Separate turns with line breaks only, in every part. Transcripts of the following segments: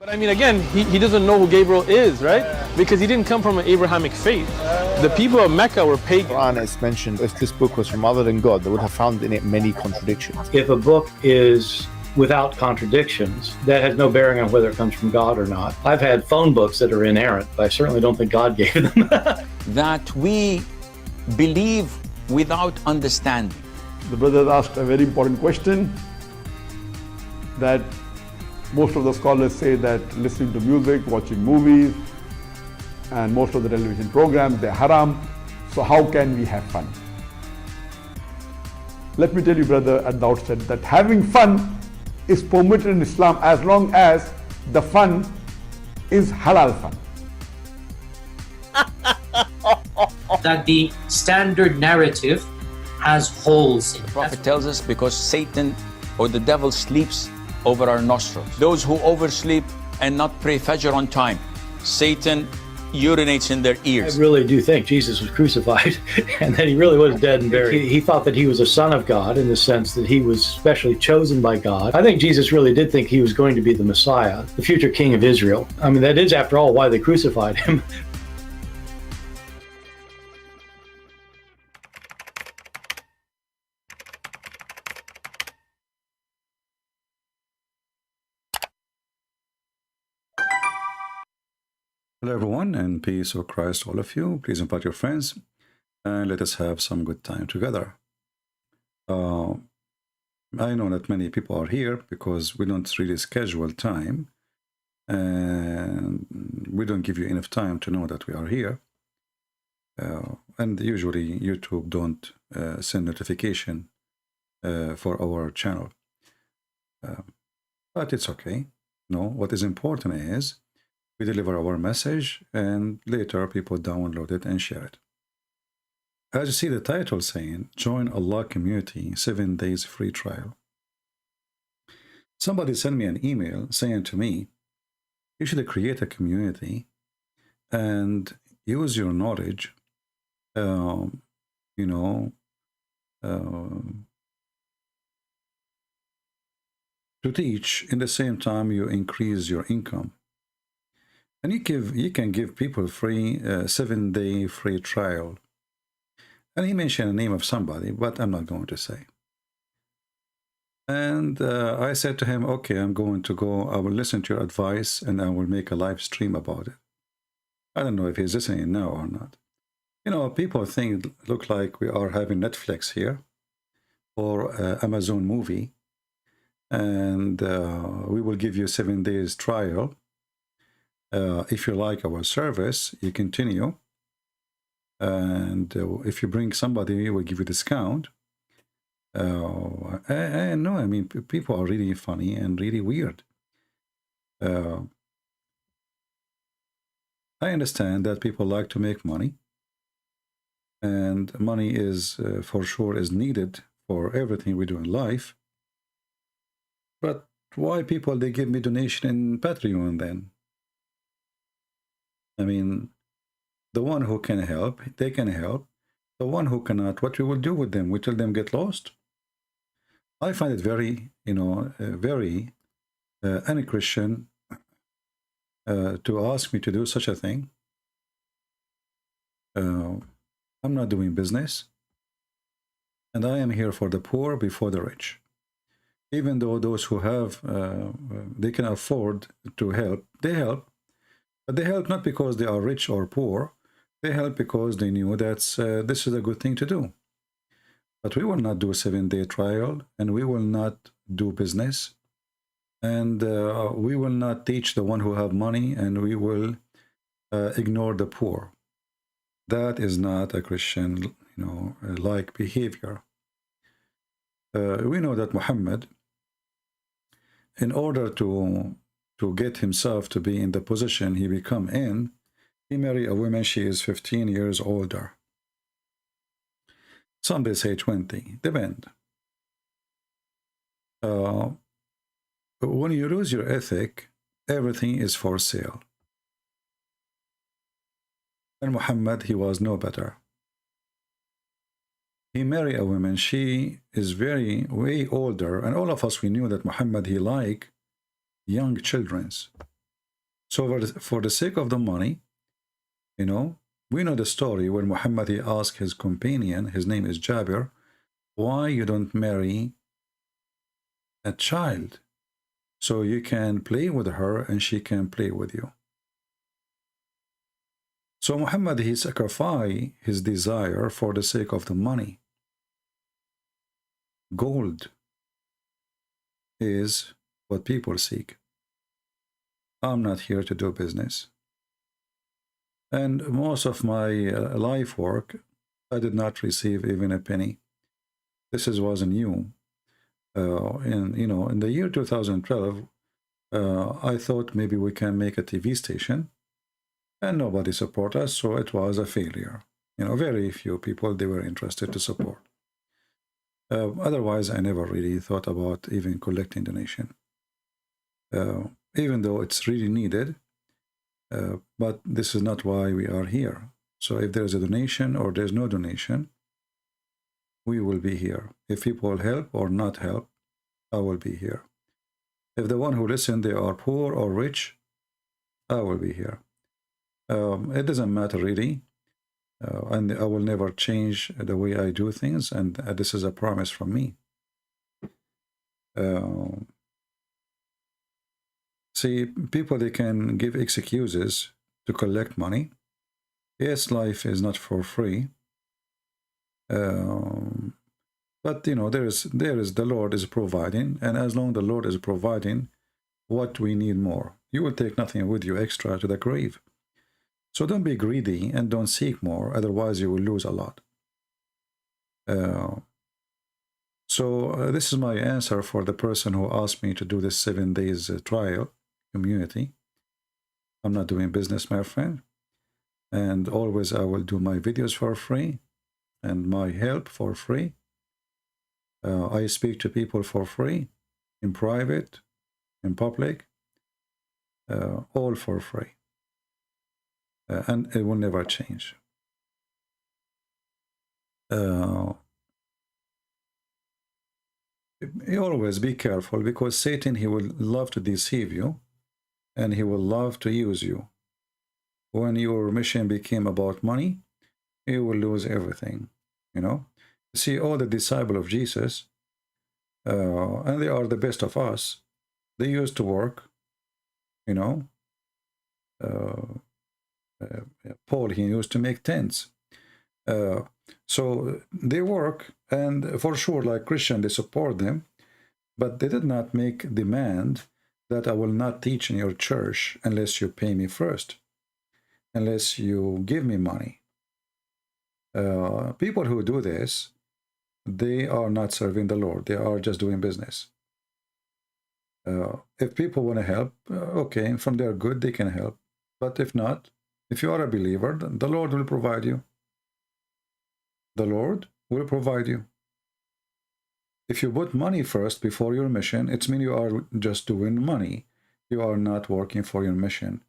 But I mean, again, he doesn't know who Gabriel is, right? Because he didn't come from an Abrahamic faith. The people of Mecca were pagan.
Quran is mentioned, if this book was from other than God, they would have found in it many contradictions.
If a book is without contradictions, that has no bearing on whether it comes from God or not. I've had phone books that are inerrant, but I certainly don't think God gave them.
That we believe without understanding.
The brother asked a very important question, that most of the scholars say that listening to music, watching movies, and most of the television programs, they're haram. So how can we have fun? Let me tell you, brother, at the outset, that having fun is permitted in Islam as long as the fun is halal fun.
That the standard narrative has holes in it.
The Prophet tells us because Satan or the devil sleeps over our nostrils. Those who oversleep and not pray Fajr on time, Satan urinates in their
I
ears.
really do think Jesus was crucified and that he really was dead and buried. He thought that he was a son of God in the sense that he was specially chosen by God. I think Jesus really did think he was going to be the Messiah, the future king of Israel. I mean, that is, after all, why they crucified him.
Hello everyone, and peace of Christ all of you. Please invite your friends and let us have some good time together. I know that many people are here because we don't really schedule time and we don't give you enough time to know that we are here. And usually YouTube don't send notification for our channel. But it's okay. No, what is important is we deliver our message and later people download it and share it. As you see the title saying, Join Allah Community 7 Days Free Trial. Somebody sent me an email saying to me, you should create a community and use your knowledge, to teach. In the same time you increase your income. And you can give people free 7-day free trial. And he mentioned the name of somebody, but I'm not going to say. And I said to him, okay, I'm going to go. I will listen to your advice and I will make a live stream about it. I don't know if he's listening now or not. You know, people look like we are having Netflix here or Amazon movie. And we will give you 7 days trial. If you like our service, you continue. And if you bring somebody, we will give you a discount. And no, I mean, people are really funny and really weird. I understand that people like to make money. And money is, for sure, is needed for everything we do in life. But why people, they give me donation in Patreon then? I mean, the one who can help, they can help. The one who cannot, what we will do with them? We tell them get lost? I find it very, very un-Christian to ask me to do such a thing. I'm not doing business. And I am here for the poor before the rich. Even though those who have, they can afford to help, they help. But they help not because they are rich or poor. They help because they knew that this is a good thing to do. But we will not do a 7-day trial, and we will not do business, and we will not teach the one who have money, and we will ignore the poor. That is not a Christian, like behavior. We know that Muhammad, in order to get himself to be in the position he become in, he married a woman, she is 15 years older. Some they say 20, depend. When you lose your ethic, everything is for sale. And Muhammad, he was no better. He married a woman, she is way older, and all of us, we knew that Muhammad, he liked young children. So for the sake of the money, you know, we know the story when Muhammad, he asked his companion, his name is Jabir, why you don't marry a child so you can play with her and she can play with you. So Muhammad, he sacrificed his desire for the sake of the money. Gold is what people seek. I'm not here to do business. And most of my life work, I did not receive even a penny. This was new. In the year 2012, I thought maybe we can make a TV station, and nobody support us, so it was a failure. You know, very few people, they were interested to support. Otherwise, I never really thought about even collecting donation, even though it's really needed. But this is not why we are here. So if there's a donation or there's no donation, we will be here. If people help or not help, I will be here. If the one who listen, they are poor or rich, I will be here. It doesn't matter really. And I will never change the way I do things. And this is a promise from me. See, people, they can give excuses to collect money. Yes, life is not for free. But you know, there is the Lord is providing, and as long as the Lord is providing, what we need more, you will take nothing with you extra to the grave. So don't be greedy and don't seek more, otherwise you will lose a lot. This is my answer for the person who asked me to do this 7 days trial community. I'm not doing business, my friend, and always I will do my videos for free and my help for free. I speak to people for free, in private, in public, all for free. And it will never change. Always be careful, because Satan, he will love to deceive you, and he will love to use you. When your mission became about money, you will lose everything, you know. See, all the disciples of Jesus, and they are the best of us, they used to work, you know. Paul, he used to make tents. So they work, and for sure, like Christian, they support them, but they did not make demand that I will not teach in your church unless you pay me first, unless you give me money. People who do this, they are not serving the Lord. They are just doing business. If people want to help, okay, from their good, they can help. But if not, if you are a believer, the Lord will provide you. The Lord will provide you. If you put money first before your mission, it means you are just doing money. You are not working for your mission.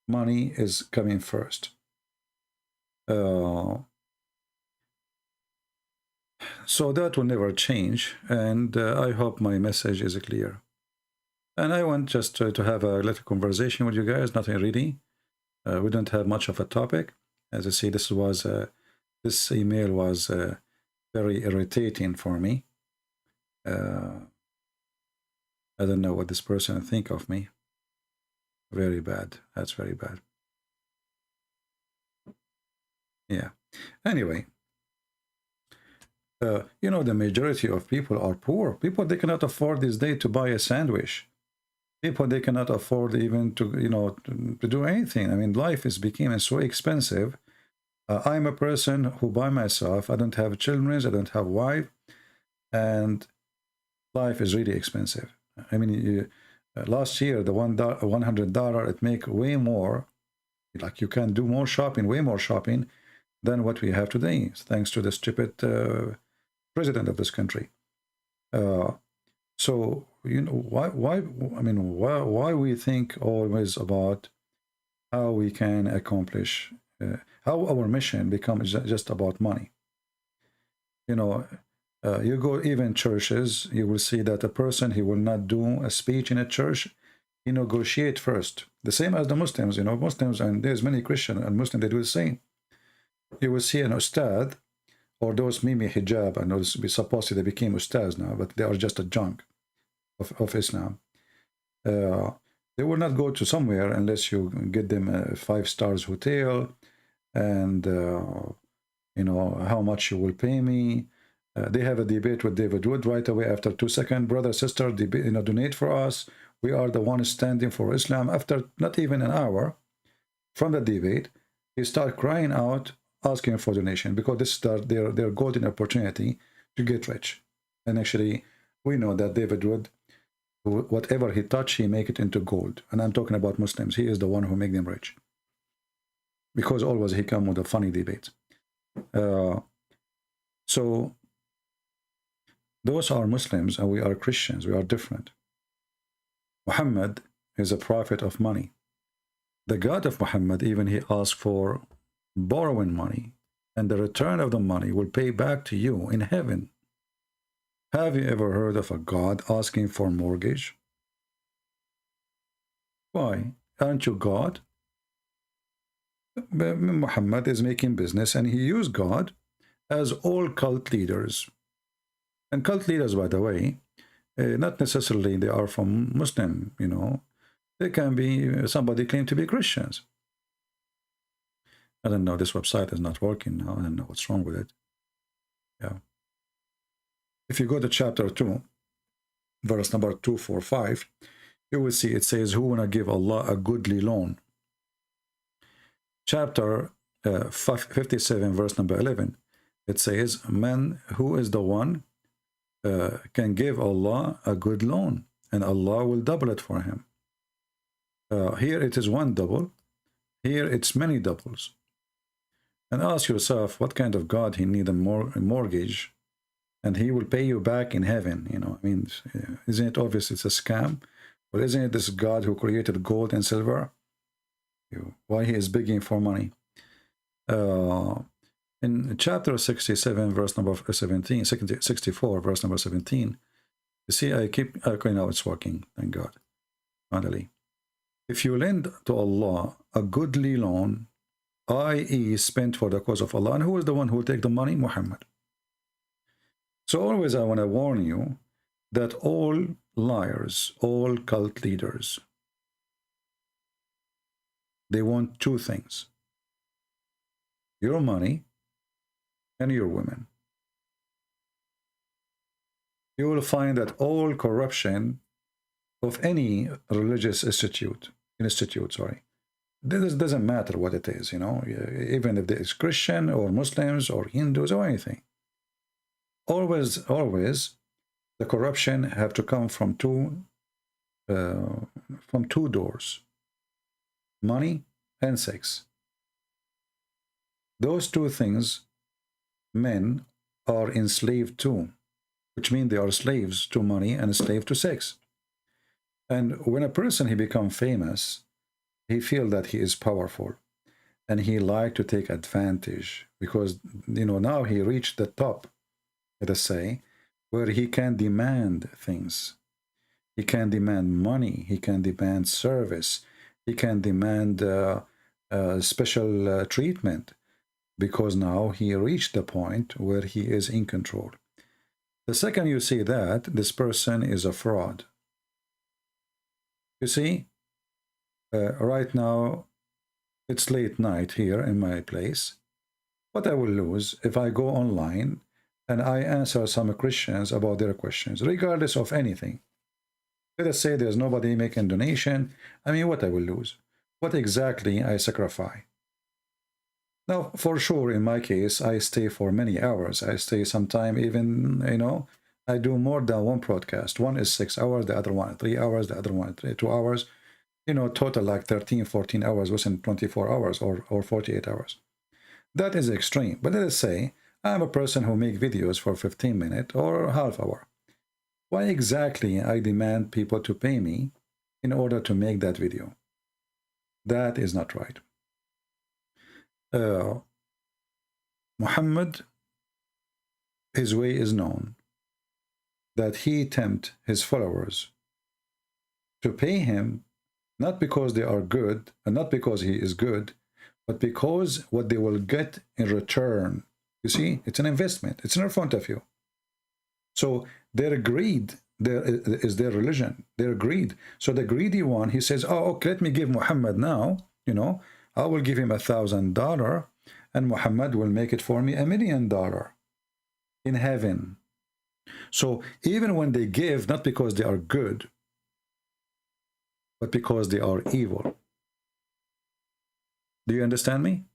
Money is coming first. So that will never change, and I hope my message is clear. And I want just to have a little conversation with you guys, nothing really. We don't have much of a topic. As I see, this email was very irritating for me. I don't know what this person think of me. Very bad. That's very bad. Yeah. Anyway. You know, the majority of people are poor. People, they cannot afford this day to buy a sandwich. People, they cannot afford even to, you know, to do anything. I mean, life is becoming so expensive. I'm a person who by myself, I don't have children, I don't have wife, and life is really expensive. I mean, last year, the $100, it make way more, like you can do more shopping, way more shopping than what we have today, thanks to the stupid president of this country. So, you know, why we think always about how we can accomplish, how our mission becomes just about money. You know, you go even churches, you will see that a person, he will not do a speech in a church he negotiate first. The same as the Muslims, you know, Muslims, and there's many Christian and Muslim, they do the same. You will see an ustad, or those mimi hijab, and those supposedly they became ustads now, but they are just a junk of Islam. They will not go to somewhere unless you get them a 5-star hotel, and you know, how much you will pay me. They have a debate with David Wood right away after 2 seconds. Brother, sister, you know, donate for us. We are the ones standing for Islam. After not even an hour from the debate, he started crying out, asking for donation, because this is their golden opportunity to get rich. And actually, we know that David Wood, whatever he touch, he make it into gold. And I'm talking about Muslims. He is the one who make them rich, because always he come with a funny debate. So those are Muslims, and we are Christians. We are different. Muhammad is a prophet of money. The God of Muhammad, even he asked for borrowing money, and the return of the money will pay back to you in heaven. Have you ever heard of a God asking for mortgage? Why? Aren't you God? Muhammad is making business, and he used God as all cult leaders. And cult leaders, by the way, not necessarily they are from Muslim, you know. They can be, somebody claim to be Christians. I don't know, this website is not working now. I don't know what's wrong with it. Yeah. If you go to chapter 2, verse number 245, you will see it says, who wanna give Allah a goodly loan? Chapter 57, verse number 11, it says, man, who is the one can give Allah a good loan, and Allah will double it for him. Here it is one double, here it's many doubles. And ask yourself, what kind of God he need a mortgage, and he will pay you back in heaven? You know, I mean, isn't it obvious it's a scam? Or isn't it this God who created gold and silver? Why he is begging for money? In chapter 67, verse number 17, 64, verse number 17, you see, okay, now it's working, thank God, finally. If you lend to Allah a goodly loan, i.e. spent for the cause of Allah, and who is the one who will take the money? Muhammad. So always I want to warn you that all liars, all cult leaders, they want two things: your money and your women. You will find that all corruption of any religious institute, this doesn't matter what it is, you know, even if it is Christian or Muslims or Hindus or anything. Always the corruption have to come from two doors: money and sex. Those two things men are enslaved to, which means they are slaves to money and slave to sex. And when a person he becomes famous, he feels that he is powerful, and he like to take advantage, because, you know, now he reached the top, let us say, where he can demand things. He can demand money, he can demand service, he can demand special treatment, because now he reached the point where he is in control. The second you see that, this person is a fraud. You see, right now, it's late night here in my place. What I will lose if I go online and I answer some Christians about their questions, regardless of anything. Let us say there's nobody making donation. I mean, what I will lose? What exactly I sacrifice? Now, for sure, in my case, I stay for many hours. I stay sometime even, you know, I do more than one broadcast. One is 6 hours, the other one 3 hours, the other one 2 hours. You know, total like 13, 14 hours within 24 hours or 48 hours. That is extreme. But let us say I'm a person who make videos for 15 minutes or half hour. Why exactly I demand people to pay me in order to make that video? That is not right. Muhammad, his way is known, that he tempt his followers to pay him not because they are good, and not because he is good, but because what they will get in return. You see, it's an investment. It's in front of you. So their greed is their religion, their greed. So the greedy one, he says, oh, okay, let me give Muhammad now, you know, I will give him $1,000 and Muhammad will make it for me $1 million in heaven. So even when they give, not because they are good, but because they are evil. Do you understand me?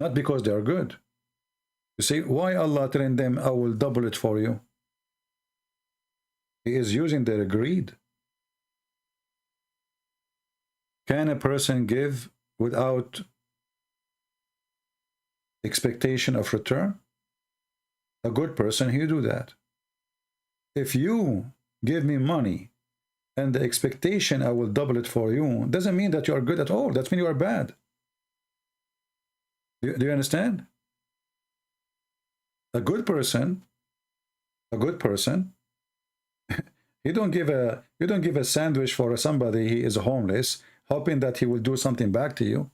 Not because they are good. You see, why Allah telling them, I will double it for you? He is using their greed. Can a person give without expectation of return? A good person, he do that. If you give me money and the expectation I will double it for you, doesn't mean that you are good at all. That means you are bad. Do you understand? A good person, you don't give a sandwich for somebody he is homeless, hoping that he will do something back to you.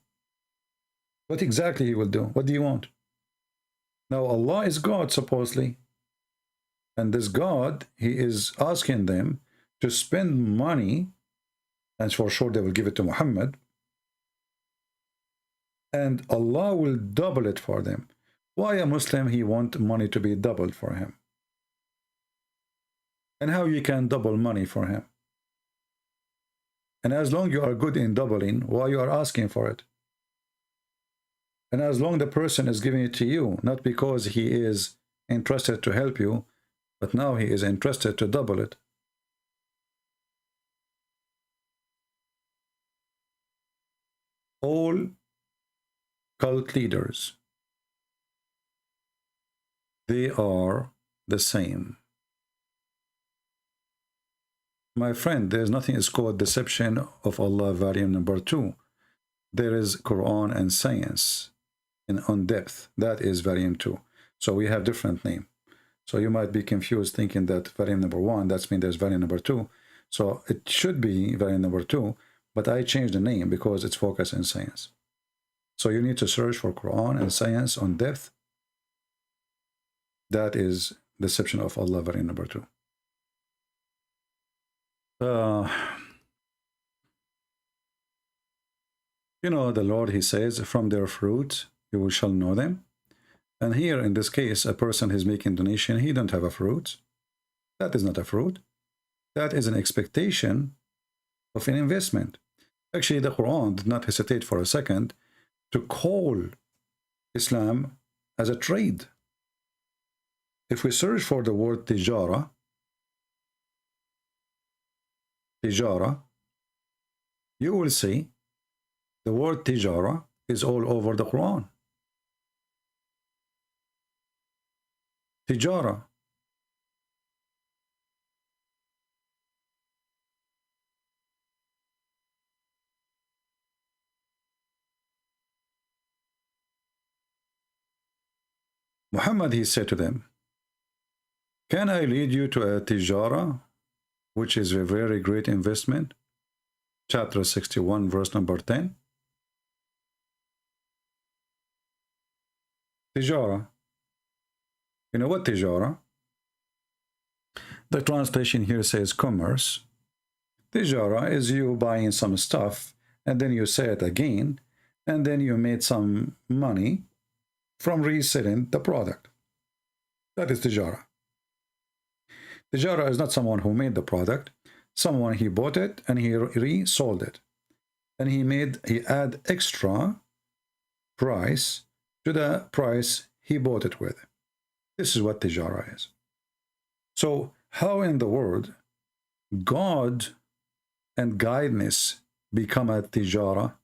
What exactly he will do? What do you want? Now Allah is God supposedly, and this God, he is asking them to spend money, and for sure they will give it to Muhammad, and Allah will double it for them. Why a Muslim, he want money to be doubled for him? And how you can double money for him? And as long you are good in doubling, why you are asking for it? And as long the person is giving it to you, not because he is interested to help you, but now he is interested to double it. All cult leaders, they are the same. My friend, there's nothing is called deception of Allah, volume number 2. There is Quran and science in on depth. That is volume 2. So we have different name. So you might be confused thinking that volume number 1, that's mean there's volume number 2. So it should be volume number 2, but I changed the name because it's focused in science. So you need to search for Quran and science on depth. That is deception of Allah, volume number 2. You know, the Lord, he says, from their fruit you shall know them. And here in this case, a person is making donation, he don't have a fruit. That is not a fruit. That is an expectation of an investment. Actually, the Quran did not hesitate for a second to call Islam as a trade. If we search for the word tijara, you will see the word tijara is all over the Quran. Tijara. Muhammad, he said to them, can I lead you to a tijara, which is a very great investment? Chapter 61, verse number 10. Tijara. You know what tijara? The translation here says commerce. Tijara is you buying some stuff, and then you sell it again, and then you made some money from reselling the product. That is tijara. Tijara is not someone who made the product. Someone, he bought it and he resold it. And he add extra price to the price he bought it with. This is what tijara is. So how in the world God and guidance become a tijara?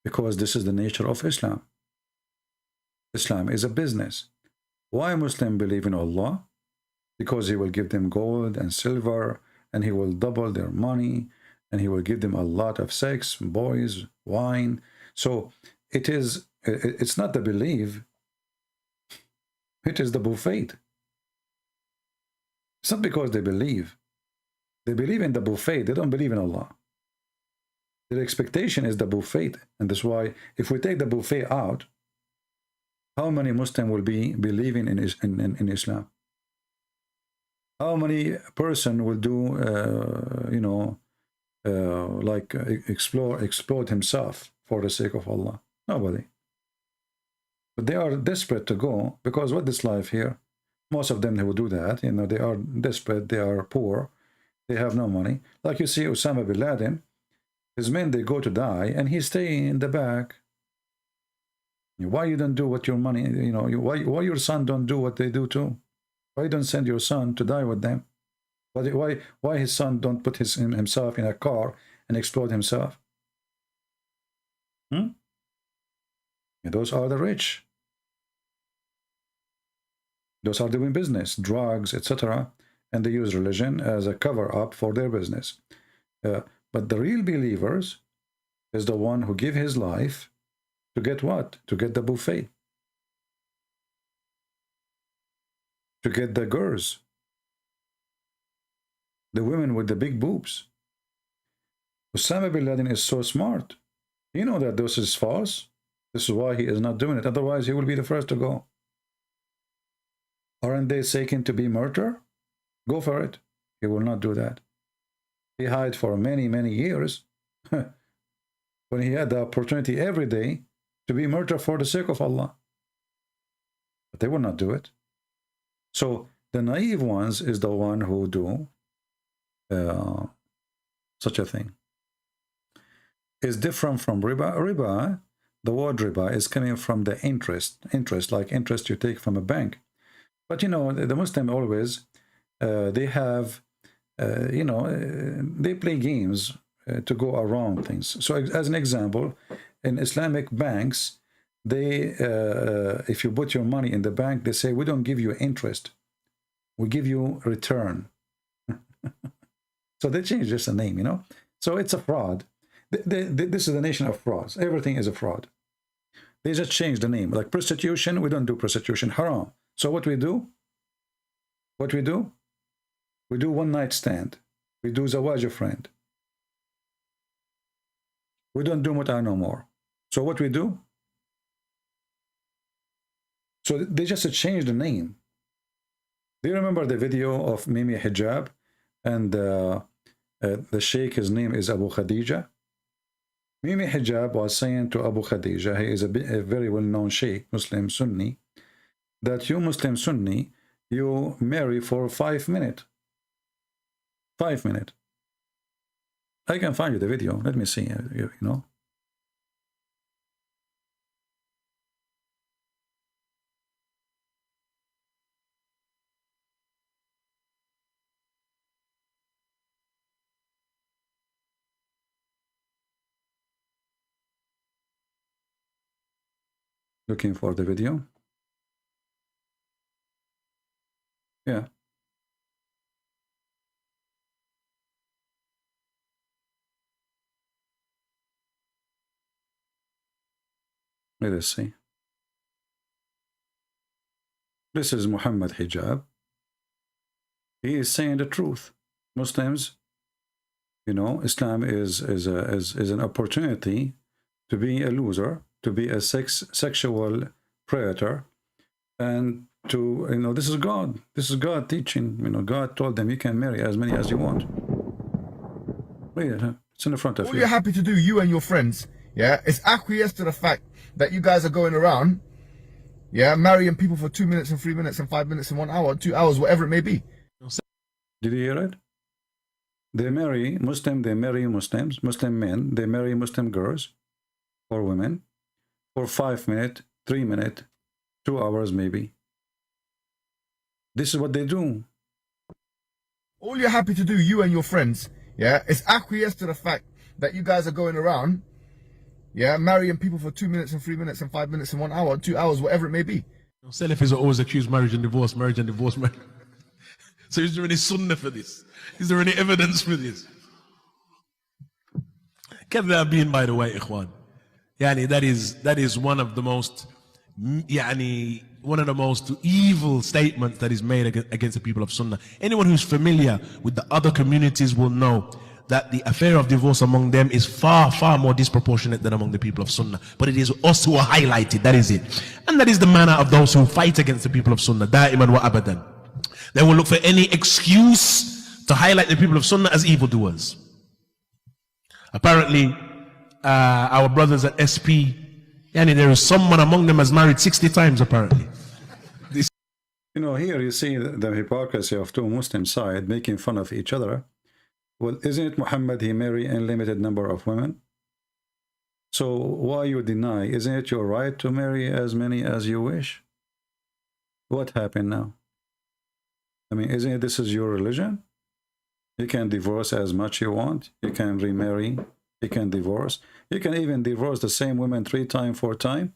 Because this is the nature of Islam. Islam is a business. Why Muslims believe in Allah? Because he will give them gold and silver, and he will double their money, and he will give them a lot of sex, boys, wine. So it's not the belief, it is the buffet. It's not because they believe. They believe in the buffet. They don't believe in Allah. Their expectation is the buffet. And that's why if we take the buffet out, how many Muslims will be believing in Islam? How many person will do, like explode himself for the sake of Allah? Nobody. But they are desperate to go, because what this life here, most of them, they will do that. You know, they are desperate, they are poor, they have no money. Like you see Osama bin Laden, his men, they go to die, and he stay in the back. Why you don't do what your money, you know, why your son don't do what they do too? Why don't send your son to die with them? Why his son don't put himself in a car and explode himself? And those are the rich. Those are doing business, drugs, etc. And they use religion as a cover-up for their business. But the real believers is the one who give his life to get what? To get the buffet. To get the girls. The women with the big boobs. Osama bin Laden is so smart. You know that this is false. This is why he is not doing it. Otherwise, he will be the first to go. Aren't they seeking to be murdered? Go for it. He will not do that. He hid for many, many years when he had the opportunity every day to be murdered for the sake of Allah. But they will not do it. So the naive ones is the one who do such a thing. It's different from riba. Riba, the word riba is coming from the interest, like interest you take from a bank. But you know, the Muslim always, they have, they play games to go around things. So as an example, in Islamic banks, they, if you put your money in the bank, they say, we don't give you interest. We give you return. So they change just the name, you know. So it's a fraud. This is the nation of frauds. Everything is a fraud. They just change the name. Like prostitution, we don't do prostitution. Haram. So what we do? What we do? We do one night stand. We do zawaj friend. We don't do mut'a no more. So what we do? So they just change the name. Do you remember the video of Mimi Hijab? And the sheikh, his name is Abu Khadija. Mimi Hijab was saying to Abu Khadija, he is a very well-known sheikh, Muslim Sunni, that you Muslim Sunni, you marry for 5 minutes. 5 minutes. I can find you the video. Let me see, you know. Looking for the video. Yeah. Let us see. This is Muhammad Hijab. He is saying the truth. Muslims, you know, Islam is an opportunity to be a loser, to be a sexual predator, and to, you know, this is God. This is God teaching. You know, God told them you can marry as many as you want. Read it. It's in the front of you.
All you're happy to do, you and your friends, yeah, is acquiesce to the fact that you guys are going around, yeah, marrying people for 2 minutes and 3 minutes and 5 minutes and 1 hour, 2 hours, whatever it may be.
Did you hear it? They marry Muslim, they marry Muslims, Muslim men, they marry Muslim girls or women for 5 minutes, 3 minutes, 2 hours maybe. This is what they do.
All you're happy to do, you and your friends, yeah, is acquiesce to the fact that you guys are going around, yeah, marrying people for 2 minutes and 3 minutes and 5 minutes and 1 hour, 2 hours, whatever it may be.
Salafis are always accused marriage and divorce, marriage and divorce. So is there any sunnah for this? Is there any evidence for this? كذابين, by the way, ikhwan. Yani that is one of the most one of the most evil statements that is made against the people of Sunnah. Anyone who's familiar with the other communities will know that the affair of divorce among them is far, far more disproportionate than among the people of Sunnah. But it is us who are highlighted, that is it. And that is the manner of those who fight against the people of Sunnah, da'iman wa abadan. They will look for any excuse to highlight the people of Sunnah as evildoers. Apparently, our brothers at SP, there is someone among them has married 60 times apparently.
You know, here you see the hypocrisy of two Muslim sides making fun of each other. Well, isn't it Muhammad, he married a limited number of women? So why you deny? Isn't it your right to marry as many as you wish? What happened now? I mean, isn't it this is your religion? You can divorce as much you want. You can remarry. You can divorce. You can even divorce the same woman 3 times, 4 times.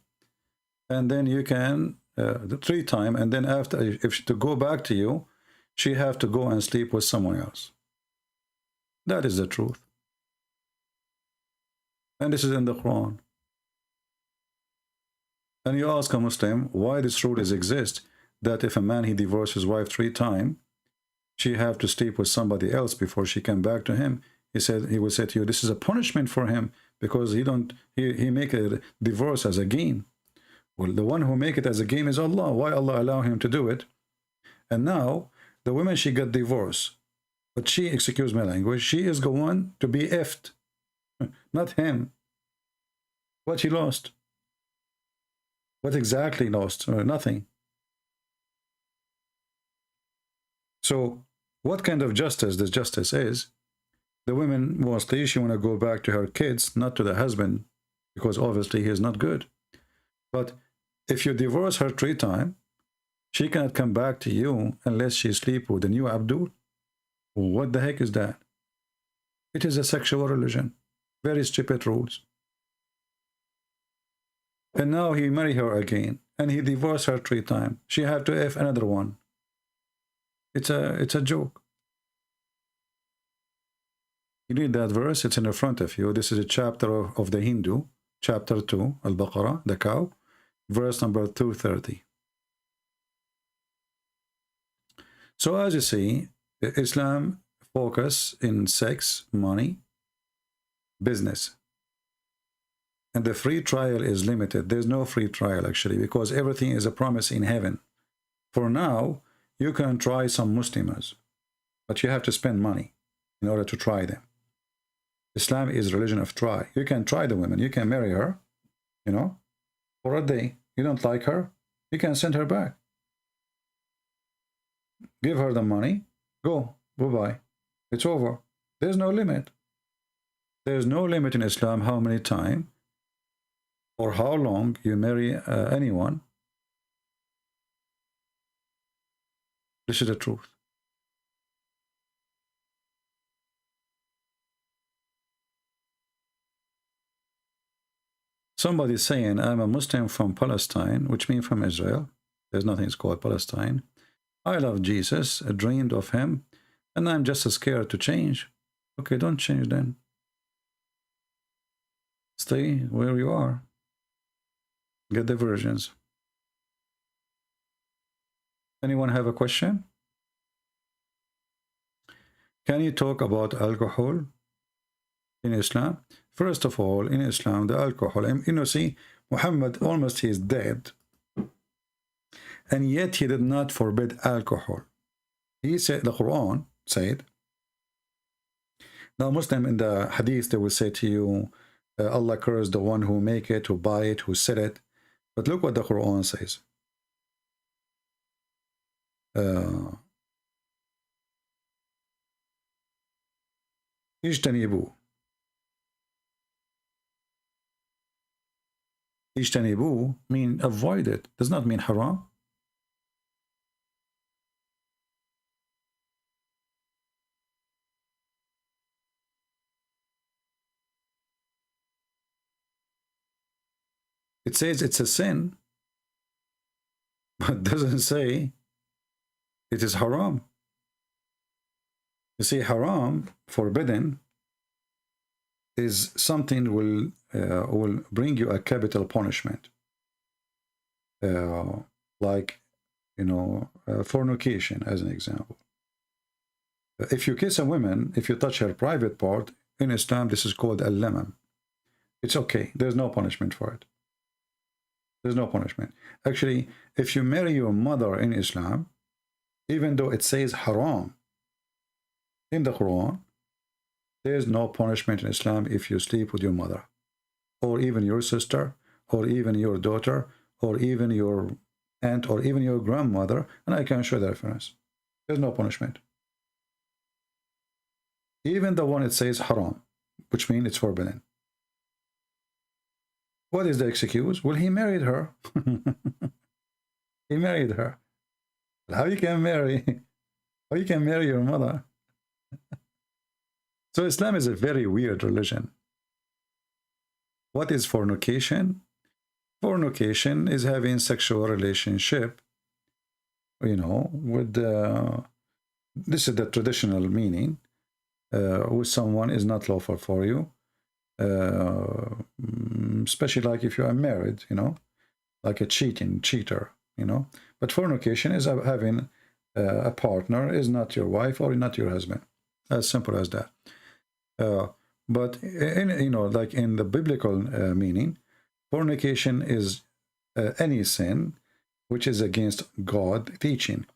And then you can, 3 times. And then after, if she to go back to you, she have to go and sleep with someone else. That is the truth. And this is in the Quran. And you ask a Muslim why this rule exists, that if a man he divorces his wife 3 times, she have to sleep with somebody else before she come back to him. He will say to you, this is a punishment for him because he make a divorce as a game. Well, the one who make it as a game is Allah. Why Allah allow him to do it? And now the woman, she got divorced. But she, excuse my language, she is going to be effed, not him. What he lost? What exactly lost? Nothing. So, what kind of justice this justice is? The woman, mostly, she want to go back to her kids, not to the husband, because obviously he is not good. But if you divorce her 3 times, she cannot come back to you unless she sleep with the new Abdul. What the heck is that? It is a sexual religion. Very stupid rules. And now he marry her again. And he divorced her 3 times. She had to F another one. It's a joke. You read that verse, it's in the front of you. This is a chapter of the Hindu. Chapter 2, Al-Baqarah, the cow. Verse number 230. So as you see, Islam focus in sex, money, business. And the free trial is limited. There's no free trial actually, because everything is a promise in heaven. For now, you can try some Muslims, but you have to spend money in order to try them. Islam is religion of try. You can try the women. You can marry her, for a day. You don't like her, you can send her back. Give her the money. Go. Bye-bye. It's over. There's no limit. There's no limit in Islam how many times or how long you marry anyone. This is the truth. Somebody saying, I'm a Muslim from Palestine, which means from Israel. There's nothing called Palestine. I love Jesus, I dreamed of him, and I'm just scared to change. Okay, don't change then. Stay where you are. Get the versions. Anyone have a question? Can you talk about alcohol in Islam? First of all, in Islam, the alcohol, see, Muhammad almost he is dead. And yet he did not forbid alcohol. He said, the Quran said, now Muslim in the hadith, they will say to you, Allah cursed the one who make it, who buy it, who sell it. But look what the Quran says. اجتنبوا. اجتنبوا mean avoid it. Does not mean haram. It says it's a sin, but doesn't say it is haram. You see, haram, forbidden, is something will bring you a capital punishment. like, you know, fornication as an example. If you kiss a woman, if you touch her private part, in Islam, this is called al-lamam. It's okay. There's no punishment for it. There's no punishment. Actually, if you marry your mother in Islam, even though it says haram in the Quran, there's no punishment in Islam if you sleep with your mother, or even your sister, or even your daughter, or even your aunt, or even your grandmother, and I can show the reference. There's no punishment. Even the one it says haram, which means it's forbidden. What is the excuse? Well, he married her. He married her. How you can marry? How you can marry your mother? So Islam is a very weird religion. What is fornication? Fornication is having sexual relationship, you know, with this is the traditional meaning, with someone is not lawful for you, especially like if you are married, you know, like a cheater, you know. But fornication is having a partner is not your wife or not your husband, as simple as that. But in, you know, like in the biblical meaning, fornication is any sin which is against God teaching.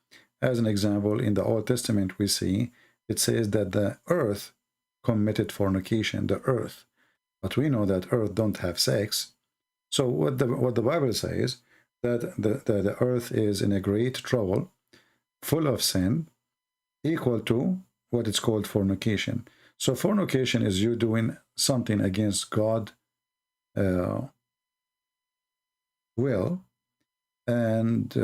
As an example, in the Old Testament we see it says that the earth committed fornication, the earth. But we know that earth don't have sex. So what the Bible says, that the earth is in a great trouble, full of sin, equal to what it's called fornication. So fornication is you doing something against God will, and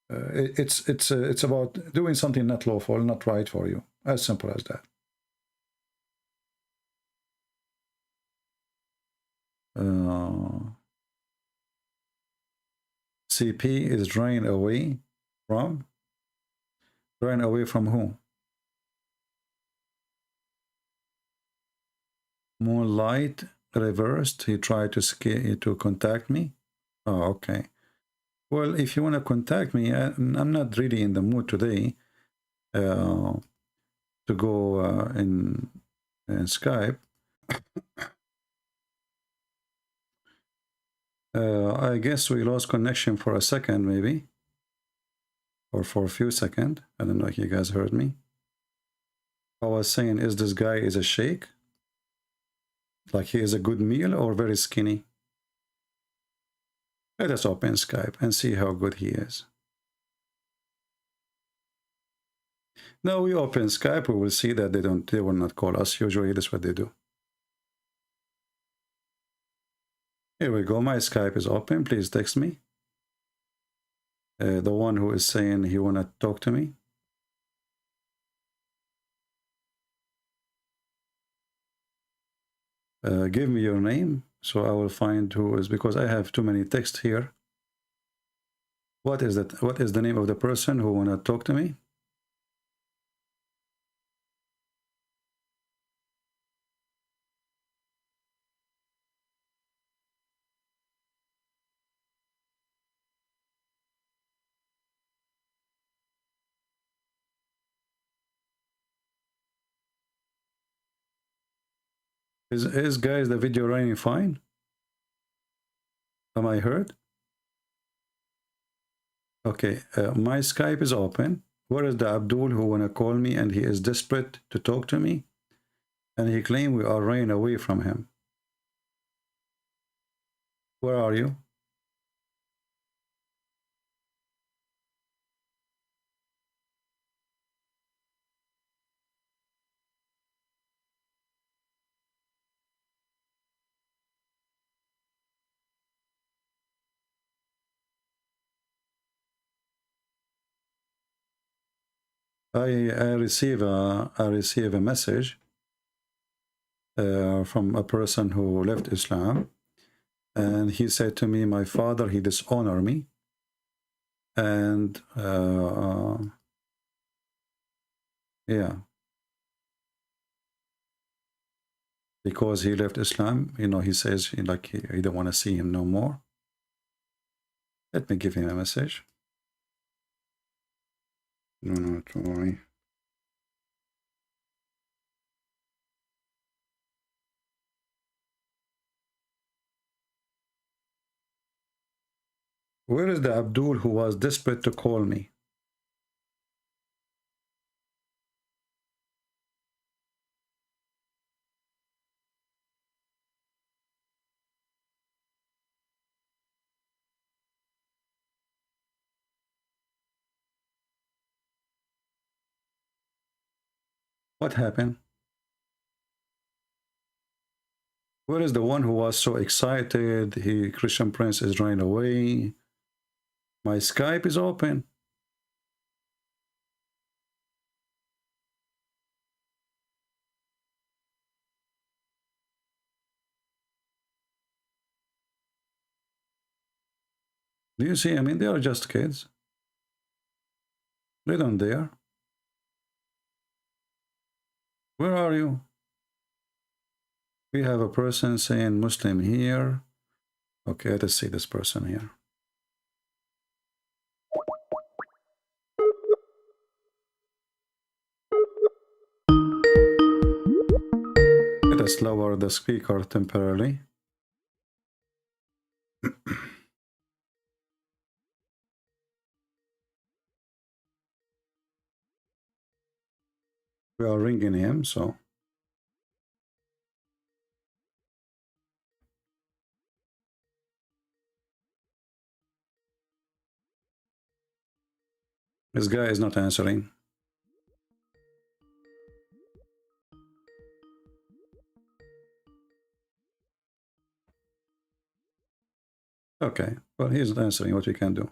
it's about doing something not lawful, not right for you. As simple as that. CP is drained away from who? Moonlight reversed. He tried to contact me. Oh, okay. Well, if you want to contact me, I'm not really in the mood today to go in Skype. I guess we lost connection for a second, maybe, or for a few seconds. I don't know if you guys heard me. I was saying, is this guy is a sheikh? Like he is a good meal or very skinny? Let us open Skype and see how good he is. Now we open Skype, we will see that they will not call us. Usually that's what they do. Here we go. My Skype is open. Please text me. The one who is saying he want to talk to me. Give me your name so I will find who is, because I have too many texts here. What is that? What is the name of the person who want to talk to me? Is guys the video running fine? Am I heard? Okay, my Skype is open. Where is the Abdul who wanna call me and he is desperate to talk to me? And he claimed we are running away from him. Where are you? I receive a message from a person who left Islam, and he said to me, my father, he dishonored me, and yeah, because he left Islam, you know, he says like he don't want to see him no more. Let me give him a message. No, not worry. Where is the Abdul who was desperate to call me? What happened? Where is the one who was so excited? Christian Prince is running away. My Skype is open. Do you see? I mean, they are just kids. They don't dare. Where are you? We have a person saying Muslim here. Okay, let's see this person here. Let us lower the speaker temporarily. We are ringing him, so. This guy is not answering. Okay, well, he's not answering. What we can do?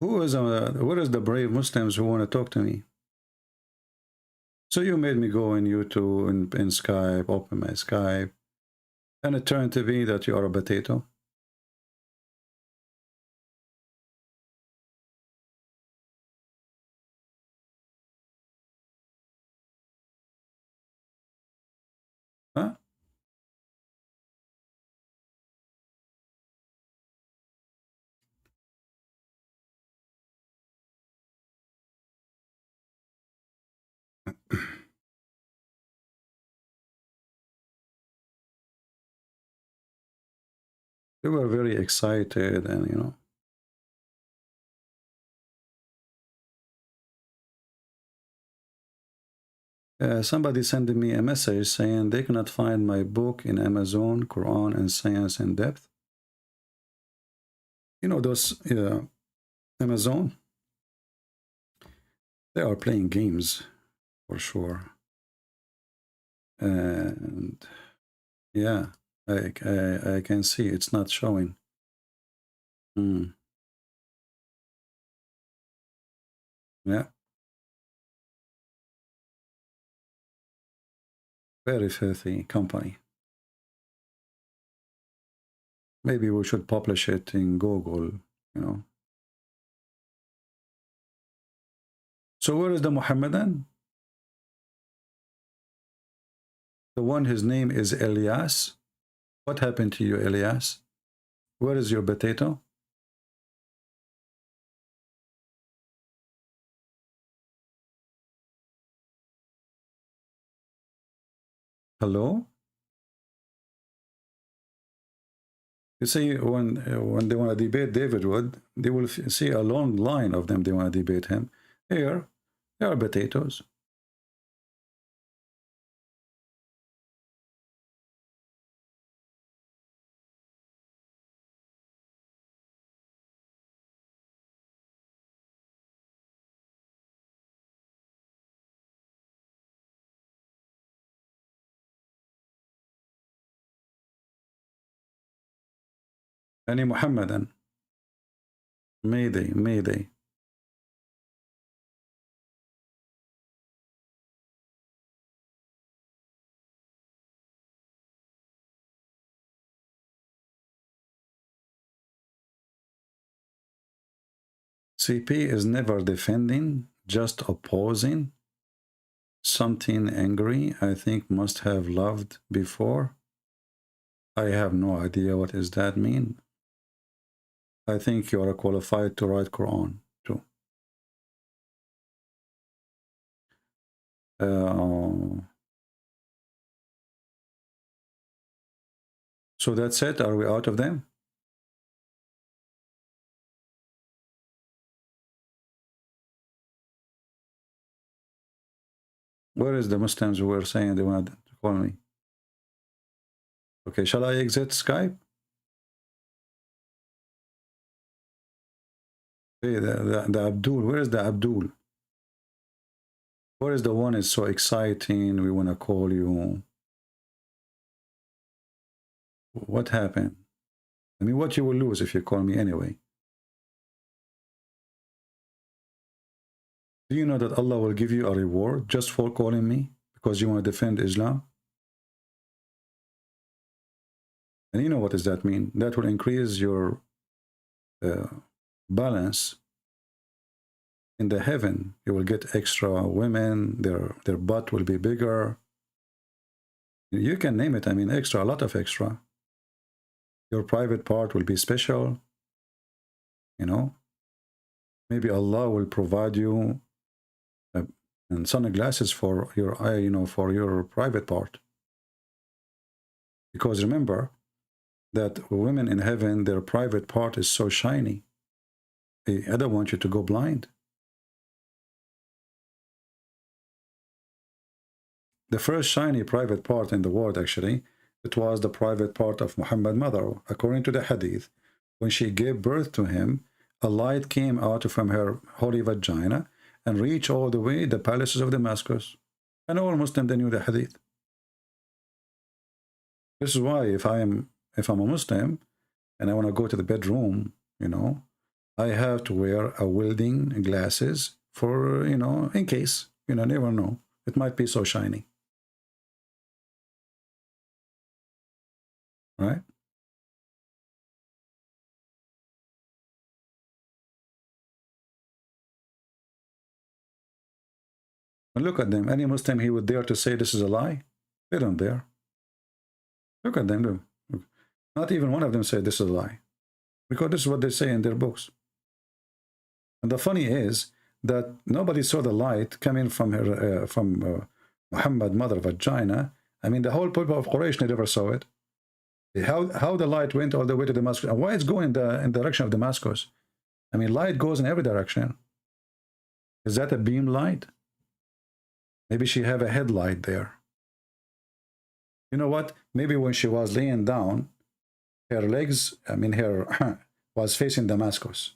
Where is the brave Muslims who want to talk to me? So you made me go in YouTube and in Skype, open my Skype, and it turned to be that you are a potato. Huh? They were very excited, and you know. Somebody sent me a message saying they cannot find my book in Amazon, Quran and Science in Depth. You know those Amazon? They are playing games for sure. And yeah, I can see it's not showing. Yeah. Very filthy company. Maybe we should publish it in Google, you know. So where is the Muhammadan? The one his name is Elias. What happened to you, Elias? Where is your potato? Hello? You see, when they want to debate David Wood, they will see a long line of them. They want to debate him. Here, there are potatoes. Any Muhammadan? Mayday, Mayday. CP is never defending, just opposing. Something angry, I think must have loved before. I have no idea what does that mean. I think you are qualified to write Quran too. So that's it. Are we out of them? Where is the Muslims who were saying they wanted to call me? Okay, shall I exit Skype? Hey, the Abdul, where is the Abdul? Where is the one is so exciting, we want to call you? What happened? I mean, what you will lose if you call me anyway? Do you know that Allah will give you a reward just for calling me because you want to defend Islam? And you know what does that mean? That will increase your balance in the heaven. You will get extra women, their butt will be bigger. You can name it, I mean extra, a lot of extra. Your private part will be special, you know. Maybe Allah will provide you and sunglasses for your eye, you know, for your private part. Because remember that women in heaven, their private part is so shiny. I don't want you to go blind. The first shiny private part in the world, actually, it was the private part of Muhammad's mother. According to the hadith, when she gave birth to him, a light came out from her holy vagina and reached all the way the palaces of Damascus. And all Muslims, they knew the hadith. This is why if I'm a Muslim and I want to go to the bedroom, you know, I have to wear a welding glasses for, you know, in case, you know, never know. It might be so shiny. Right? And look at them. Any Muslim, he would dare to say this is a lie? They don't dare. Look at them. Look. Not even one of them said this is a lie. Because this is what they say in their books. And the funny is that nobody saw the light coming from her, Muhammad's mother vagina. I mean, the whole people of Quraysh never saw it. How the light went all the way to Damascus, and why it's going in the direction of Damascus? I mean, light goes in every direction. Is that a beam light? Maybe she have a headlight there. You know what? Maybe when she was laying down, her legs, I mean, her was facing Damascus.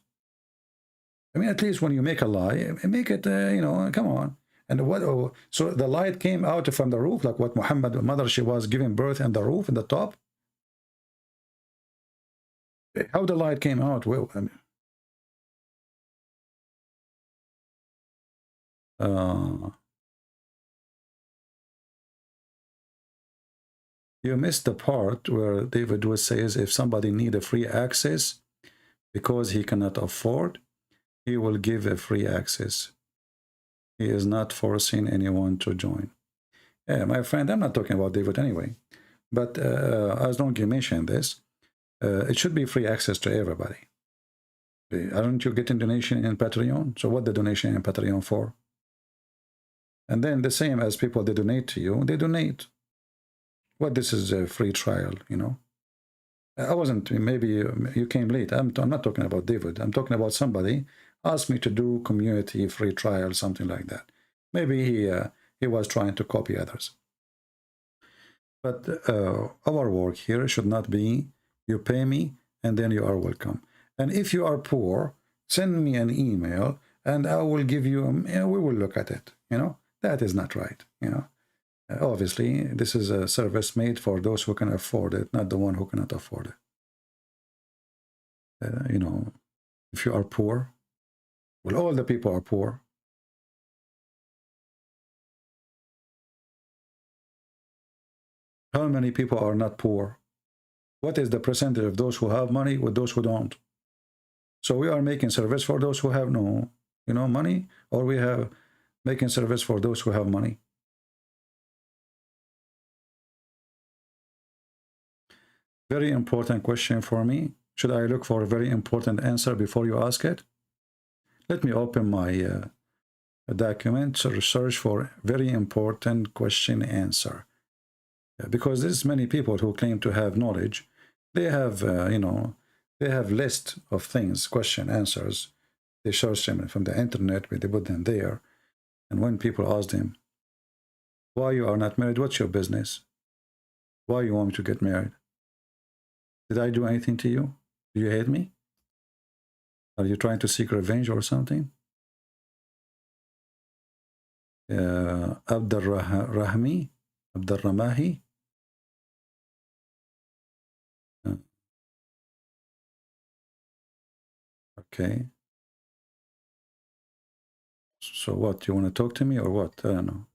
I mean, at least when you make a lie, make it, you know, come on. And what? Oh, so the light came out from the roof, like what Muhammad's mother, she was giving birth in the roof, in the top. How the light came out? Well, I mean, you missed the part where David Wood says if somebody need a free access because he cannot afford, he will give a free access. He is not forcing anyone to join. Yeah, my friend, I'm not talking about David anyway. But as long as you mentioned this, it should be free access to everybody. Aren't you getting donation in Patreon? So what the donation in Patreon for? And then the same as people, they donate to you, they donate. What, this is a free trial, you know? I wasn't, maybe you came late. I'm not talking about David. I'm talking about somebody asked me to do community free trial, something like that. Maybe he was trying to copy others. But our work here should not be you pay me and then you are welcome. And if you are poor, send me an email and I will give you, we will look at it. You know, that is not right. You know, obviously this is a service made for those who can afford it, not the one who cannot afford it. You know, if you are poor, well, all the people are poor. How many people are not poor? What is the percentage of those who have money with those who don't? So we are making service for those who have no, you know, money, or we have making service for those who have money. Very important question for me. Should I look for a very important answer before you ask it? Let me open my document, so search for very important question answer. Because there's many people who claim to have knowledge. They have, you know, they have list of things, question answers. They search them from the internet, but they put them there. And when people ask them, why you are not married, what's your business? Why you want me to get married? Did I do anything to you? Do you hate me? Are you trying to seek revenge or something? Abdurrahmi? Abdurrahmahi? Okay. So what, you want to talk to me or what? I don't know.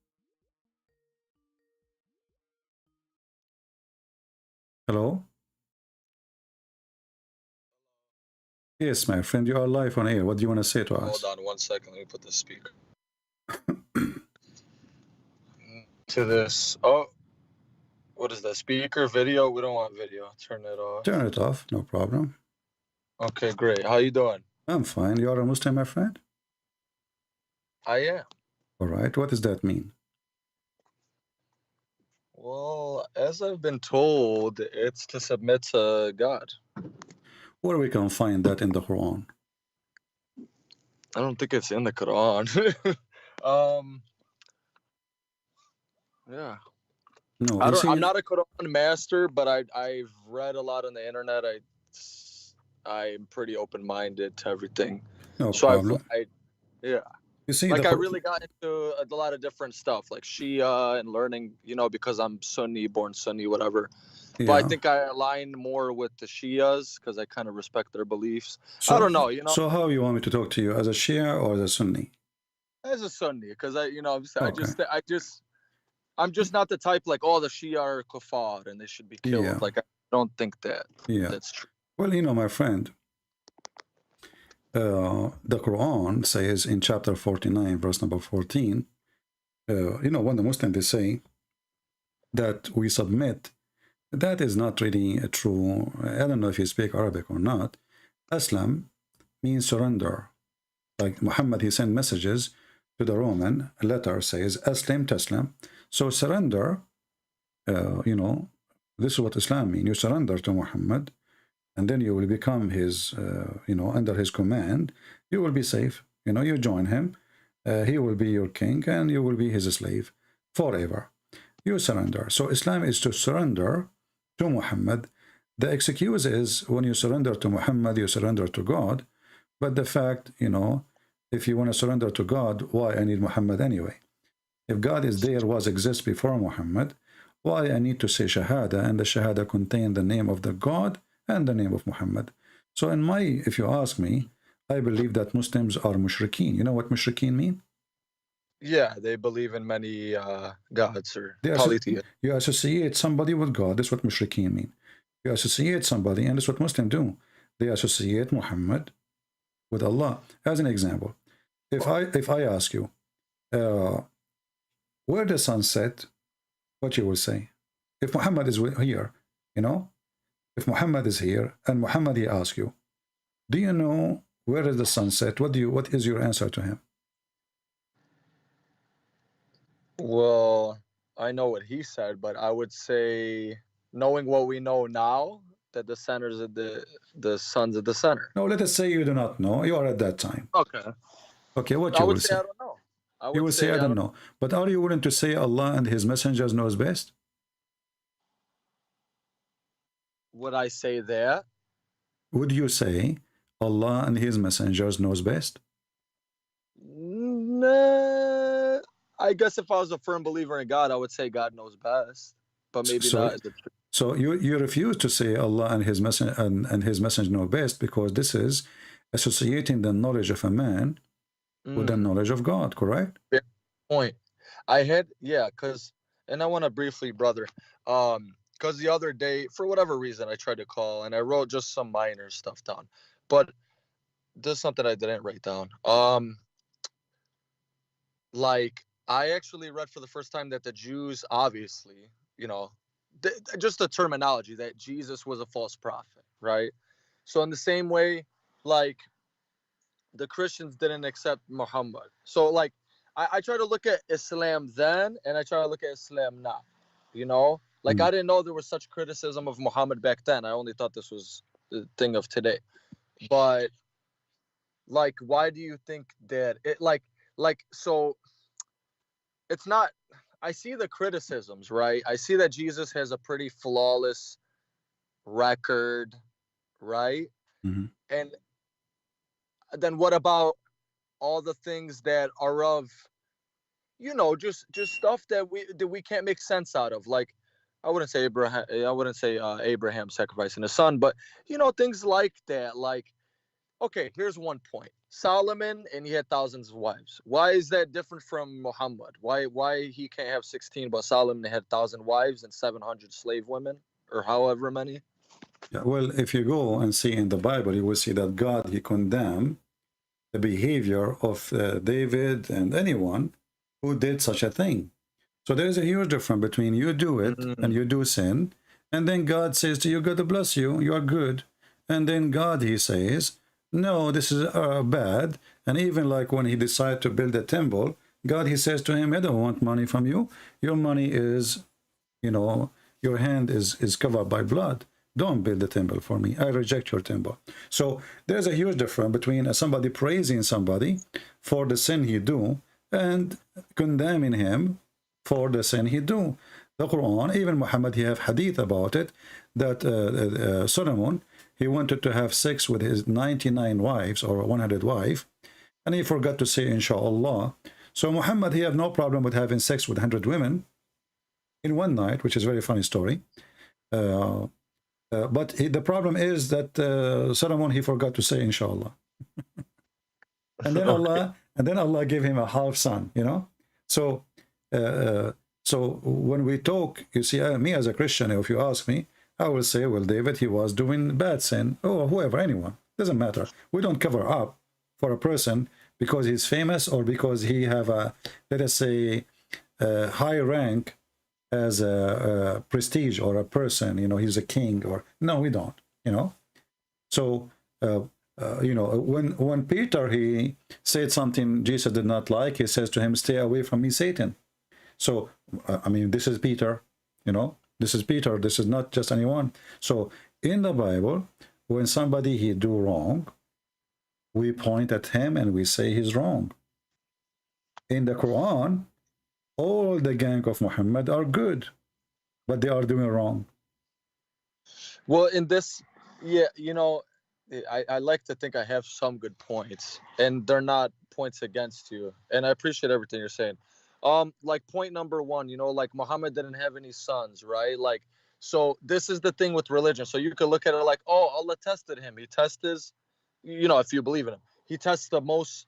Hello? Yes, my friend, you are live on air. What do you want to say to us?
Hold on 1 second. Let me put the speaker to this. Oh, what is that? Speaker, video? We don't want video. Turn it off.
Turn it off, no problem.
Okay, great. How you doing?
I'm fine. You are a Muslim, my friend?
I am.
All right. What does that mean?
Well, as I've been told, it's to submit to God.
Where we can find that in the Quran?
I don't think it's in the Quran. Yeah.
No,
I'm not a Quran master, but I've read a lot on the internet. I'm pretty open-minded to everything.
No
So
problem.
yeah.
You see,
Like I really got into a lot of different stuff, like Shia and learning, you know, because I'm Sunni, born Sunni, whatever.
Yeah.
But I think I align more with the Shias because I kind of respect their beliefs.
So,
I don't know, you know.
So how you want me to talk to you, as a Shia or as a Sunni?
As a Sunni, because
Okay.
I'm just not the type like, oh, the Shia are kuffar and they should be killed.
Yeah.
Like I don't think
Yeah.
that's true.
Well, you know, my friend, the Quran says in chapter 49, verse number 14, you know, when the Muslims, they say that we submit, that is not really true. I don't know if you speak Arabic or not. Aslam means surrender. Like Muhammad, he sent messages to the Roman. A letter says, Aslam Taslam. So surrender, you know, this is what Islam means. You surrender to Muhammad, and then you will become his, you know, under his command. You will be safe. You know, you join him. He will be your king, and you will be his slave forever. You surrender. So Islam is to surrender to Muhammad. The excuse is when you surrender to Muhammad, you surrender to God. But the fact, you know, if you want to surrender to God, why I need Muhammad anyway? If God is there, exists before Muhammad, why I need to say Shahada, and the Shahada contain the name of the God and the name of Muhammad. So if you ask me, I believe that Muslims are mushrikeen. You know what mushrikeen mean?
Yeah, they believe in many gods or polytheists.
You associate somebody with God. That's what mushrikeen mean. You associate somebody, and that's what Muslims do. They associate Muhammad with Allah. As an example, if I ask you, where the sun set, what you will say? If Muhammad is here, you know, if Muhammad is here, and Muhammad, he asks you, do you know where is the sun set? What is your answer to him?
Well, I know what he said, but I would say, knowing what we know now, that the centers of the sons of the center.
No, let us say you do not know. You are at that time.
Okay.
Okay, what
I
you
would
will
say
say?
I don't know.
You will say I don't know. But are you willing to say Allah and His messengers knows best?
Would I say that?
Would you say Allah and His messengers knows best?
Nah, I guess if I was a firm believer in God, I would say God knows best. But maybe not is the truth.
So you refuse to say Allah and His messenger and His messenger know best, because this is associating the knowledge of a man with the knowledge of God, correct?
Fair point. And I want to briefly, brother, because the other day, for whatever reason, I tried to call and I wrote just some minor stuff down, but there's something I didn't write down. Like I actually read for the first time that the Jews, obviously, you know, just the terminology that Jesus was a false prophet, right? So in the same way, like the Christians didn't accept Muhammad. So like I try to look at Islam then and I try to look at Islam now. You know? Like I didn't know there was such criticism of Muhammad back then. I only thought this was the thing of today. But like why do you think that it like so it's not I see the criticisms, right? I see that Jesus has a pretty flawless record, right? And then what about all the things that are of, you know, just stuff that we can't make sense out of? Like I wouldn't say Abraham sacrificing his son, but you know, things like that. Like, okay, here's one point. Solomon, and he had thousands of wives. Why is that different from Muhammad? Why he can't have 16, but Solomon had 1,000 wives and 700 slave women, or however many?
Yeah, well, if you go and see in the Bible, you will see that God, he condemned the behavior of David and anyone who did such a thing. So there is a huge difference between you do it and you do sin, and then God says to you, God to bless you, you are good. And then God, he says, no, this is bad. And even like when he decided to build a temple, God, he says to him, I don't want money from you. Your money is, you know, your hand is covered by blood. Don't build the temple for me. I reject your temple. So there's a huge difference between somebody praising somebody for the sin he do and condemning him for the sin he do. The Quran, even Muhammad, he have hadith about it, that Solomon, he wanted to have sex with his 99 wives or 100 wives, and he forgot to say inshallah. So Muhammad, he have no problem with having sex with 100 women in one night, which is a very funny story. But the problem is that Solomon, he forgot to say inshallah. And then Allah gave him a half son, you know. So so when we talk, you see, me as a Christian, if you ask me, I will say, well, David, he was doing bad sin, or whoever, anyone, doesn't matter. We don't cover up for a person because he's famous or because he have a, let us say, a high rank as a prestige or a person, you know, he's a king, or no, we don't, you know. So you know, when Peter, he said something Jesus did not like, he says to him, stay away from me, Satan. So I mean, this is Peter, you know, this is Peter, this is not just anyone. So in the Bible, when somebody he do wrong, we point at him and we say he's wrong. In the Quran, all the gang of Muhammad are good, but they are doing wrong.
Well, in this, yeah, you know, I like to think I have some good points, and they're not points against you. And I appreciate everything you're saying. Like point number one, you know, like Muhammad didn't have any sons, right? Like, so this is the thing with religion. So you could look at it like, oh, Allah tested him. He tests his, you know, if you believe in him, he tests the most.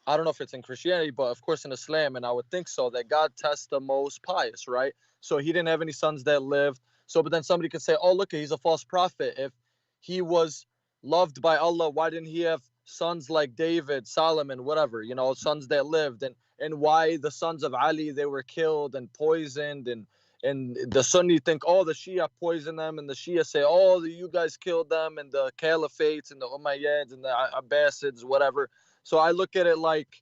I don't know if it's in Christianity, but of course in Islam, and I would think so, that God tests the most pious, right? So he didn't have any sons that lived. So, but then somebody could say, oh, look, he's a false prophet. If he was loved by Allah, why didn't he have sons like David, Solomon, whatever, you know, sons that lived? And why the sons of Ali, they were killed and poisoned, and the Sunni think, oh, the Shia poisoned them, and the Shia say, oh, you guys killed them, and the Caliphates and the Umayyads and the Abbasids, whatever. So I look at it like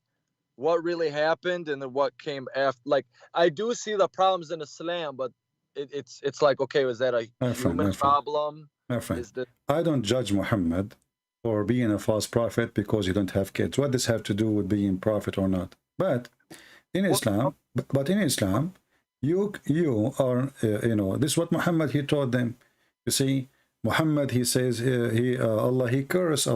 what really happened and then what came after. Like, I do see the problems in Islam, but it's like, okay, was that a human problem?
My friend, I don't judge Muhammad for being a false prophet because he don't have kids. What does this have to do with being prophet or not? But in Islam, you are, you know, this is what Muhammad, he taught them. You see, Muhammad, he says, Allah, he curse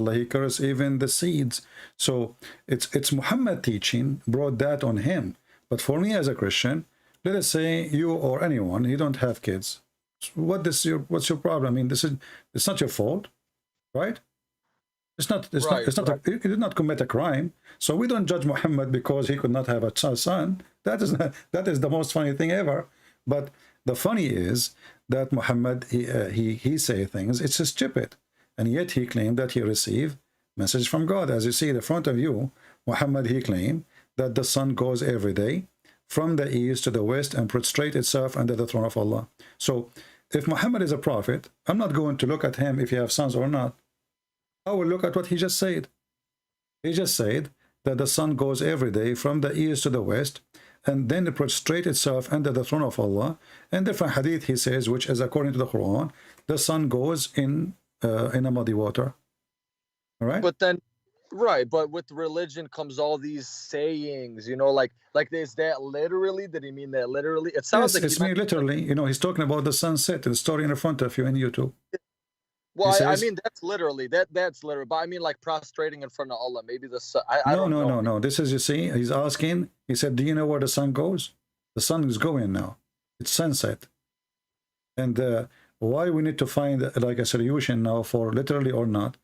even the seeds. So it's Muhammad teaching brought that on him. But for me as a Christian, let us say you or anyone, you don't have kids. What's your problem? I mean, it's not your fault, right? He did not commit a crime. So we don't judge Muhammad because he could not have a son. That is the most funny thing ever. But the funny is that Muhammad, he say things, it's stupid. And yet he claimed that he received message from God. As you see in the front of you, Muhammad, he claimed that the sun goes every day from the east to the west and prostrate itself under the throne of Allah. So if Muhammad is a prophet, I'm not going to look at him if he has sons or not. I will look at what he just said. He just said that the sun goes every day from the east to the west and then it prostrate itself under the throne of Allah. And different hadith he says, which is according to the Quran, the sun goes in a muddy water. All right?
But then, right, but with religion comes all these sayings, you know, like is that literally? Did he mean that literally? It sounds
Yes,
like
it's me literally. You know, he's talking about the sunset, the story in front of you in YouTube.
Well,
He
I
says-
mean that's literally that's literal, but I mean like prostrating in front of Allah. Maybe the sun. I
No,
don't
no,
know.
no. This is, you see, he's asking, he said, do you know where the sun goes? The sun is going now. It's sunset. And why we need to find like a solution now for literally or not.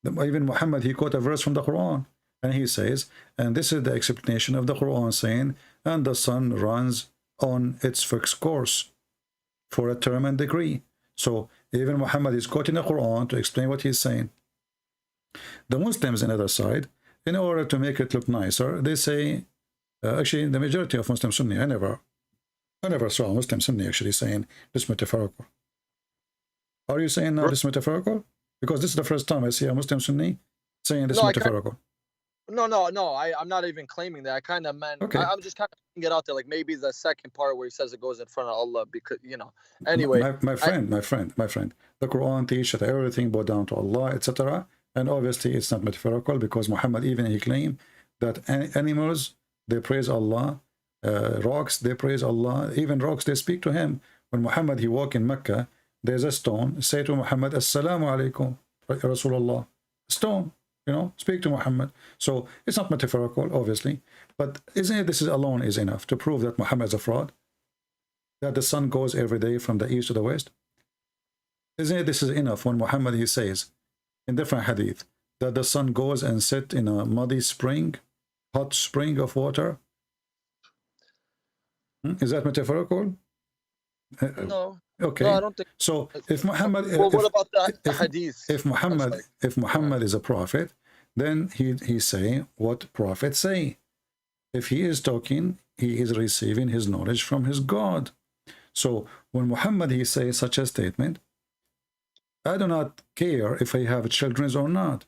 Even Muhammad, he quote a verse from the Quran. And he says, and this is the explanation of the Quran saying, and the sun runs on its fixed course for a term and degree. So even Muhammad is quoting the Quran to explain what he's saying. The Muslims on the other side, in order to make it look nicer, they say, actually the majority of Muslim Sunni, I never saw a Muslim Sunni actually saying this metaphorical. Are you saying now this metaphorical? Because this is the first time I see a Muslim Sunni saying this metaphorical.
No, I'm not even claiming that. I kind of meant,
Okay.
I'm just kind of putting it out there, like maybe the second part where he says it goes in front of Allah, because, you know, anyway.
My friend, the Quran teaches that everything bow down to Allah, etc. And obviously it's not metaphorical, because Muhammad even he claimed that animals, they praise Allah, rocks, they praise Allah, even rocks, they speak to him. When Muhammad, he walk in Mecca, there's a stone, say to Muhammad, Assalamu alaikum, Rasulullah. Stone, you know, speak to Muhammad. So it's not metaphorical, obviously, but isn't it this is alone is enough to prove that Muhammad is a fraud? That the sun goes every day from the east to the west? Isn't it this is enough when Muhammad, he says in different hadith that the sun goes and sit in a muddy spring, hot spring of water? Is that metaphorical?
No.
Okay.
No, I don't think.
So if Muhammad,
Well, what about the hadith?
if Muhammad is a prophet, then he's saying what prophets say. If he is talking, he is receiving his knowledge from his God. So when Muhammad he says such a statement, I do not care if I have children or not.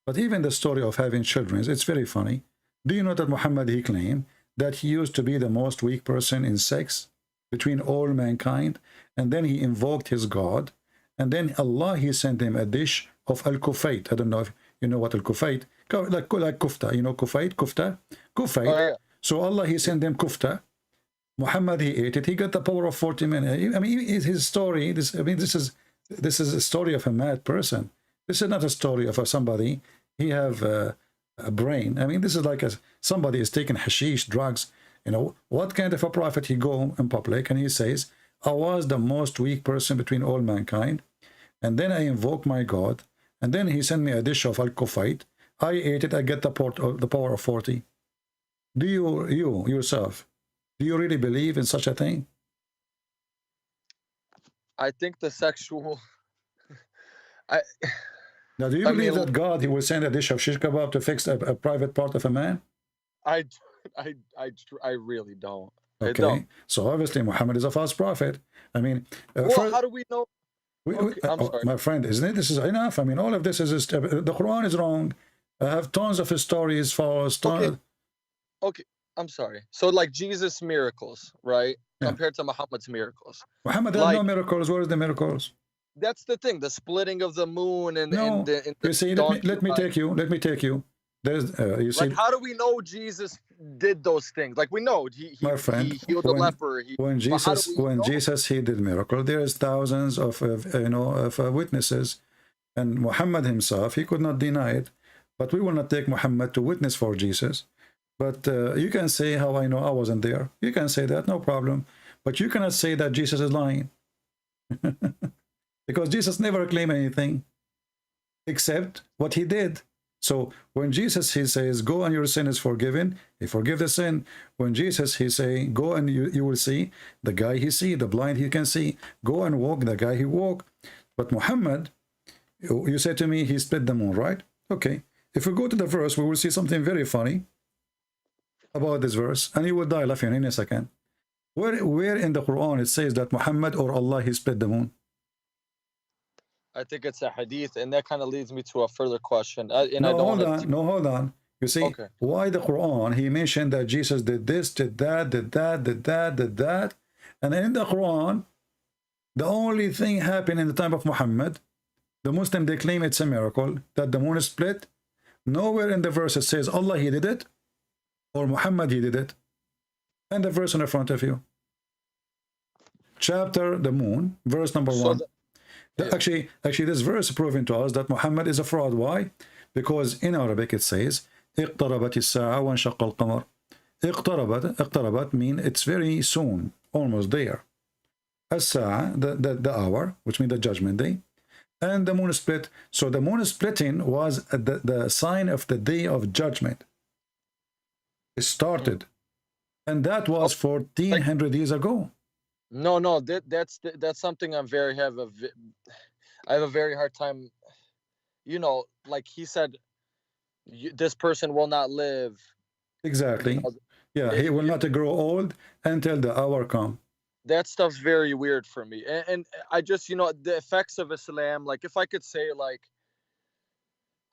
But even the story of having children, it's very funny. Do you know that Muhammad he claimed that he used to be the most weak person in sex between all mankind, and then he invoked his God, and then Allah he sent him a dish of al-kufayt. I don't know if you know what al-kufayt, like kufta, you know kufta. Oh, yeah. So Allah he sent him kufta. Muhammad he ate it. He got the power of 40 men. I mean, his story. This is a story of a mad person. This is not a story of somebody he have a brain. I mean, this is like somebody is taking hashish, drugs. You know, what kind of a prophet he go in public and he says, I was the most weak person between all mankind, and then I invoke my God, and then he sent me a dish of al-kufayt. I ate it, I get the power of 40. Do you yourself, do you really believe in such a thing?
I think the sexual...
Now, do you believe that God, he will send a dish of shish kebab to fix a private part of a man?
I really don't.
Okay, so obviously Muhammad is a false prophet. I mean,
well, how do we know? I'm sorry.
My friend, isn't it? This is enough. I mean, all of this is the Quran is wrong. I have tons of his stories false.
Okay, I'm sorry. So like Jesus' miracles, right?
Yeah.
Compared to Muhammad's miracles.
Muhammad had no miracles. Where is the miracles?
That's the thing. The splitting of the moon and
no. You see, let me take you. There's you see.
Like, how do we know Jesus did those things? Like, we know he healed the leper.
When Jesus he did miracle, there is thousands of witnesses, and Muhammad himself he could not deny it. But we will not take Muhammad to witness for Jesus. But you can say how I know I wasn't there. You can say that, no problem. But you cannot say that Jesus is lying. Because Jesus never claimed anything except what he did. So when Jesus he says, go and your sin is forgiven, he forgive the sin. When Jesus he say, go and you will see, the guy he see, the blind he can see. Go and walk, the guy he walk. But Muhammad, you say to me, he split the moon, right? Okay. If we go to the verse, we will see something very funny. about this verse, and you will die laughing in a second. Where in the Quran it says that Muhammad or Allah he split the moon?
I think it's a hadith, and that kind of leads me to a further question. And I
No,
don't
hold
want
on.
to.
No, hold on. You see,
Okay.
why the Quran, he mentioned that Jesus did this, did that, did that, did that, did that. And in the Quran, the only thing happened in the time of Muhammad, the Muslim, they claim it's a miracle, that the moon is split. Nowhere in the verse it says Allah, he did it, or Muhammad, he did it. And the verse in the front of you. Chapter, the moon, verse number 1. Actually, this verse is proving to us that Muhammad is a fraud. Why? Because in Arabic it says, اقتربت الساعة وانشق القمر. اقتربت mean it's very soon, almost there. الساعة, the hour, which means the judgment day. And the moon split. So the moon splitting was the sign of the day of judgment. It started. And that was 1400 years ago.
No, that's something I have a very hard time. You know, like he said, this person will not live.
Exactly.
You know,
yeah, he will not grow old until the hour come.
That stuff's very weird for me. And I just, you know, the effects of Islam, like if I could say, like,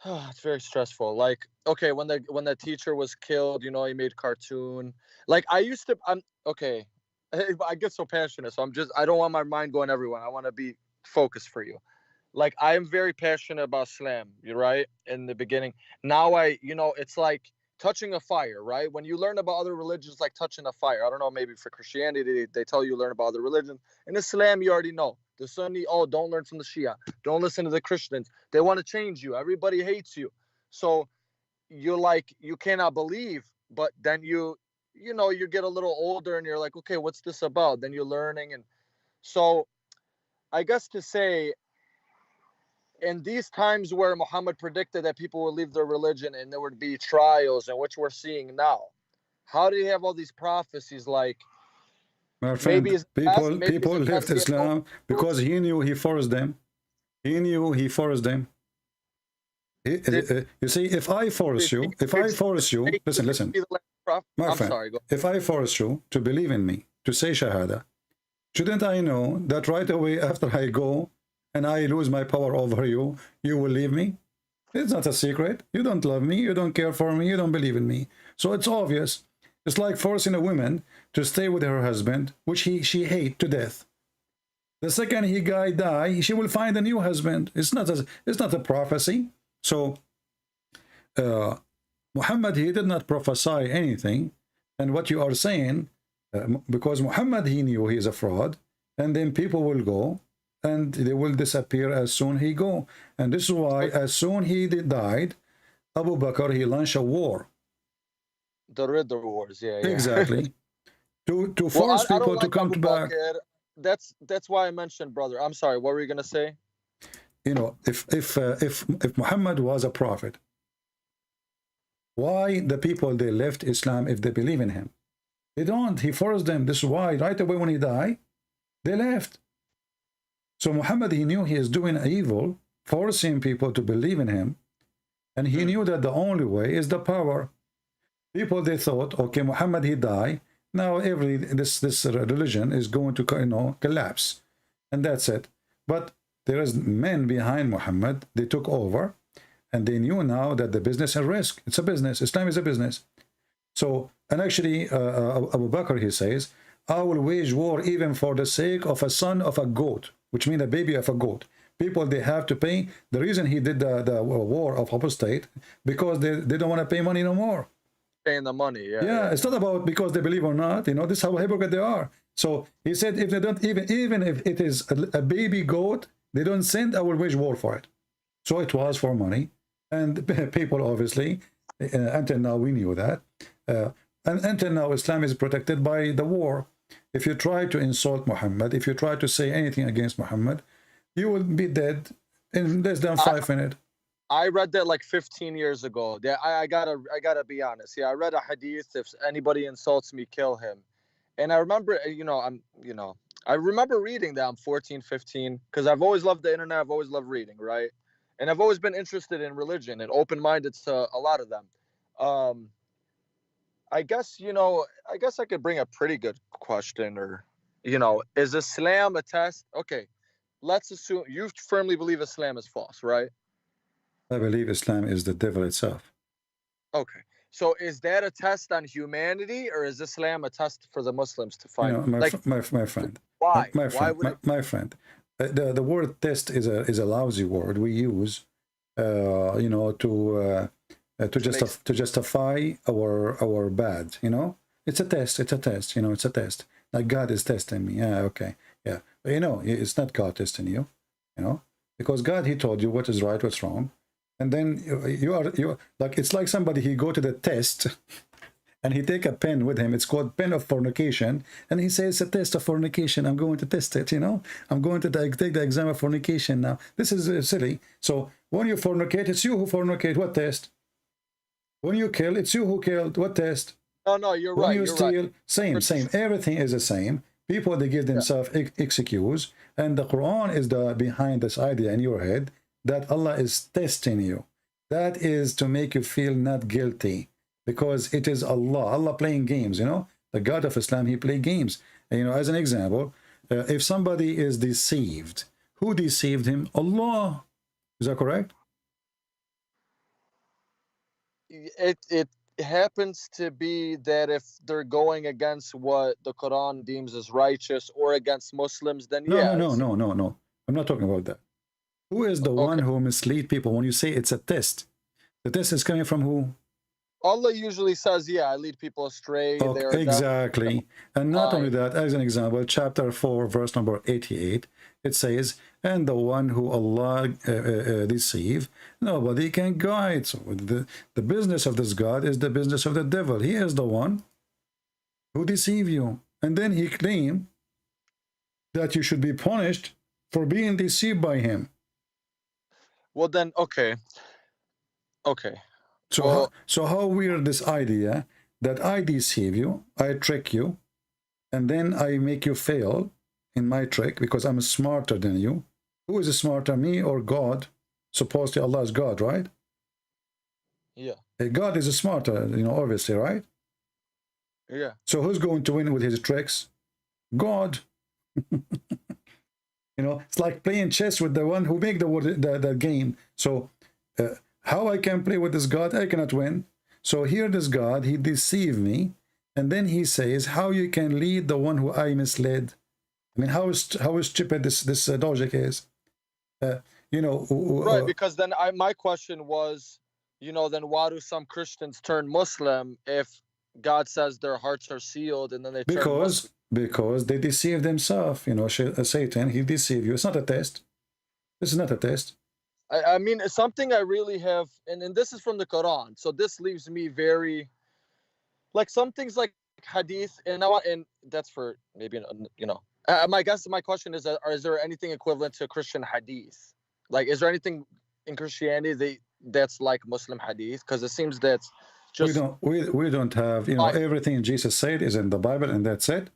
it's very stressful. Like, okay, when the teacher was killed, you know, he made cartoon. Like I'm okay. I get so passionate, so I don't want my mind going everywhere. I want to be focused for you. Like, I am very passionate about Islam, you're right, in the beginning. Now it's like touching a fire, right? When you learn about other religions, like touching a fire. I don't know, maybe for Christianity, they tell you learn about other religions. In Islam, you already know. The Sunni, don't learn from the Shia. Don't listen to the Christians. They want to change you. Everybody hates you. So you're like, you cannot believe, but then you get a little older and you're like, okay, what's this about? Then you're learning. And so I guess to say, in these times where Muhammad predicted that people would leave their religion and there would be trials, and which we're seeing now, how do you have all these prophecies? Like,
my friend, people left Islam because he knew he forced them. He knew he forced them. You see, if I force you, listen, my friend, if I force you to believe in me, to say Shahada, shouldn't I know that right away after I go and I lose my power over you, you will leave me? It's not a secret. You don't love me, you don't care for me, you don't believe in me. So it's obvious. It's like forcing a woman to stay with her husband, which she hates to death. The second he die, she will find a new husband. It's not a prophecy. So Muhammad, he did not prophesy anything. And what you are saying, because Muhammad, he knew he is a fraud, and then people will go and they will disappear as soon he go. And this is why as soon he died, Abu Bakr, he launched a war.
The Ridder Wars, yeah.
Exactly. to force people to come back.
That's why I mentioned, brother. I'm sorry, what were you gonna say?
You know, if Muhammad was a prophet, why the people they left Islam if they believe in him? They don't. He forced them. This is why right away when he died, they left. So Muhammad, he knew he is doing evil, forcing people to believe in him, and he knew that the only way is the power. People, they thought, okay, Muhammad, he died. Now this religion is going to collapse, and that's it. But there is men behind Muhammad. They took over, and they knew now that the business is risk. It's a business. Islam is a business. So, and actually, Abu Bakr, he says, I will wage war even for the sake of a son of a goat, which means a baby of a goat. People, they have to pay. The reason he did the war of apostate, because they don't want to pay money no more.
Paying the money,
yeah. It's not about because they believe or not. You know, this is how hypocrite they are. So he said, if they don't, even if it is a baby goat, they don't send, I will wage war for it. So it was for money. And people, obviously, until now, we knew that. And until now, Islam is protected by the war. If you try to insult Muhammad, if you try to say anything against Muhammad, you will be dead in less than 5 minutes.
I read that like 15 years ago. Yeah, I gotta be honest. Yeah, I read a hadith: if anybody insults me, kill him. And I remember, I remember reading that. I'm 14, 15, because I've always loved the internet. I've always loved reading, right? And I've always been interested in religion and open-minded to a lot of them. I guess, I guess I could bring a pretty good question, or, is Islam a test? Okay, let's assume you firmly believe Islam is false, right?
I believe Islam is the devil itself.
Okay. So is that a test on humanity, or is Islam a test for the Muslims to find?
My friend.
Why?
My
Why
friend.
would
My friend. The word test is a lousy word we use, to justify our bad. It's a test. It's a test. It's a test. Like God is testing me. Yeah. Okay. Yeah. But it's not God testing you. Because God, He told you what is right, what's wrong. And then you like, it's like somebody, he go to the test and he take a pen with him. It's called pen of fornication. And he says, it's a test of fornication. I'm going to test it, I'm going to take the exam of fornication now. This is silly. So when you fornicate, it's you who fornicate. What test? When you kill, it's you who killed. What test?
No, you're
when
right.
You
you're
steal,
right.
Same. Everything is the same. People, they give themselves excuse. And the Quran is behind this idea in your head that Allah is testing you. That is to make you feel not guilty, because it is Allah playing games. The God of Islam, He play games. And, as an example, if somebody is deceived, who deceived him? Allah. Is that correct?
It happens to be that if they're going against what the Quran deems as righteous, or against Muslims, then
No.
yes.
I'm not talking about that. Who is the one who mislead people? When you say it's a test, the test is coming from who?
Allah usually says, I lead people astray.
Exactly. And not only that, as an example, chapter 4, verse number 88, it says, and the one who Allah deceive, nobody can guide. So the business of this God is the business of the devil. He is the one who deceive you. And then he claimed that you should be punished for being deceived by him.
Well, then, okay.
So how weird this idea that I deceive you, I trick you, and then I make you fail in my trick because I'm smarter than you. Who is smarter, me or God? Supposedly Allah is God, right?
Yeah.
God is smarter, obviously, right?
Yeah.
So who's going to win with his tricks? God. It's like playing chess with the one who make the game. So how I can play with this God? I cannot win. So here this God, he deceived me, and then he says, how you can lead the one who I misled? I mean, how stupid this logic is.
Right, because then my question was, then why do some Christians turn Muslim if God says their hearts are sealed, and then they turn Muslim?
Because they deceive themselves. Satan, he deceive you. It's not a test. This is not a test.
I mean, it's something I really have, and this is from the Quran, so this leaves me very, like, some things like hadith, and that's for maybe, my question is, is there anything equivalent to Christian hadith? Like, is there anything in Christianity that's like Muslim hadith? Because it seems that just
we don't have, everything Jesus said is in the Bible, and that's it.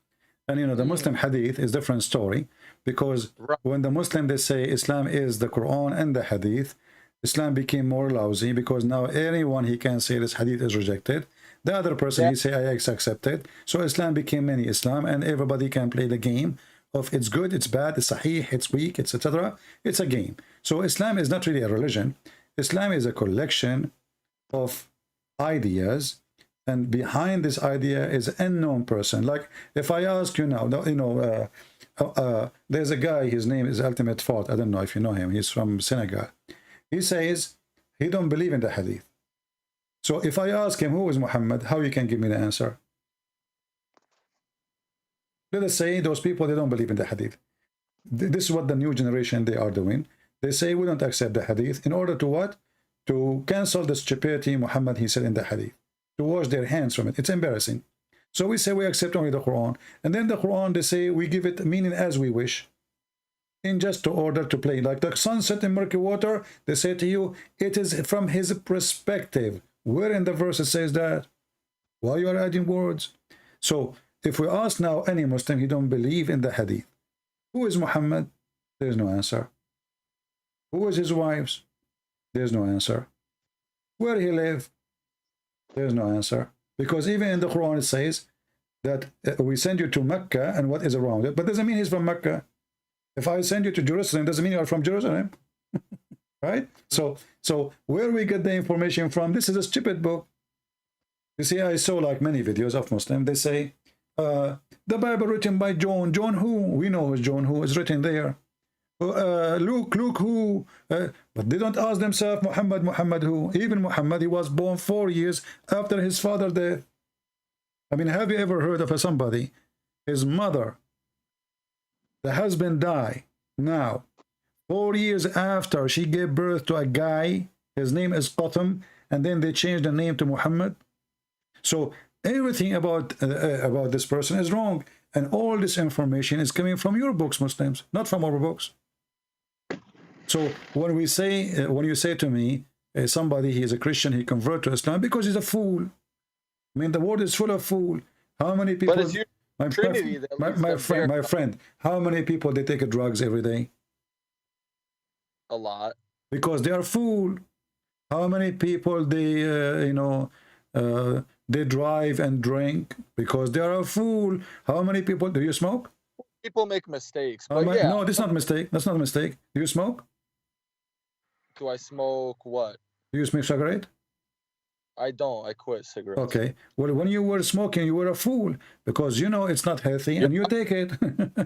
And the Muslim hadith is different story, because when the Muslim, they say Islam is the Quran and the hadith, Islam became more lousy, because now anyone he can say this hadith is rejected. The other person he say I accept it. So Islam became mini Islam, and everybody can play the game of it's good, it's bad, it's sahih, it's weak, it's etc. It's a game. So Islam is not really a religion. Islam is a collection of ideas, and behind this idea is an unknown person. Like if I ask you now, there's a guy, his name is Ultimate Fault. I don't know if you know him. He's from Senegal. He says he don't believe in the hadith. So if I ask him who is Muhammad, how you can give me the answer? Let us say those people, they don't believe in the hadith. This is what the new generation, they are doing. They say we don't accept the hadith in order to what? To cancel the stupidity Muhammad, he said in the hadith. To wash their hands from it. It's embarrassing. So we say we accept only the Quran. And then the Quran, they say we give it meaning as we wish. In just to order to play. Like the sunset in murky water, they say to you, it is from his perspective. Where in the verse it says that? Why you are adding words? So if we ask now any Muslim, he don't believe in the hadith. Who is Muhammad? There's no answer. Who is his wives? There's no answer. Where he live? There's no answer. Because even in the Quran it says that we send you to Mecca and what is around it, but doesn't mean he's from Mecca. If I send you to Jerusalem, doesn't mean you are from Jerusalem. Right? So where we get the information from, this is a stupid book. You see, I saw like many videos of Muslims, they say, the Bible written by John. John who? We know who's John who is written there. Luke who? But they don't ask themselves, Muhammad who? Even Muhammad, he was born 4 years after his father death. I mean, have you ever heard of somebody, his mother, the husband died, now 4 years after she gave birth to a guy, his name is Qasim, and then they changed the name to Muhammad? So everything about this person is wrong, and all this information is coming from your books, Muslims, not from our books. So when we say, when you say to me, somebody, he is a Christian, he converted to Islam because he's a fool. I mean, the world is full of fool. How many people?
But it's your Trinity that
my friend, how many people they take drugs every day?
A lot.
Because they are fool. How many people they they drive and drink because they are a fool? How many people do you smoke?
People make mistakes. But yeah.
No, that's not a mistake. That's not a mistake. Do you smoke?
Do I smoke what?
Do you smoke cigarette?
I don't. I quit cigarettes.
Okay. Well, when you were smoking, you were a fool because you know it's not healthy and you take it.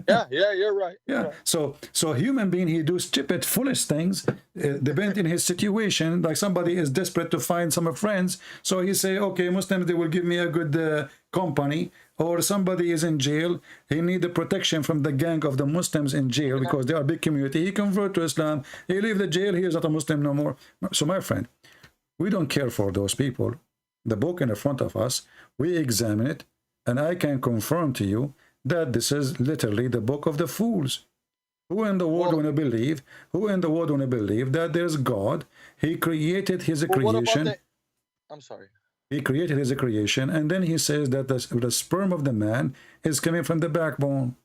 yeah, you're right.
Yeah.
Right.
So human being, he do stupid, foolish things, depend in his situation. Like somebody is desperate to find some friends, so he say, okay, Muslims, they will give me a good company. Or somebody is in jail, he need the protection from the gang of the Muslims in jail because they are a big community. He convert to Islam, he leave the jail, he is not a Muslim no more. So my friend, we don't care for those people. The book in front of us, we examine it, and I can confirm to you that this is literally the book of the fools. Who in the world want to believe? Who in the world want to believe that there's God? He created his creation.
I'm sorry.
He created his creation, and then he says that the sperm of the man is coming from the backbone.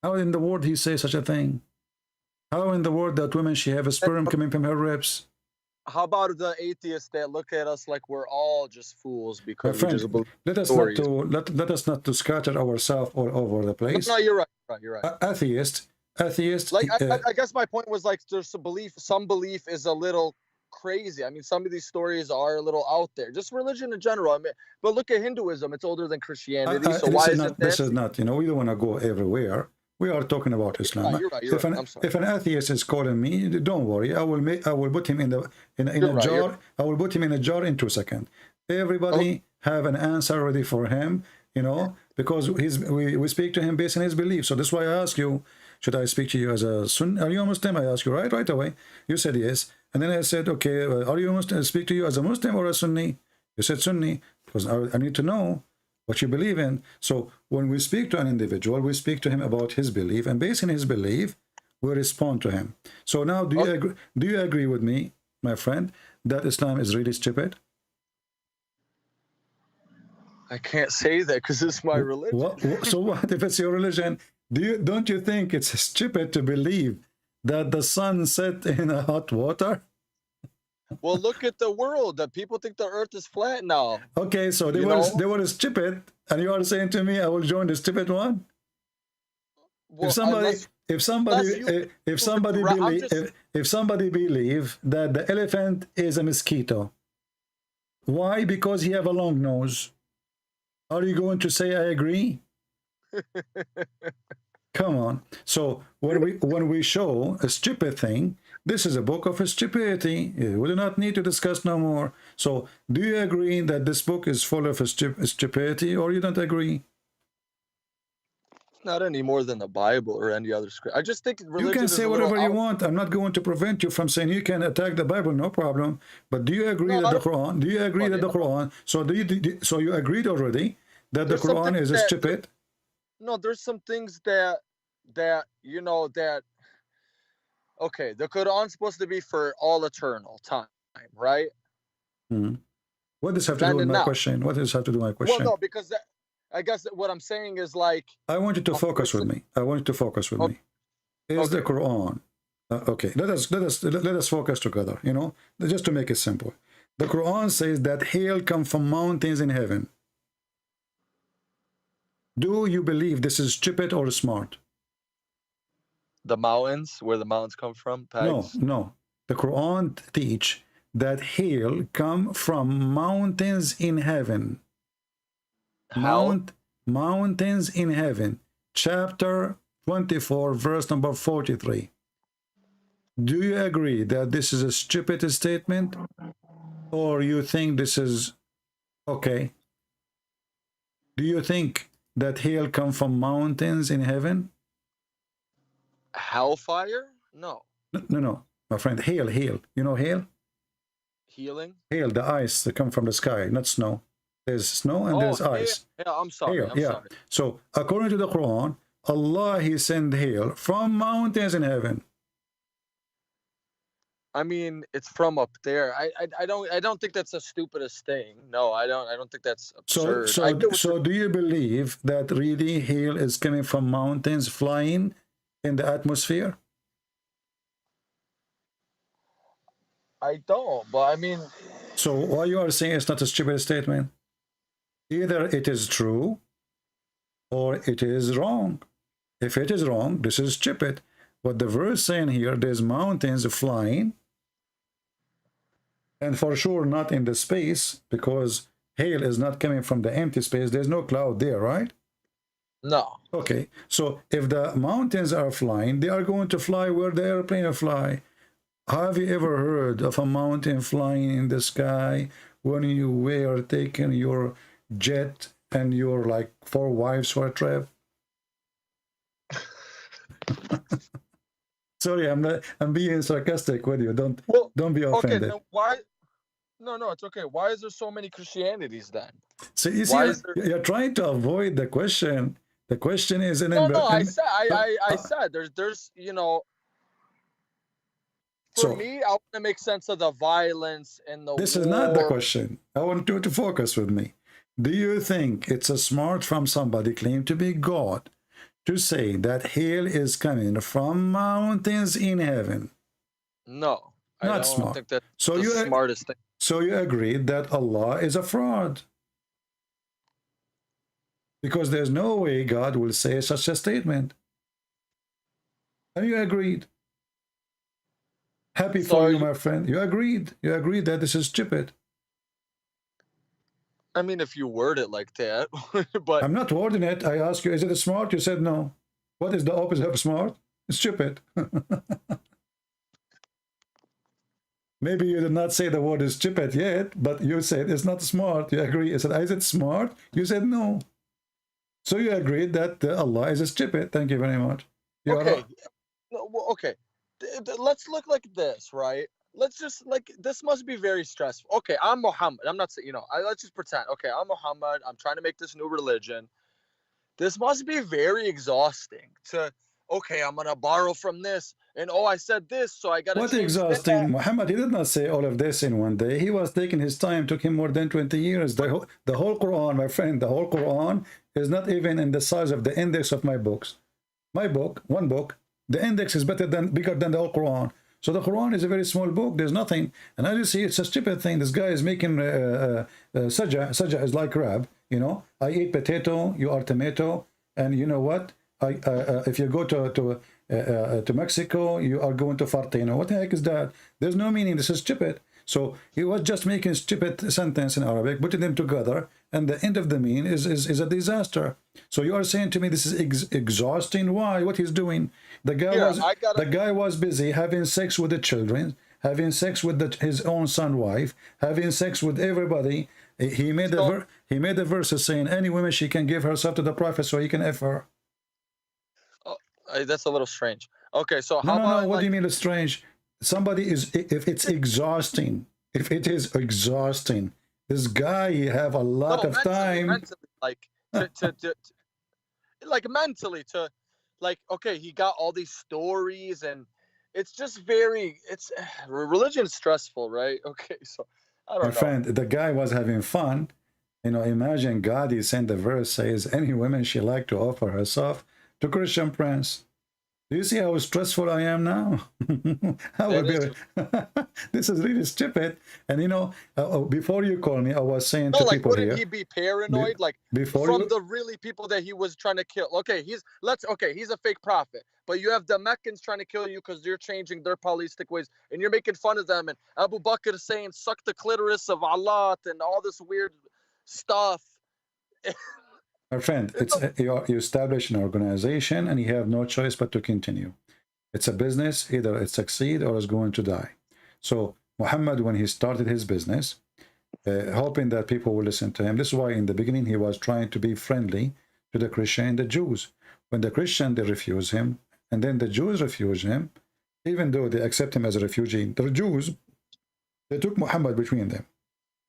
How in the world he say such a thing? How in the world that woman, she have a sperm coming from her ribs?
How about the atheists that look at us like we're all just fools because we just believe
let us not to scatter ourselves all over the place.
No, you're right. You're right.
Atheist.
Like I guess my point was like there's a belief. Some belief is a little crazy. I mean, some of these stories are a little out there. Just religion in general. I mean, but look at Hinduism. It's older than Christianity. So why is it?
This is not. You know, we don't want to go everywhere. We are talking about Islam.
You're right.
If an atheist is calling me, don't worry. I will put him in a jar. I will put him in a jar in 2 seconds. Everybody have an answer ready for him. You know, because we speak to him based on his belief. So that's why I ask you, should I speak to you as a Sunni? Are you a Muslim? I ask you right away. You said yes, and then I said, okay, are you a Muslim? I speak to you as a Muslim or a Sunni? You said Sunni because I need to know what you believe in. So when we speak to an individual, we speak to him about his belief, and based on his belief, we respond to him. So now, do you agree with me, my friend, that Islam is really stupid?
I can't say that because it's my religion.
So what if it's your religion? Don't you think it's stupid to believe that the sun set in a hot water?
Well, look at the world. The people think the earth is flat now.
Okay, so they were stupid, and you are saying to me, I will join the stupid one? Well, if somebody believe that the elephant is a mosquito, why? Because he have a long nose. Are you going to say I agree? Come on. So when we show a stupid thing, this is a book of stupidity. We do not need to discuss no more. So do you agree that this book is full of stupidity, or you don't agree?
Not any more than the Bible or any other script. I just think religion.
You can say whatever you want. I'm not going to prevent you from saying you can attack the Bible, no problem. But do you agree that the Quran? Do you agree that the Quran? So you agreed already that the Quran is stupid?
No, there's some things that you know that. Okay, the Quran's supposed to be for all eternal time, right?
What does have to do with my question? What does have to do with my question?
Well, no, because I guess what I'm saying is like.
I want you to focus with me. I want you to focus with me. Is the Quran okay? Let us focus together. You know, just to make it simple. The Quran says that hail comes from mountains in heaven. Do you believe this is stupid or smart?
The mountains, where the mountains come from,
No,
pegs.
no. The Quran teach that hail come from mountains in heaven.
How?
Mountains in heaven. Chapter 24, verse number 43. Do you agree that this is a stupid statement? Or you think this is okay? Do you think that hail come from mountains in heaven?
Hellfire? No.
No, my friend. Hail. You know hail?
Healing?
Hail, the ice that come from the sky, not snow. There's snow and there's ice.
Yeah, I'm sorry.
Hail,
I'm
yeah.
sorry.
So according to the Quran, Allah, He sent hail from mountains in heaven.
I mean, it's from up there. I don't think that's the stupidest thing. No, I don't think that's absurd.
So do you believe that really hail is coming from mountains flying in the atmosphere?
I don't, but I mean.
So why you are saying it's not a stupid statement? Either it is true or it is wrong. If it is wrong, this is stupid. But the verse saying here, there's mountains flying, and for sure not in the space, because hail is not coming from the empty space. There's no cloud there, right?
No.
Okay, so if the mountains are flying, they are going to fly where the airplane fly. Have you ever heard of a mountain flying in the sky when you were taking your jet and your like 4 wives for a trip? Sorry, I'm being sarcastic with you. Don't be offended.
Okay, then why? No, it's okay. Why is there so many Christianities then?
So you see, you're trying to avoid the question. The question is an
I said there's For me, I want to make sense of the violence and the
This
war.
is not the question. I want you to focus with me. Do you think it's a smart from somebody claimed to be God to say that hail is coming from mountains in heaven?
No.
Not
I don't
smart.
think that's
So
the smartest thing.
So you agree that Allah is a fraud? Because there's no way God will say such a statement. And you agreed. Happy for you, my friend. You agreed. You agreed that this is stupid.
I mean, if you word it like that, but
I'm not wording it. I asked you, is it smart? You said no. What is the opposite of smart? It's stupid. Maybe you did not say the word is stupid yet, but you said it's not smart. You agree. I said, is it smart? You said no. So you agreed that Allah is stupid. Thank you very much.
okay. No, well, okay. Let's look like this, right? Let's just this must be very stressful. Okay, I'm Muhammad. I'm not saying, let's just pretend. Okay, I'm Muhammad. I'm trying to make this new religion. This must be very exhausting to, okay, I'm going to borrow from this. And, I said this, so I got to
What exhausting? Muhammad, he did not say all of this in one day. He was taking his time. Took him more than 20 years. The whole Quran, my friend, the whole Quran is not even in the size of the index of my books. My book, one book, the index is bigger than the whole Quran. So the Quran is a very small book. There's nothing. And as you see, it's a stupid thing. This guy is making sajja. Sajja is like rab. I eat potato, you are tomato. And you know what? If you go to Mexico, you are going to Fartino. What the heck is that? There's no meaning. This is stupid. So he was just making stupid sentence in Arabic, putting them together, and the end of the mean is a disaster. So you are saying to me this is exhausting? Why? What he's doing? The guy was busy having sex with the children, having sex with his own son, wife, having sex with everybody. He made a verse saying any woman she can give herself to the prophet so he can F her.
That's a little strange. Okay, so
No, what do you mean it's strange? Somebody is, if it's exhausting, if it is exhausting, this guy, he have a lot of time.
Mentally, okay, he got all these stories, and it's just religion is stressful, right? Okay, so I don't know.
My friend, the guy was having fun. Imagine God, he sent the verse says, any woman she like to offer herself to Christian prince. Do you see how stressful I am now? I will be, this is really stupid. And you know, before you call me, I was saying
No,
to
like,
people
wouldn't
here.
he be paranoid? Like,
Before
from
you,
the really people that he was trying to kill. Okay, he's a fake prophet, but you have the Meccans trying to kill you because you're changing their polytheistic ways, and you're making fun of them. And Abu Bakr is saying, "Suck the clitoris of Allah," and all this weird stuff.
my friend, it's you establish an organization and you have no choice but to continue. It's a business, either it succeeds or it's going to die. So Muhammad, when he started his business, hoping that people will listen to him, this is why in the beginning he was trying to be friendly to the Christian and the Jews. When the Christian, they refuse him, and then the Jews refuse him, even though they accept him as a refugee, the Jews, they took Muhammad between them.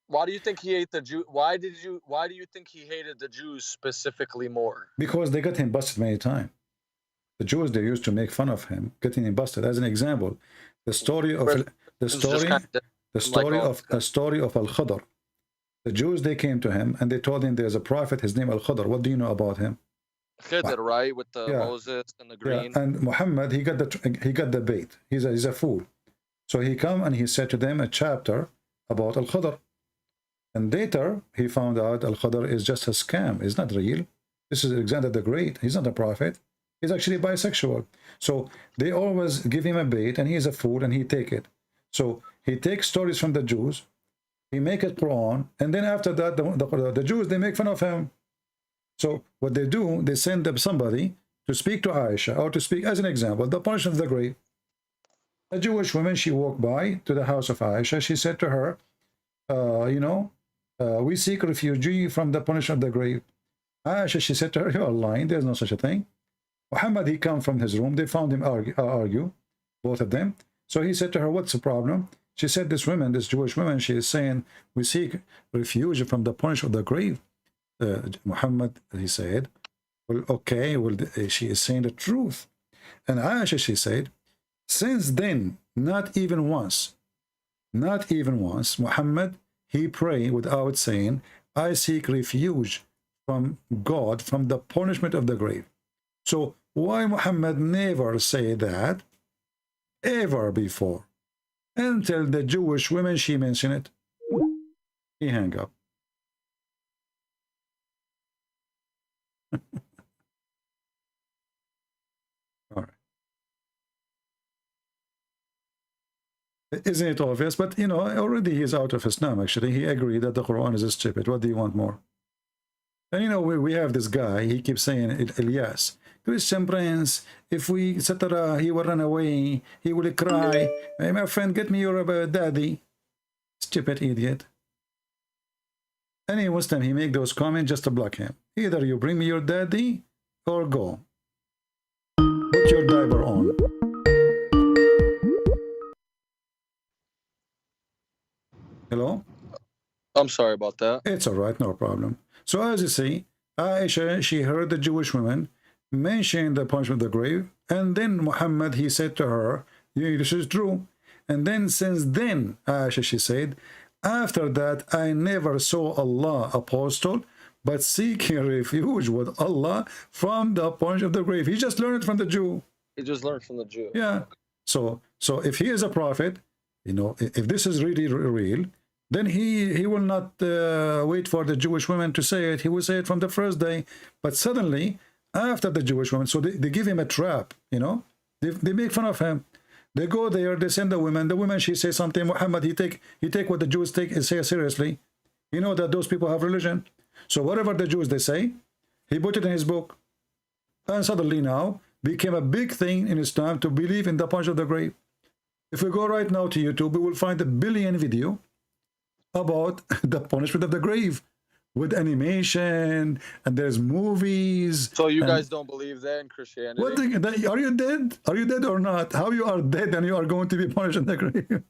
Why do you think he ate the Jew? Why do you think he hated the Jews specifically more?
Because they got him busted many times. The Jews, they used to make fun of him, getting him busted. As an example, the story of Al-Khadr. The Jews, they came to him and they told him there's a prophet, his name Al-Khadr. What do you know about him?
Khidr, right, with the Moses and the green.
Yeah. And Muhammad, he got the bait. He's a fool. So he come and he said to them a chapter about Al-Khadr. And later he found out Al-Khadr is just a scam. It's not real. This is Alexander the Great. He's not a prophet. He's actually bisexual. So they always give him a bait, and he's a fool, and he take it. So he takes stories from the Jews, he make it Quran, and then after that, the Jews, they make fun of him. So what they do, they send up somebody to speak to Aisha, or to speak, as an example, the punishment of the grave. A Jewish woman, she walked by to the house of Aisha. She said to her, we seek refugee from the punishment of the grave. Aisha, she said to her, you are lying. There's no such a thing. Muhammad, he come from his room. They found him argue, both of them. So he said to her, what's the problem? She said, this Jewish woman, she is saying, we seek refuge from the punishment of the grave. Muhammad, he said, well, okay, well, she is saying the truth. And Aisha, she said, since then, not even once, Muhammad, he prayed without saying, I seek refuge from God, from the punishment of the grave. So why Muhammad never say that ever before? Until the Jewish women, she mentioned it. He hang up. All right. Isn't it obvious? But you know, already he's out of Islam. Actually, he agreed that the Quran is stupid. What do you want more? And you know, we have this guy, he keeps saying, Ilyas, Christian Prince, if we, etc., he will run away, he will cry. Hey, my friend, get me your daddy. Stupid idiot. Any Muslim, he make those comments just to block him. Either you bring me your daddy or go. Put your diaper on. Hello?
I'm sorry about that.
It's all right, no problem. So as you see, Aisha, she heard the Jewish woman mention the punishment of the grave, and then Muhammad, he said to her, this is true. And then since then, Aisha, she said, after that, I never saw Allah apostle, but seeking refuge with Allah from the punishment of the grave. He just learned it from the Jew.
He just learned from the Jew.
Yeah. So if he is a prophet, you know, if this is really real, then he will not wait for the Jewish women to say it. He will say it from the first day. But suddenly, after the Jewish women, so they give him a trap, you know. They make fun of him. They go there, they send the women. The women, she says something. Muhammad, he take what the Jews say seriously. You know that those people have religion. So whatever the Jews, they say, he put it in his book. And suddenly now, became a big thing in Islam to believe in the punch of the grave. If we go right now to YouTube, we will find 1 billion video about the punishment of the grave with animation, and there's movies.
So you guys don't believe that in Christianity?
What are you dead? Are you dead or not? How you are dead and you are going to be punished in the grave?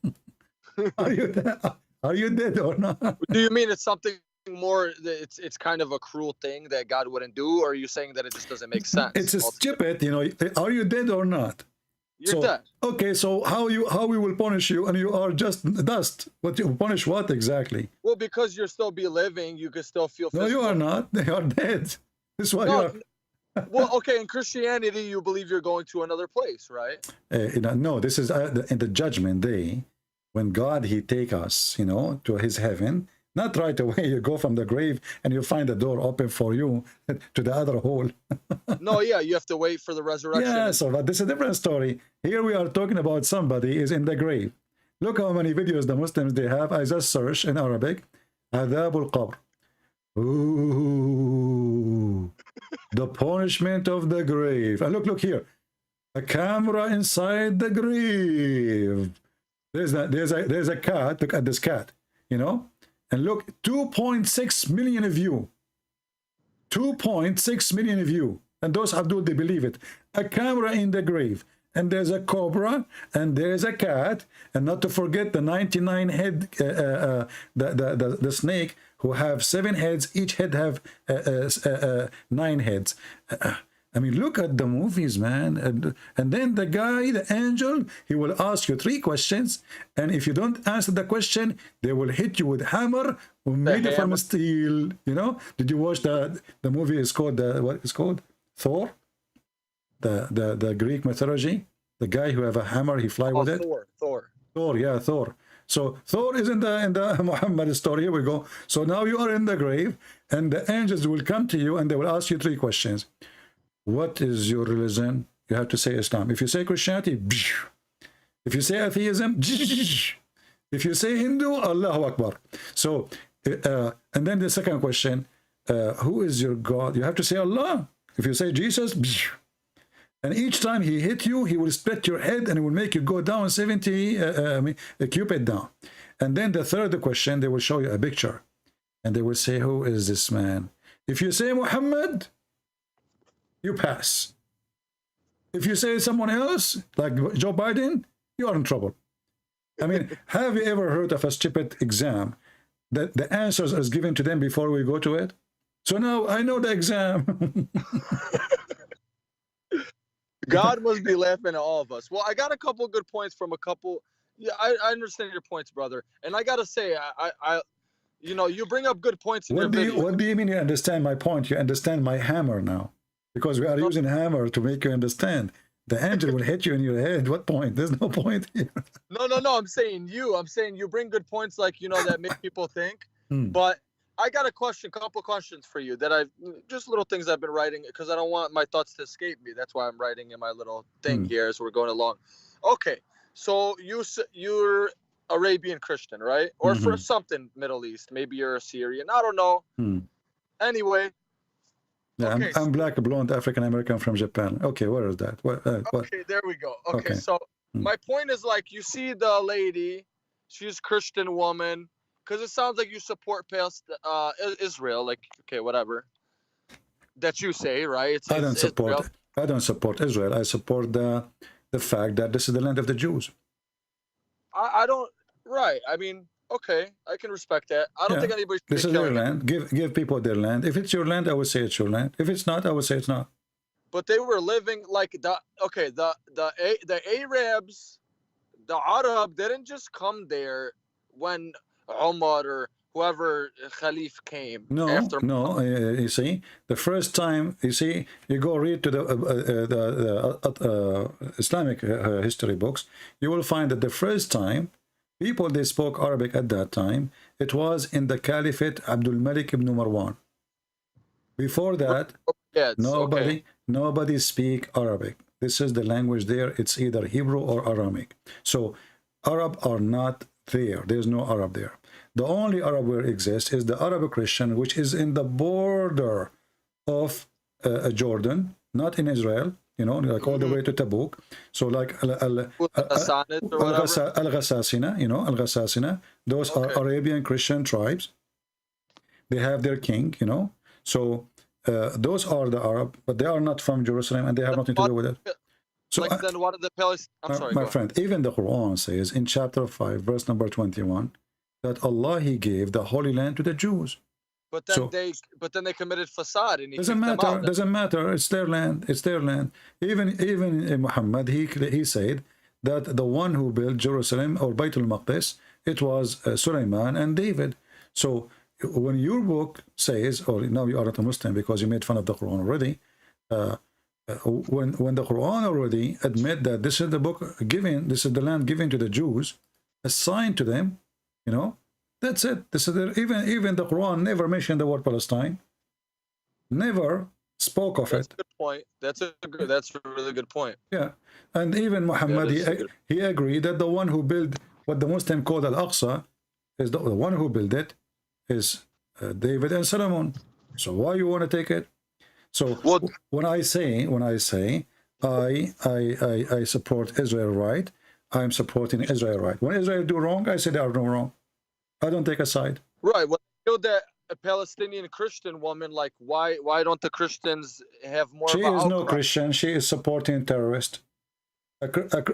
Are you dead or not?
Do you mean it's something more, it's kind of a cruel thing that God wouldn't do, or are you saying that it just doesn't make sense?
It's a stupid, you know. Are you dead or not?
You're dead.
Okay, so how we will punish you, and you are just dust? What you punish? What exactly?
Well, because you're still be living, you could still feel.
No, you are not. They are dead. This is why you are.
Well, okay, in Christianity, you believe you're going to another place, right?
No, this is in the judgment day, when God, he take us, to his heaven. Not right away. You go from the grave and you find the door open for you to the other hole.
No, yeah, you have to wait for the resurrection.
Yeah, so but this is a different story. Here we are talking about somebody is in the grave. Look how many videos the Muslims they have. I just search in Arabic, Adab al-Qabr. Ooh, the punishment of the grave. And look here, a camera inside the grave. There's a cat. Look at this cat, and look, 2.6 million view. 2.6 million view. And those Abdul, they believe it. A camera in the grave. And there's a cobra, and there's a cat, and not to forget the 99 head, the snake, who have 7 heads, each head have 9 heads. I mean, look at the movies, man. And then the guy, the angel, he will ask you 3 questions, and if you don't answer the question, they will hit you with hammer made from steel. Did you watch the movie? Is called what is called Thor? The Greek mythology, the guy who have a hammer, he fly with it.
Thor.
Yeah, Thor. So Thor is in the Muhammad story. Here we go. So now you are in the grave, and the angels will come to you and they will ask you 3 questions. What is your religion? You have to say Islam. If you say Christianity, if you say atheism, if you say Hindu, Allahu Akbar. So and then the second question, who is your God? You have to say Allah. If you say Jesus, and each time he hit you, he will split your head and it will make you go down 70 a cubit down. And then the third question, they will show you a picture. And they will say, who is this man? If you say Muhammad, you pass. If you say someone else, like Joe Biden, you are in trouble. I mean, have you ever heard of a stupid exam that the answers are given to them before we go to it? So now I know the exam.
God must be laughing at all of us. Well, I got a couple good points from a couple. Yeah, I understand your points, brother. And I gotta say, you bring up good points in your video.
What do you mean you understand my point? You understand my hammer now, because we are using hammer to make you understand. The angel will hit you in your head. What point? There's no point here.
No. I'm saying you bring good points, like that make people think. But I got a couple questions for you that I've just little things I've been writing because I don't want my thoughts to escape me. That's why I'm writing in my little thing here as we're going along. Okay, so you're Arabian Christian, right? Or for something Middle East. Maybe you're a Syrian. I don't know. Anyway.
Yeah, okay, I'm black, blonde, African American from Japan. Okay, where is that?
Okay, there we go. Okay. So my point is, like, you see the lady, she's a Christian woman. Because it sounds like you support past Israel, like, okay, whatever that you say, right? I don't
support Israel. I support the fact that this is the land of the Jews.
I don't. Right. I mean, okay, I can respect that. I don't think anybody.
This is their land. Give people their land. If it's your land, I would say it's your land. If it's not, I would say it's not.
But they were living like the Arabs, the Arab didn't just come there when Umar or whoever Khalif came.
You see, the first time, you go read to the Islamic history books, you will find that the first time people they spoke Arabic at that time, it was in the Caliphate Abdul Malik ibn Marwan. Before that, nobody speak Arabic. This is the language there. It's either Hebrew or Aramaic. So Arab are not there. There's no Arab there. The only Arab where exists is the Arab Christian, which is in the border of Jordan, not in Israel, like all the way to Tabuk. So like Al-Ghassasina, Al-Ghassasina, those are Arabian Christian tribes. They have their king, So those are the Arab, but they are not from Jerusalem and they have nothing to do with it. So
then what are the Palestinians? I'm sorry,
my friend, even the Quran says in chapter 5, verse number 21, that Allah, he gave the Holy Land to the Jews.
But then they committed facade and
doesn't matter. It's their land. It's their land. Even Muhammad, he said that the one who built Jerusalem or Bayt al-Maqdis, it was Sulaiman and David. So when your book says, or now you are not a Muslim because you made fun of the Quran already, when the Quran already admit that this is the book given, this is the land given to the Jews, assigned to them, you know, that's it. This is even the Quran never mentioned the word Palestine, never spoke of
That's
it.
a good point. That's a really good point.
Yeah, and even Muhammad, he agreed that the one who built what the Muslim called Al-Aqsa is the one who built it is David and Solomon. So why you want to take it? So when I say I support Israel right, I'm supporting Israel right. When Israel do wrong, I say they are doing wrong. I don't take a side.
Right. Well, you know that a Palestinian Christian woman, like why don't the Christians have more?
She
of
is
an
no
outcry?
Christian. She is supporting terrorists.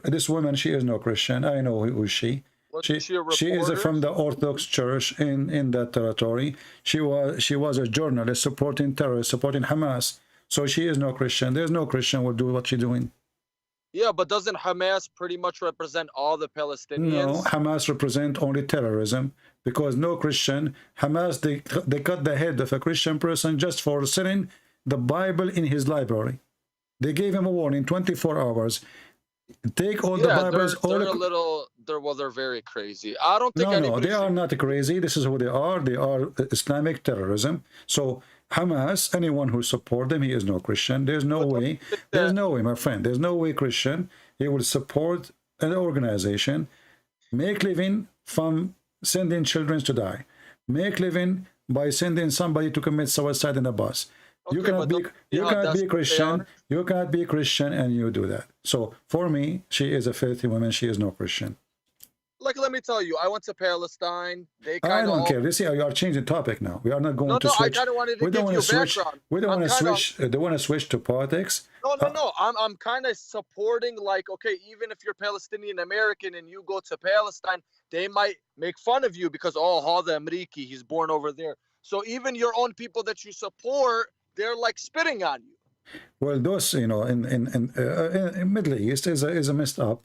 This woman, she is no Christian. I know who is she. She is from the Orthodox Church in that territory. She was a journalist supporting terrorists, supporting Hamas. So she is no Christian. There's no Christian will do what she's doing.
Yeah, but doesn't Hamas pretty much represent all the Palestinians?
No, Hamas represent only terrorism, because no Christian, Hamas, they cut the head of a Christian person just for selling the Bible in his library. They gave him a warning, 24 hours. Take all the Bibles.
They're very crazy. I don't think
no, they are not crazy. This is who they are. They are Islamic terrorism. So Hamas, anyone who support them, he is no Christian. There's no way. There's no way, my friend. There's no way Christian. He will support an organization, make living from sending children to die, make living by sending somebody to commit suicide in a bus. Okay, you cannot be Christian. You cannot be Christian and you do that. So for me, she is a filthy woman. She is no Christian.
Like, let me tell you, I went to Palestine.
I don't care. You see, you are changing the topic now. We are not going to switch.
I kind of wanted to give you background.
We don't want to switch. They want to switch to politics.
No. I'm kind of supporting, like, okay, even if you're Palestinian American and you go to Palestine, they might make fun of you because, oh, Hada Ameriki, he's born over there. So even your own people that you support, they're like spitting on you.
Well, those, you know, in Middle East is a messed up,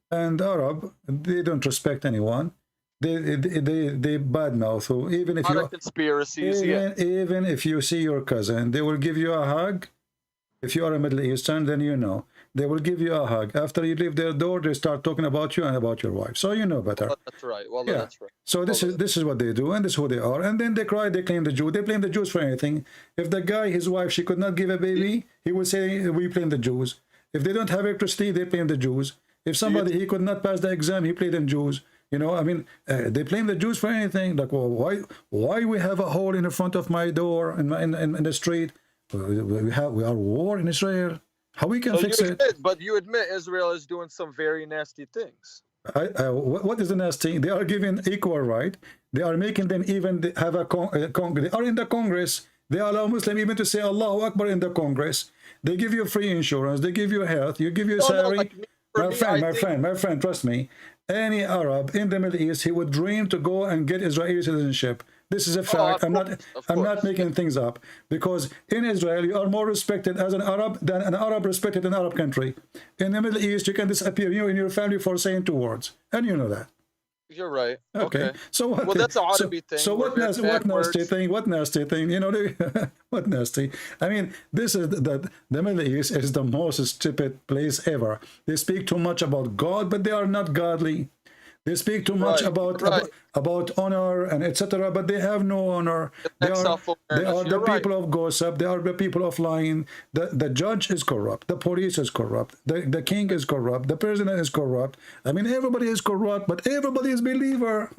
and Arab, they don't respect anyone. They badmouth. So even if you
conspiracies,
even if you see your cousin, they will give you a hug. If you are a Middle Eastern, then you know they will give you a hug. After you leave their door, they start talking about you and about your wife. So you know better.
Well, that's right. Well, yeah. That's right.
So this is what they do, and this is who they are. And then they cry, they claim the Jew. They blame the Jews for anything. If the guy, his wife, she could not give a baby, he would say, we blame the Jews. If they don't have electricity, they blame the Jews. If somebody, he could not pass the exam, he blamed them Jews. You know, I mean, they blame the Jews for anything. Like, well, why we have a hole in the front of my door in the street? We are war in Israel. How we can fix it?
But you admit Israel is doing some very nasty things.
What is the nasty? They are giving equal right. They are making them even have a Congress. They are in the Congress. They allow Muslim even to say Allahu Akbar in the Congress. They give you free insurance. They give you health. You give you a salary. My friend, trust me. Any Arab in the Middle East, he would dream to go and get Israeli citizenship. This is a fact. I'm not making things up, because in Israel you are more respected as an Arab than an Arab respected in an Arab country. In the Middle East, you can disappear, you and your family, for saying 2 words, and you know that.
You're right.
Okay. So what?
Well, that's an Arabic thing.
So what nasty thing? What nasty thing? You know, what nasty? I mean, this is the Middle East is the most stupid place ever. They speak too much about God, but they are not godly. They speak too much about honor and etc., but they have no honor. They are the people of gossip. They are the people of lying. The judge is corrupt. The police is corrupt. The king is corrupt. The president is corrupt. I mean, everybody is corrupt, but everybody is believer.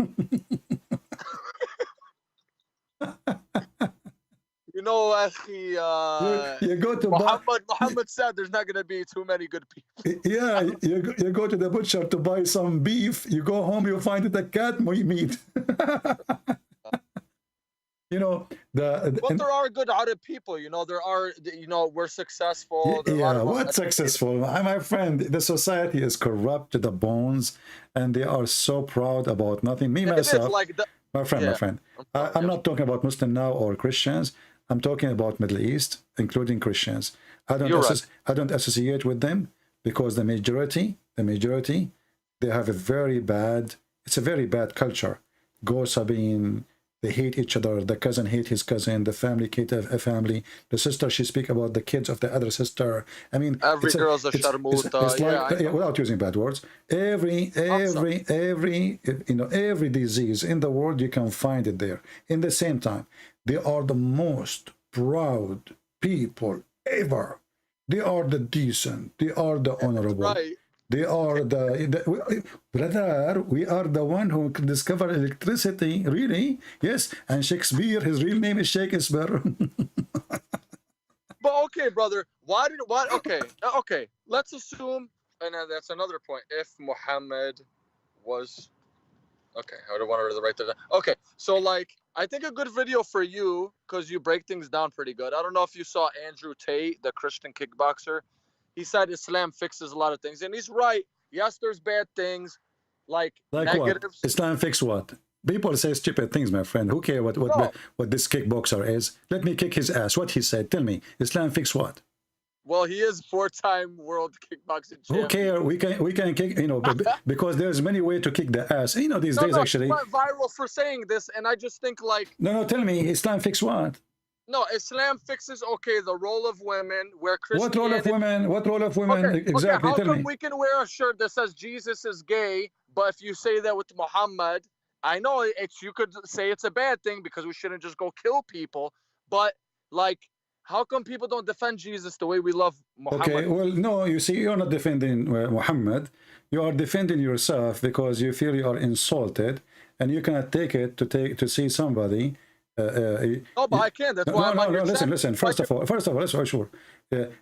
You know, Akhi,
you go to
Muhammad said there's not going to be too many good people.
Yeah, you go to the butcher to buy some beef. You go home, you find it a cat meat. You know,
but there are good Arab people. You know, there are. You know, we're successful.
Yeah, what successful? My friend, the society is corrupt to the bones, and they are so proud about nothing. Me myself, my friend. I'm not talking about Muslim now or Christians. I'm talking about Middle East, including Christians. I don't associate with them, because the majority, they have a very bad culture. Gossiping, They hate each other. The cousin hate his cousin. The family hate a family. The sister, she speak about the kids of the other sister. I mean,
Every girl's a
it's
sharmuta.
like, without using bad words, every every disease in the world, you can find it there. In the same time, they are the most proud people ever. They are the decent. They are the honorable.
Right.
They are brother, we are the one who discovered electricity, really? Yes, and Shakespeare, his real name is Shakespeare.
But okay, brother, okay, let's assume, and that's another point, if Muhammad was, okay, I don't want to really write that down. Okay, so like, I think a good video for you, because you break things down pretty good. I don't know if you saw Andrew Tate, the Christian kickboxer. He said Islam fixes a lot of things, and he's right. Yes, there's bad things, like negatives.
What? Islam fix what? People say stupid things, my friend. Who cares what this kickboxer is? Let me kick his ass. What he said? Tell me. Islam fix what?
Well, he is 4-time world kickboxing champion.
Who cares? We can kick, because there's many ways to kick the ass. These days actually.
He went viral for saying this, and I just think like.
No. Tell me, Islam fix what?
No, Islam fixes, the role of women, where Christianity...
What role of women?
Okay,
exactly,
how
tell
come
me.
we can wear a shirt that says Jesus is gay, but if you say that with Muhammad, I know you could say it's a bad thing because we shouldn't just go kill people, but like, how come people don't defend Jesus the way we love Muhammad?
Okay, well, no, you see, you're not defending Muhammad. You are defending yourself because you feel you are insulted, and you cannot take it to see somebody.
No, but I can't. That's why I'm on your channel.
Listen. First of all, let's be sure.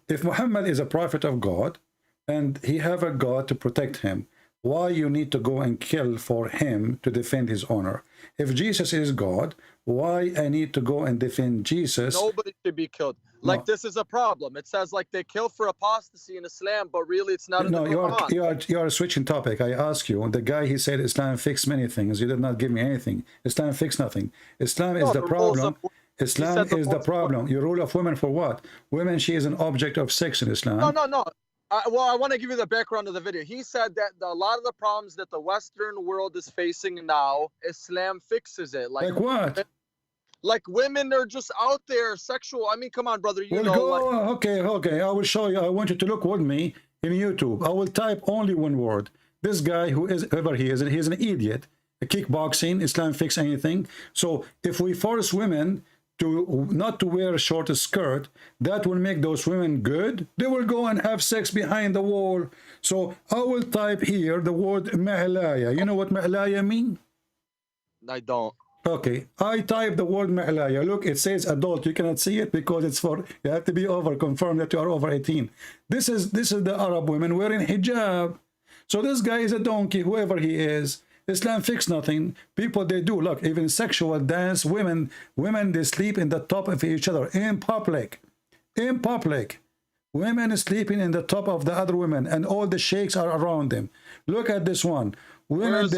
If Muhammad is a prophet of God, and he have a God to protect him, why you need to go and kill for him to defend his honor? If Jesus is God, why I need to go and defend Jesus?
Nobody should be killed. Like, this is a problem. It says like they kill for apostasy in Islam, but really it's not in the Quran.
You are switching topic. I ask you, the guy, he said Islam fixed many things. You did not give me anything. Islam fixed nothing. Islam is the problem. Islam is the problem. Your rule of women for what? Women, she is an object of sex in Islam.
No. I want to give you the background of the video. He said that a lot of the problems that the Western world is facing now, Islam fixes it.
Like what?
Like women are just out there sexual. I mean, come on, brother.
Okay. I will show you. I want you to look with me in YouTube. I will type only one word. This guy, whoever he is, he's an idiot. Kickboxing, Islam fix anything. So if we force women to not to wear a short skirt, that will make those women good. They will go and have sex behind the wall. So I will type here the word ma'laya. You know what ma'laya mean?
I don't.
Okay, I type the word ma'laya. Look, it says adult. You cannot see it because it's for, you have to be confirm that you are over 18. This is the Arab women wearing hijab. So this guy is a donkey, whoever he is. Islam fix nothing. People, they do, look, even sexual dance, women, they sleep in the top of each other in public. Women sleeping in the top of the other women, and all the sheikhs are around them. Look at this one. Women,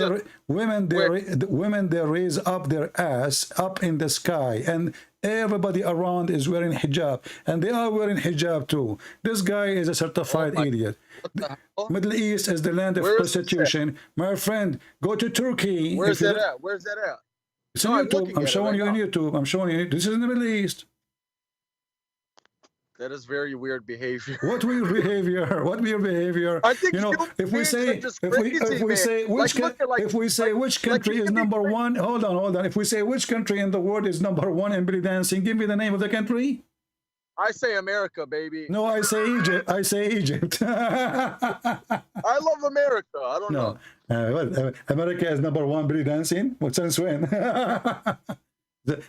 they raise up their ass up in the sky, and everybody around is wearing hijab, and they are wearing hijab too. This guy is a certified idiot. Middle East is the land of prostitution. My friend, go to Turkey.
Where's that at?
It's on YouTube. I'm showing you on YouTube. I'm showing you. This is in the Middle East.
That is very weird behavior.
What weird behavior? What weird behavior?
I think
if we say which country is number one, hold on. If we say which country in the world is number one in belly dancing, give me the name of the country.
I say America, baby.
No, I say Egypt. I
love America. I don't know.
America is number one belly dancing? What since when?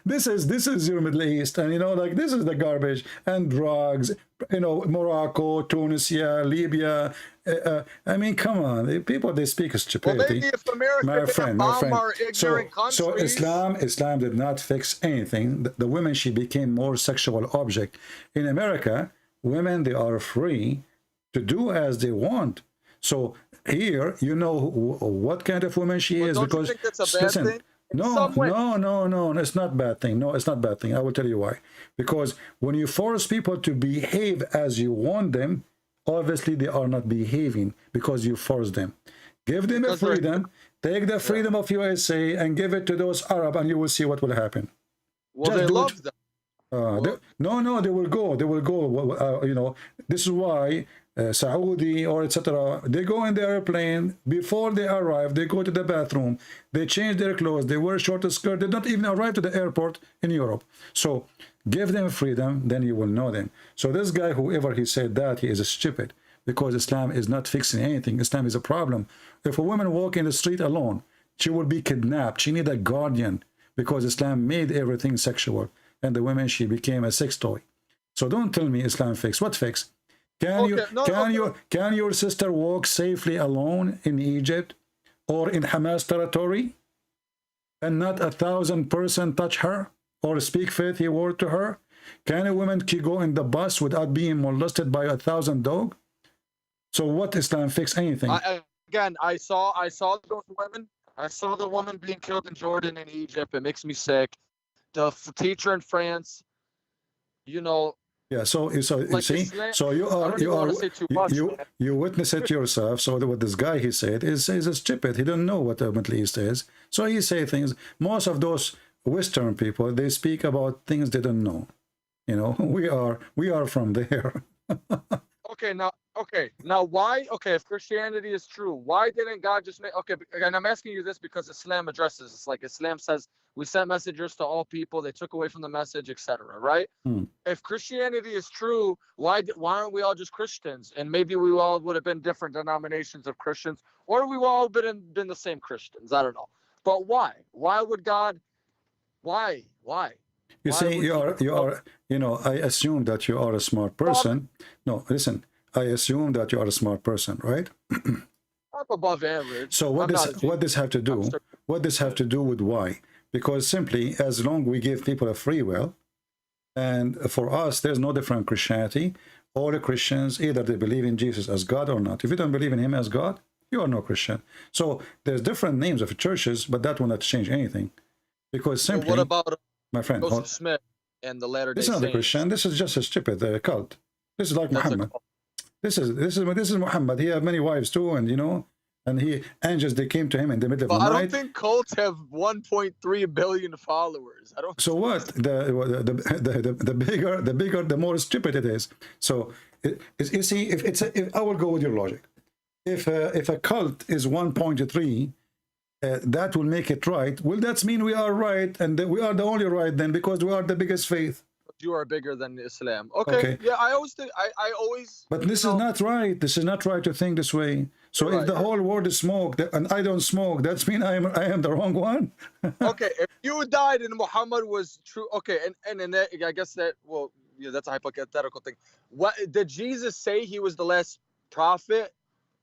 This is your Middle East, and this is the garbage and drugs. Morocco, Tunisia, Libya. I mean, come on, people, they speak stupidity.
Well, maybe if America bomb our ignorant countries.
So Islam did not fix anything. The women, she became more sexual object. In America, women, they are free to do as they want. So here, what kind of woman she is, because
you think that's a bad thing?
No, it's not bad thing. No, it's not bad thing. I will tell you why. Because when you force people to behave as you want them, obviously they are not behaving because you force them. Give them a
Because they're-
freedom. Take the freedom of USA and give it to those Arab, and you will see what will happen.
Well,
Just
they
do it.
love them.
No, they will go. They will go. You know, this is why Saudi or etc. They go in the airplane before they arrive. They go to the bathroom. They change their clothes. They wear short skirt. They don't even arrive to the airport in Europe. So give them freedom, then you will know them. So this guy, whoever he said that, he is stupid, because Islam is not fixing anything. Islam is a problem. If a woman walk in the street alone, she will be kidnapped. She need a guardian, because Islam made everything sexual. And the women, she became a sex toy. So don't tell me Islam fix. What fix? Can your sister walk safely alone in Egypt or in Hamas territory, and not 1,000 person touch her or speak faithy word to her? Can a woman go in the bus without being molested by 1,000 dogs? So what Islam fix anything?
I saw those women. I saw the woman being killed in Jordan and Egypt. It makes me sick. The teacher in France, you know. Yeah,
so you see,
Islam,
so you witness it yourself. So what this guy he said is stupid. He don't know what the Middle East is. So he say things. Most of those Western people, they speak about things they don't know. You know, we are from there.
Now why? Okay, if Christianity is true, why didn't God just make? Okay, and I'm asking you this because Islam addresses this. Like Islam says, we sent messengers to all people. They took away from the message, etc. Right? If Christianity is true, why aren't we all just Christians? And maybe we all would have been different denominations of Christians, or we all been the same Christians. I don't know. But why? Why would God? Why?
You see, you are. You know, I assume that you are a smart person. No, listen. I assume that you are a smart person, right?
I'm above average.
So what this have to do? What this have to do with why? Because simply, as long we give people a free will, and for us, there's no different Christianity. All the Christians, either they believe in Jesus as God or not. If you don't believe in him as God, you are no Christian. So there's different names of churches, but that will not change anything. Because simply,
what about
my friend
Joseph Smith and the Latter-day
This is not
Saints?
a Christian. This is just a stupid cult. This is like Muhammad. This is Muhammad. He had many wives too, and you know, and angels they came to him in the middle of the night.
I don't think cults have 1.3 billion followers. I don't.
So what? The bigger, the more stupid it is. So you see, if I will go with your logic, if a cult is 1.3, that will make it right. Well, that mean we are right, and we are the only right then, because we are the biggest faith.
You are bigger than Islam. Okay. Yeah, I always think I always.
But this is not right. This is not right to think this way. So if the whole world is smoke and I don't smoke, that's mean I am the wrong one.
Okay, if you died and Muhammad was true, okay, and that, I guess that, well, yeah, that's a hypothetical thing. What did Jesus say? He was the last prophet.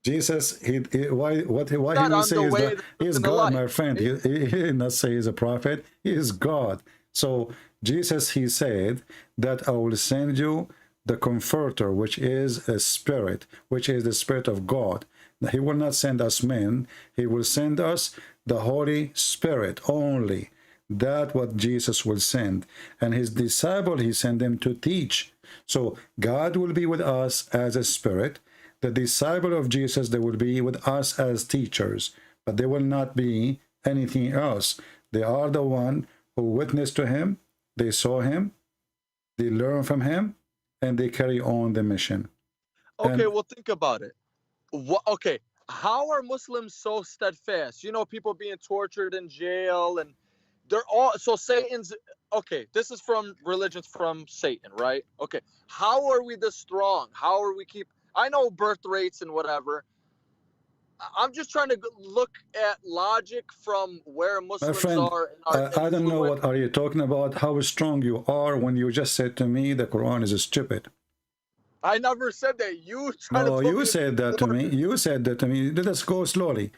Jesus, why he will say he is God, my friend. He did not say he's a prophet. He is God. So Jesus, he said that I will send you the Comforter, which is a spirit, which is the Spirit of God. He will not send us men. He will send us the Holy Spirit only. That's what Jesus will send. And his disciple, he sent them to teach. So God will be with us as a spirit. The disciple of Jesus, they will be with us as teachers. But they will not be anything else. They are the one who witnessed to him. They saw him. They learn from him. And they carry on the mission.
Okay, well, think about it. Okay, how are Muslims so steadfast? You know, people being tortured in jail, and they're all so Satan's. Okay, this is from religions from Satan, right? Okay, how are we this strong? How are we keep? I know birth rates and whatever. I'm just trying to look at logic from where Muslims are.
I don't know what are you talking about. How strong you are when you just said to me the Quran is stupid.
I never said that. You
said that to me. You said that to me. Let us go slowly.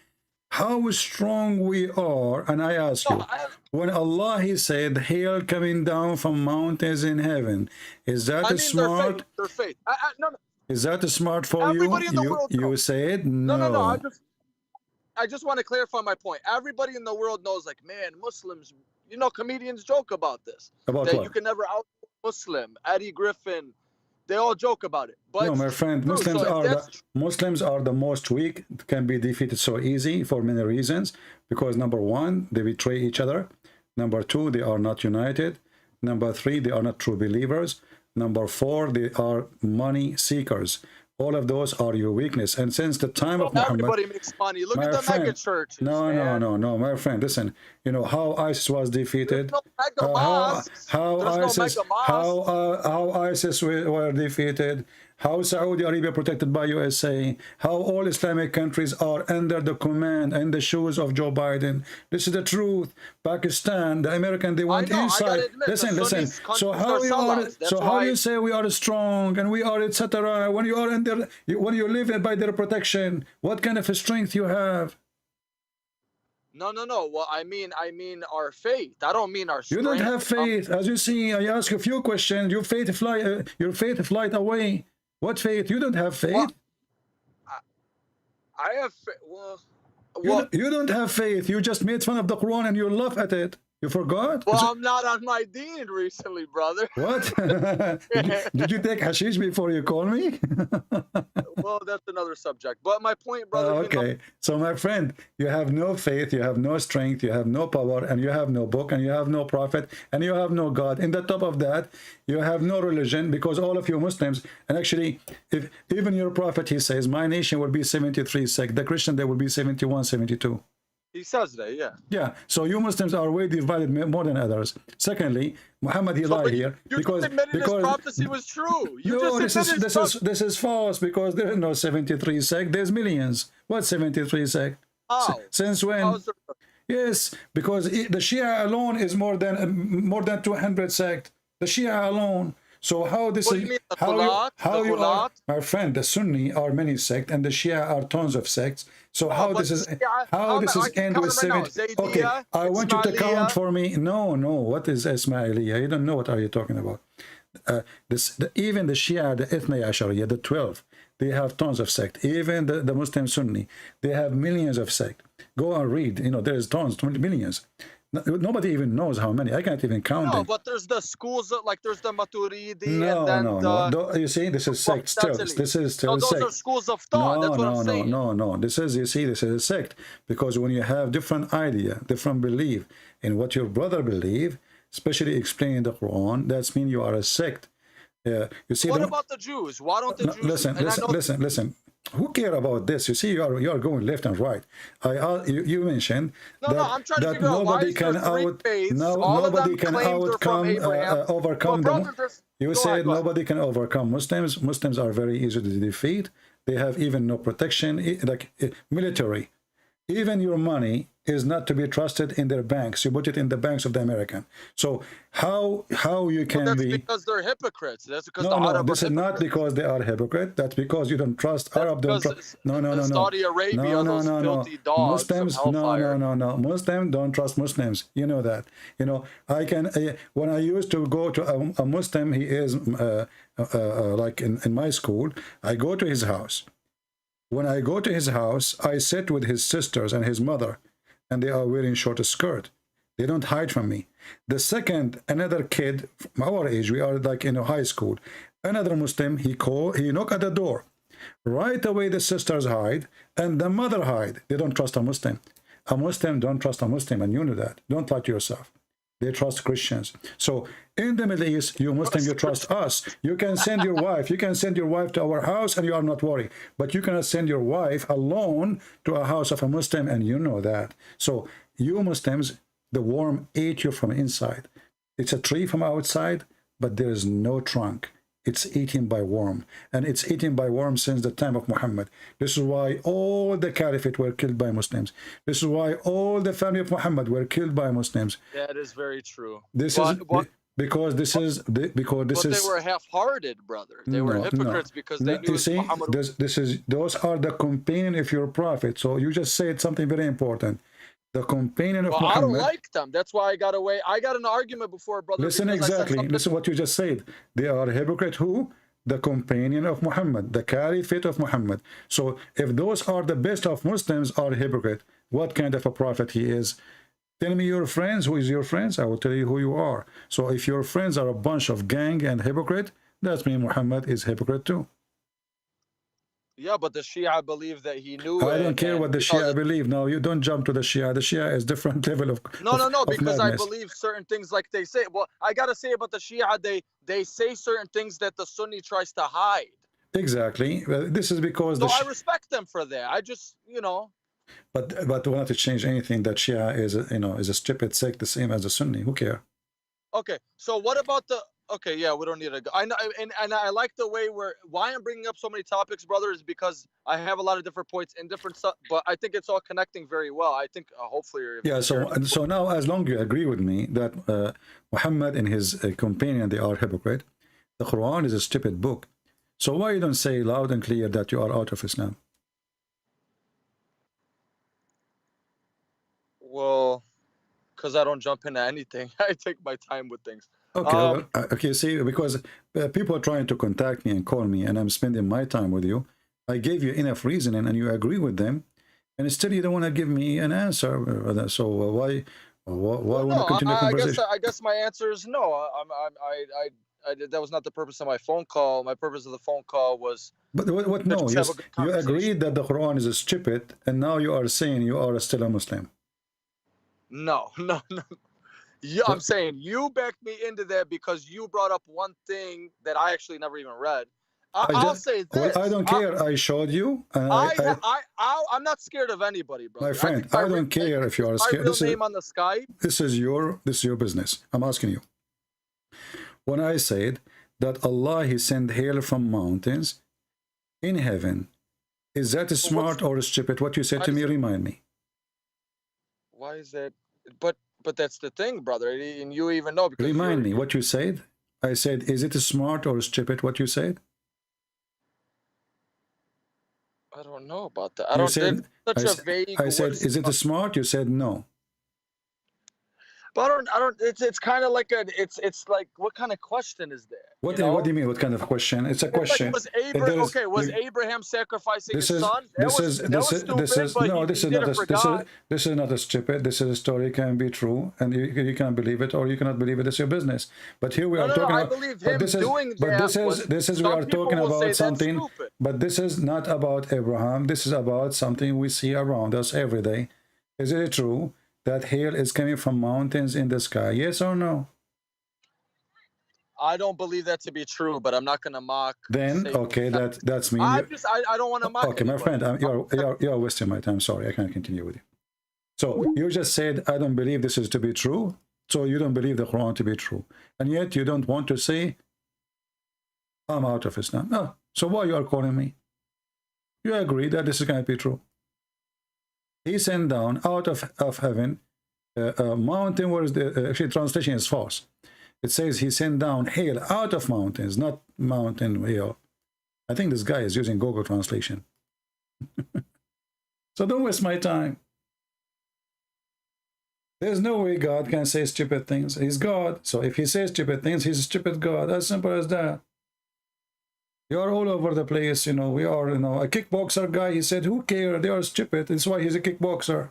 How strong we are, and I ask you, when Allah he said, "Hail coming down from mountains in heaven," is that smart?
Their faith. No.
Is that smart for
Everybody in the world
you said no.
No. I just want to clarify my point. Everybody in the world knows, like, man, Muslims. You know, comedians joke about this.
About
that
what?
You can never out Muslim. Eddie Griffin. They all joke about it. But
no, my friend,
true.
Muslims
So if
are
that's
Muslims are the most weak, can be defeated so easy for many reasons. Because number one, they betray each other. Number two, they are not united. Number three, they are not true believers. Number four, they are money seekers. All of those are your weakness. And since the time of Muhammad,
everybody makes money. Look
my
at the
friend,
mega churches.
no, my friend, listen. You know how ISIS was defeated.
There's no mega mosques. There's no mega mosques.
How ISIS were defeated. How Saudi Arabia protected by USA. How all Islamic countries are under the command and the shoes of Joe Biden. This is the truth. Pakistan, the American, they went inside. Listen. So how you are? So how you say we are strong and we are etc. When you are under, when you live by their protection, what kind of a strength you have?
No. Well, I mean our faith. I don't mean our strength.
You don't have faith. As you see, I ask a few questions. Your faith flight away. What faith? You don't have faith.
Well, I have well,
you don't have faith. You just made fun of the Quran and you laugh at it. You forgot?
Well, I'm not on my deen recently, brother.
What? did you take hashish before you call me?
Well, that's another subject. But my point, brother.
Okay. So, my friend, you have no faith, you have no strength, you have no power, and you have no book, and you have no prophet, and you have no God. In the top of that, you have no religion, because all of you Muslims, and actually, if even your prophet, he says, my nation will be 73 sect. The Christian, there will be 71, 72.
He says that, yeah.
Yeah, so you Muslims are way divided more than others. Secondly, Muhammad, he lied here because
his prophecy was true.
This is false, because there is no 73 sect. There's millions. What 73 sect?
How?
Since when? Yes, because the Shia alone is more than 200 sect. The Shia alone. So how this
what
is?
Do you mean,
how you are, my friend? The Sunni are many sects, and the Shia are tons of sects. So how this is? How this is end with 70? Okay, I want you to count for me. No. What is Ismailiyah? You don't know what are you talking about? Even the Shia, the Ithna Ashariya, the 12, they have tons of sect. Even the Muslim Sunni, they have millions of sect. Go and read. You know, there's tons, millions. Nobody even knows how many. I can't even count them.
No, but there's the schools like there's the Maturidi.
No. You see, this is sect still. This is still
those
sect.
Are schools of thought. That's what I'm saying.
No. This is, you see, this is a sect, because when you have different idea, different belief in what your brother believe, especially explaining the Quran, that's mean you are a sect. You see.
What about the Jews? Why don't the Jews?
Listen. Who care about this? You see, you are going left and right. You mentioned that nobody can overcome them. You said nobody can overcome Muslims. Muslims are very easy to defeat. They have even no protection, like military. Even your money is not to be trusted in their banks. You put it in the banks of the American. So how you can be?
Because they're hypocrites. That's because
no. This is not because they are hypocrite. That's because you don't trust Arab. No.
Saudi Arabia, those filthy dogs.
Muslims, no. Muslims don't trust Muslims. You know that. You know, I can. When I used to go to a Muslim, he is like in my school. I go to his house. When I go to his house, I sit with his sisters and his mother, and they are wearing short skirt. They don't hide from me. The second, another kid from our age, we are like in a high school, another Muslim, he knock at the door. Right away, the sisters hide, and the mother hide. They don't trust a Muslim. A Muslim don't trust a Muslim, and you know that. Don't lie to yourself. They trust Christians. So in the Middle East, you Muslim, you trust us. You can send your wife. You can send your wife to our house, and you are not worried. But you cannot send your wife alone to a house of a Muslim, and you know that. So you Muslims, the worm ate you from inside. It's a tree from outside, but there is no trunk. It's eaten by worm, and it's eaten by worm since the time of Muhammad. This is why all the caliphate were killed by Muslims. This is why all the family of Muhammad were killed by Muslims.
That is very true.
Because this is.
They were half-hearted, brother. They were hypocrites because they knew.
You see, those are the companion of your prophet. So you just said something very important. The companion of Muhammad.
I don't like them. That's why I got away. I got an argument before, brother.
Listen exactly. Listen what you just said. They are a hypocrite. Who? The companion of Muhammad, the caliphate of Muhammad. So if those are the best of Muslims are hypocrite, what kind of a prophet he is? Tell me your friends. Who is your friends? I will tell you who you are. So if your friends are a bunch of gang and hypocrite, That means Muhammad is hypocrite too.
Yeah, but the Shia believe that he knew
I
it.
don't care
and,
what the
you know,
Shia believe. No, you don't jump to the Shia. The Shia is different level of
No, because I
madness.
believe certain things like they say. Well, I gotta say about the Shia, they say certain things that the Sunni tries to hide.
Exactly. Well, this is because
So
the
I respect them for that. I just, you know.
but we not to change anything that Shia is is a stupid sect the same as the Sunni. Who care?
Okay, so what about the? Okay, yeah, we don't need to go. I know, and I like the way why I'm bringing up so many topics, brother, is because I have a lot of different points and different stuff, but I think it's all connecting very well. I think hopefully you're.
Yeah. So now, as long as you agree with me that Muhammad and his companion, they are hypocrite, the Quran is a stupid book. So why you don't say loud and clear that you are out of Islam?
Well, because I don't jump into anything. I take my time with things.
Okay, well, okay, see, because people are trying to contact me and call me, and I'm spending my time with you. I gave you enough reasoning, and you agree with them, and still you don't want to give me an answer. So why want to continue the conversation?
I guess my answer is no. That was not the purpose of my phone call. My purpose of the phone call was.
But what? No, you agreed that the Quran is stupid, and now you are saying you are still a Muslim.
No. Yeah, I'm saying you backed me into that because you brought up one thing that I actually never even read. I'll say this.
Well, I don't care. I showed you.
I'm not scared of anybody, bro.
My friend, I don't care if you are scared.
My real name on the Skype.
This is your business. I'm asking you. When I said that Allah, He sent hail from mountains in heaven, is that smart or stupid? What you said to me, remind me.
Why is that? But that's the thing, brother. And you even know. Because
remind me what you said. I said, is it smart or stupid what you said?
I don't know about that. I don't. Said, such a vague.
I said, is it smart? You said no.
But I don't. It's kind of like It's like, what kind of question is that?
What do you mean? What kind of question? It's a question.
Like, was Abraham sacrificing his son? This
is not a stupid. This is a story, can be true, and you can believe it or you cannot believe it. It's your business. But here we are talking about.
I believe him doing that.
This is we are talking about something. But this is not about Abraham. This is about something we see around us every day. Is it true that hail is coming from mountains in the sky? Yes or no?
I don't believe that to be true, but I'm not going to mock.
Then, okay, that's me.
I don't want to mock.
Okay, my friend, you're wasting my time. Sorry, I can't continue with you. So you just said, I don't believe this is to be true. So you don't believe the Quran to be true. And yet you don't want to say, I'm out of Islam. No. So why you are calling me? You agree that this is going to be true. He sent down out of heaven a mountain where is the actually translation is false. It says he sent down hail out of mountains, not mountain hail. I think this guy is using Google translation. So don't waste my time. There's no way God can say stupid things. He's God. So if he says stupid things, he's a stupid God. As simple as that. You are all over the place, we are, a kickboxer guy, he said, who cares? They are stupid. That's why he's a kickboxer.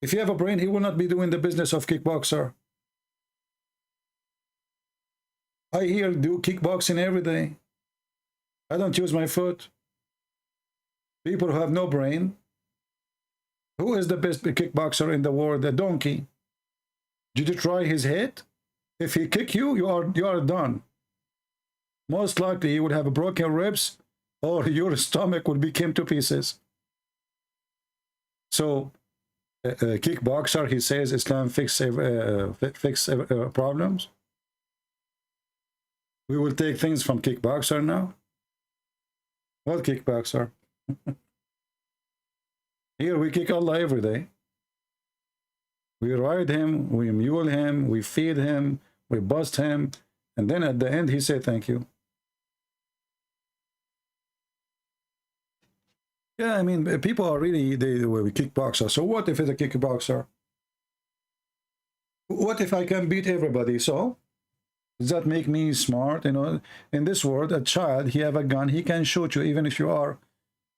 If you have a brain, he will not be doing the business of kickboxer. I do kickboxing every day. I don't use my foot. People who have no brain. Who is the best kickboxer in the world? The donkey. Did you try his head? If he kick you, you are done. Most likely you would have broken ribs or your stomach would become to pieces. So, a kickboxer, he says Islam fix problems. We will take things from kickboxer now. What kickboxer? Here we kick Allah every day. We ride him, we mule him, we feed him, we bust him, and then at the end he said thank you. Yeah, I mean, people are really, they kickboxer. So what if it's a kickboxer? What if I can beat everybody? So does that make me smart? In this world, a child, he have a gun, he can shoot you even if you are,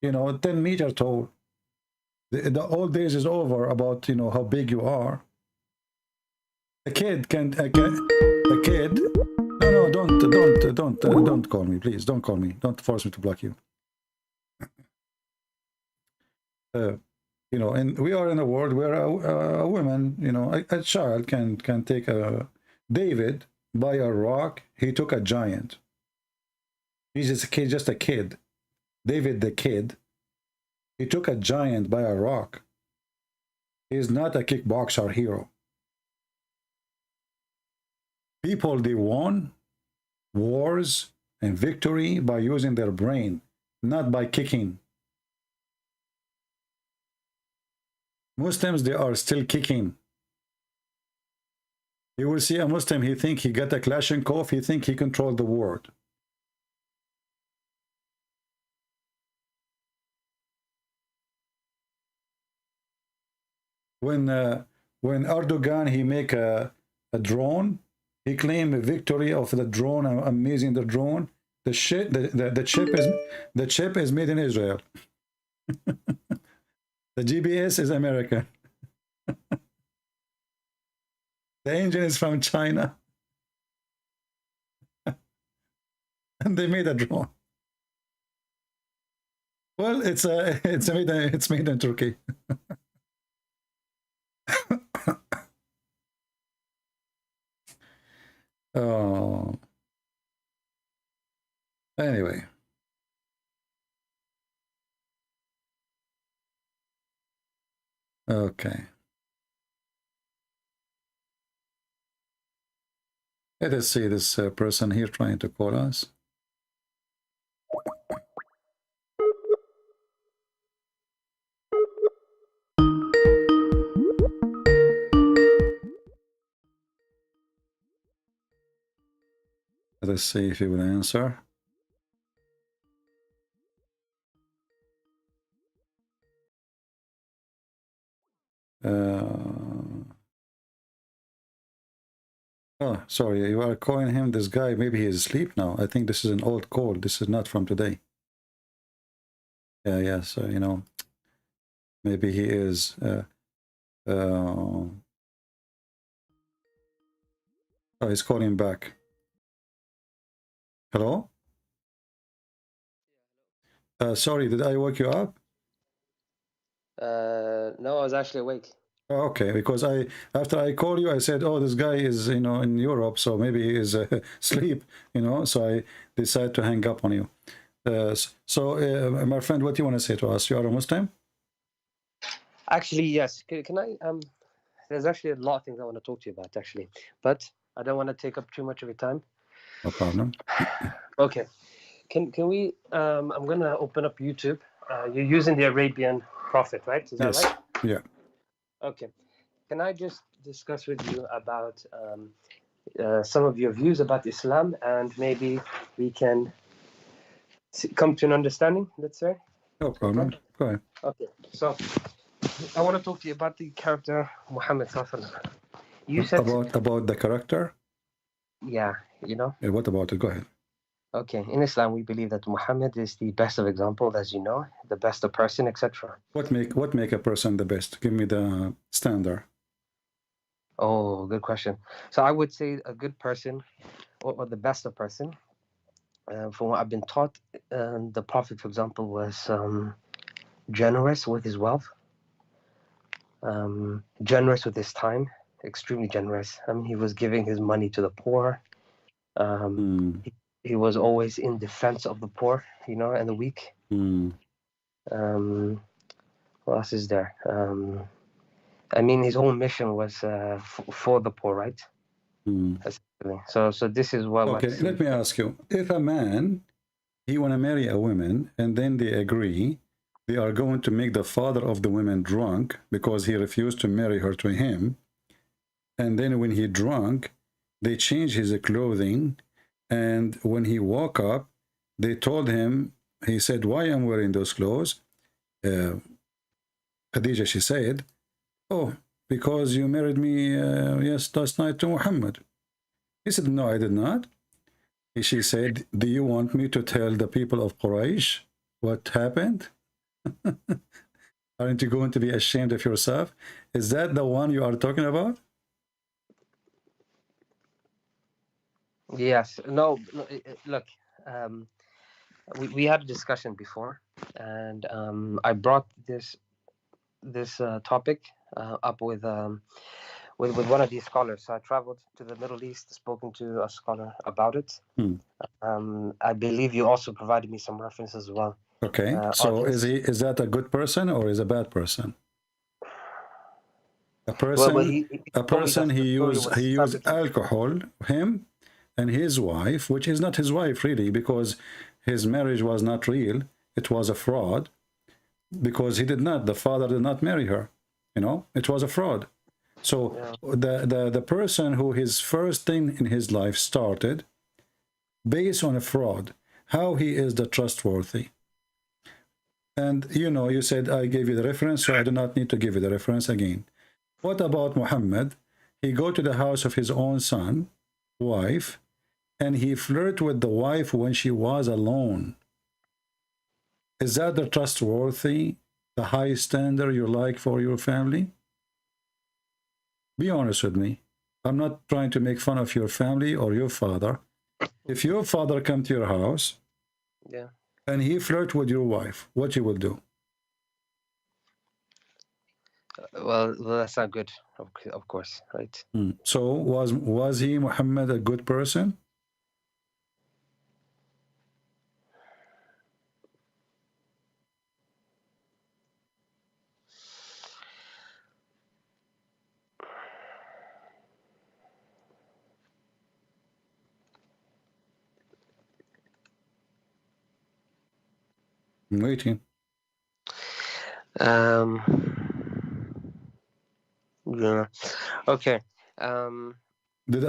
10 meters tall. The old days is over about, how big you are. A kid, No, don't call me, please. Don't call me. Don't force me to block you. You know, and we are in a world where a woman, you know, a child can take a David by a rock. He took a giant. He's just a kid. David the kid. He took a giant by a rock. He's not a kickboxer hero. People, they won wars and victory by using their brain, not by kicking. Muslims, they are still kicking. You will see a Muslim, he think he got a Kalashnikov, he think he controlled the world. When Erdogan, he make a drone, he claimed a victory of the drone, amazing the drone. The chip is made in Israel. The GPS is American. The engine is from China. And they made a drone. Well, it's made in Turkey. Oh. Anyway. Okay. Let us see this person here trying to call us. Let us see if he will answer. Oh, sorry, you are calling him this guy. Maybe he is asleep now. I think this is an old call. This is not from today. Yeah, so, you know, maybe he is... oh, he's calling back. Hello? Sorry, did I wake you up?
No, I was actually awake.
Oh, okay, because after I call you, I said, oh, this guy is, you know, in Europe, so maybe he is asleep, you know, so I decided to hang up on you. My friend, what do you want to say to us? You are a Muslim?
Actually, yes. Can I, there's actually a lot of things I want to talk to you about, actually, but I don't want to take up too much of your time.
No problem.
Okay. Can we, I'm going to open up YouTube. You're using the Arabian Prophet, right? Is that
yes.
right?
Yeah.
Okay. Can I just discuss with you about some of your views about Islam, and maybe we can come to an understanding, let's say?
No problem.
Okay.
Go ahead.
Okay. So I want to talk to you about the character Muhammad. You said
about the character?
Yeah, you know.
Yeah, what about it? Go ahead.
Okay, in Islam we believe that Muhammad is the best of example, as you know, the best of person, etc.
What make a person the best? Give me the standard.
Oh, good question. So I would say a good person, or the best of person, from what I've been taught, the Prophet, for example, was generous with his wealth, generous with his time, extremely generous. I mean, he was giving his money to the poor. He was always in defense of the poor, you know, and the weak. What else is there? I mean, his whole mission was for the poor, right? So this is what.
Okay, let me ask you: if a man he want to marry a woman, and then they agree, they are going to make the father of the woman drunk because he refused to marry her to him, and then when he drunk, they change his clothing. And when he woke up, they told him, he said, why I'm wearing those clothes? Khadija, she said, oh, because you married me, yes, last night to Muhammad. He said, no, I did not. She said, do you want me to tell the people of Quraysh what happened? Aren't you going to be ashamed of yourself? Is that the one you are talking about?
Yes. No. Look, we had a discussion before, and I brought this topic up with one of these scholars. So I traveled to the Middle East, spoken to a scholar about it. I believe you also provided me some references as well.
Okay, so is that a good person or is a bad person? A person he used alcohol, him and his wife, which is not his wife really, because his marriage was not real. It was a fraud, because the father did not marry her. You know, it was a fraud. So the person who his first thing in his life started based on a fraud, how he is the trustworthy? And you know, you said I gave you the reference, so I do not need to give you the reference again. What about Muhammad? He go to the house of his own son, wife, and he flirt with the wife when she was alone. Is that the trustworthy, the high standard you like for your family? Be honest with me. I'm not trying to make fun of your family or your father. If your father come to your house, and he flirt with your wife, what you will do?
Well, that's not good, of course, right?
So was he, Muhammad, a good person? I'm waiting.
Yeah. Okay.
Did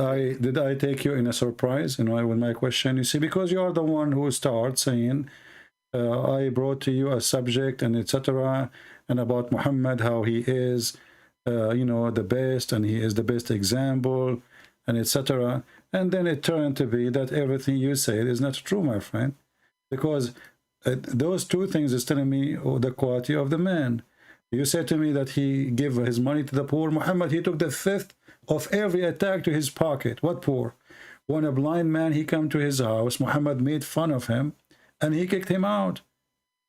I take you in a surprise, you know, with my question? You see, because you are the one who starts saying, I brought to you a subject and etc. and about Muhammad, how he is, you know, the best, and he is the best example, and etc. And then it turned to be that everything you said is not true, my friend, because those two things is telling me the quality of the man. You said to me that he gave his money to the poor. Muhammad, he took the fifth of every attack to his pocket. What poor? When a blind man, he come to his house, Muhammad made fun of him and he kicked him out.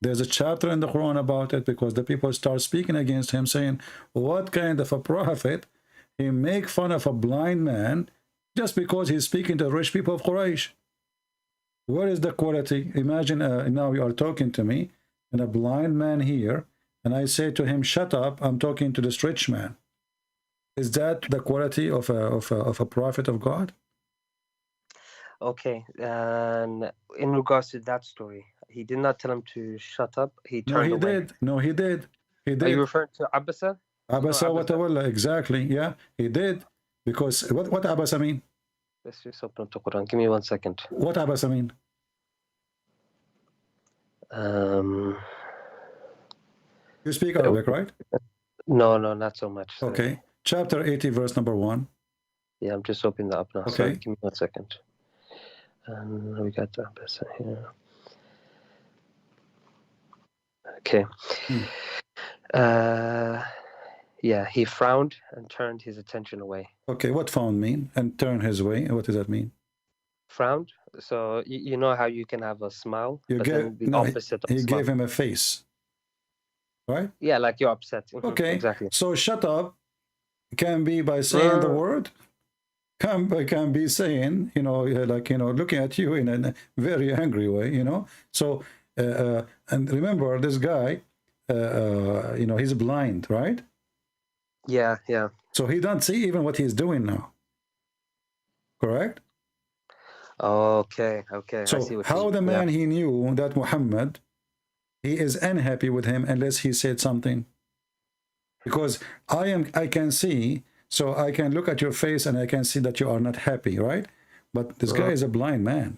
There's a chapter in the Quran about it, because the people start speaking against him, saying, what kind of a prophet? He make fun of a blind man just because he's speaking to the rich people of Quraysh. Where is the quality? Imagine now you are talking to me and a blind man here, and I say to him, shut up, I'm talking to this rich man. Is that the quality of a prophet of God?
Okay, and in regards to that story, he did not tell him to shut up. He turned away.
No, he did. He did.
Are you referring to Abasa?
Abasa wa tawalla, exactly. Yeah, he did. Because what Abasa mean?
Let's just open up the Quran. Give me 1 second.
What Abasa mean? You speak Arabic, right?
No, not so much.
Okay. Chapter 80, verse number 1.
Yeah, I'm just opening that up now.
Okay.
Sorry, give me 1 second. We got the Abasa here. Okay. Yeah, he frowned and turned his attention away.
Okay, what frown mean? And turn his way? What does that mean?
Frowned. So you know how you can have a smile,
You
but
gave,
then the
no,
opposite of
he
smile.
gave him a face, right?
Yeah, like you're upset.
Okay,
exactly.
So shut up can be by saying the word. Can be saying, you know, like, you know, looking at you in a very angry way, you know. So and remember, this guy, you know, he's blind, right?
Yeah.
So he don't see even what he's doing now. Correct?
Okay.
So
I see what
how the man he knew that Muhammad, he is unhappy with him unless he said something. Because I can see, so I can look at your face and I can see that you are not happy, right? But this guy is a blind man.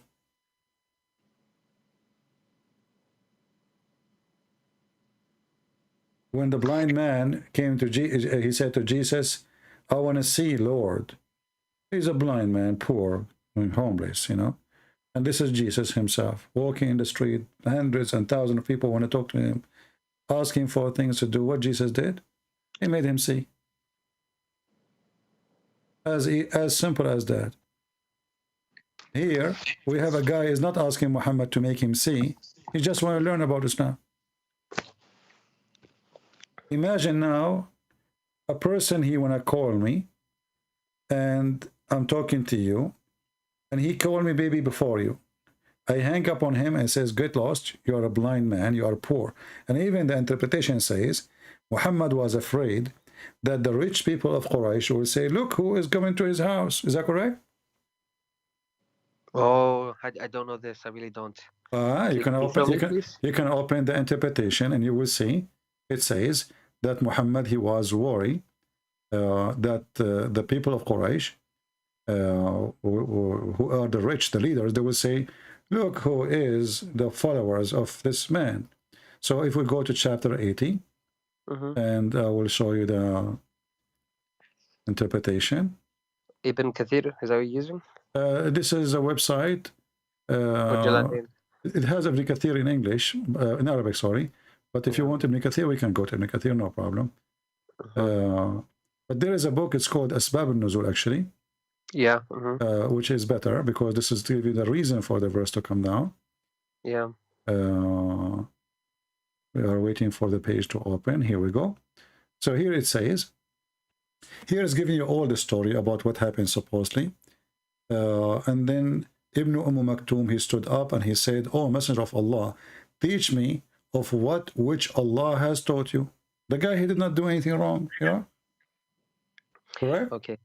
When the blind man came to Jesus, he said to Jesus, I want to see Lord. He's a blind man, poor and homeless, you know. And this is Jesus himself, walking in the street. Hundreds and thousands of people want to talk to him, asking for things to do. What Jesus did, he made him see. As simple as that. Here, we have a guy is not asking Muhammad to make him see. He just want to learn about Islam. Imagine now, a person, he want to call me, and I'm talking to you, and he called me baby before you. I hang up on him and says, get lost, you are a blind man, you are poor. And even the interpretation says, Muhammad was afraid that the rich people of Quraysh will say, look who is coming to his house. Is that correct?
Oh, I don't know this. I really don't.
You can open the interpretation and you will see it says that Muhammad, he was worried that the people of Quraysh, who are the rich, the leaders, they will say, look who is the followers of this man. So if we go to chapter 80, and I will show you the interpretation.
Ibn Kathir, is that what you're using?
This is a website. It has Ibn Kathir in English, in Arabic, sorry. But if you want Ibn Kathir, we can go to Ibn Kathir, no problem. But there is a book, it's called Asbab al-Nuzul, actually.
Yeah.
Which is better, because this is to give you the reason for the verse to come down.
Yeah.
We are waiting for the page to open. Here we go. So here it says, here is giving you all the story about what happened supposedly. And then Ibn Maktoum, he stood up and he said, oh, Messenger of Allah, teach me of which Allah has taught you. The guy, he did not do anything wrong, you know? Correct?
Okay.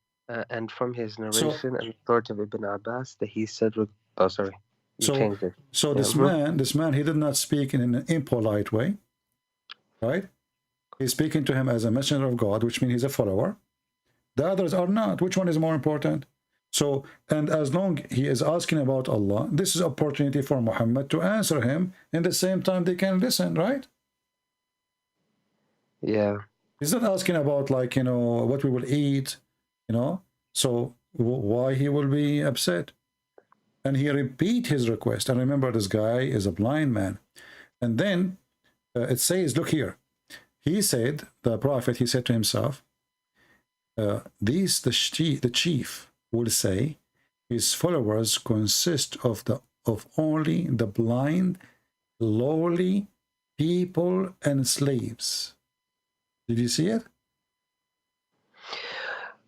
And from his narration and authority of Ibn Abbas, that he said, oh, sorry. Changed it.
So this man, he did not speak in an impolite way, right? He's speaking to him as a messenger of God, which means he's a follower. The others are not. Which one is more important? So, and as long he is asking about Allah, this is opportunity for Muhammad to answer him. In the same time, they can listen, right?
Yeah.
He's not asking about, like, you know, what we will eat, you know. So why he will be upset? And he repeat his request. And remember, this guy is a blind man. And then it says, look here. He said, the prophet, he said to himself, the chief will say, his followers consist of only the blind, lowly people and slaves. Did you see it?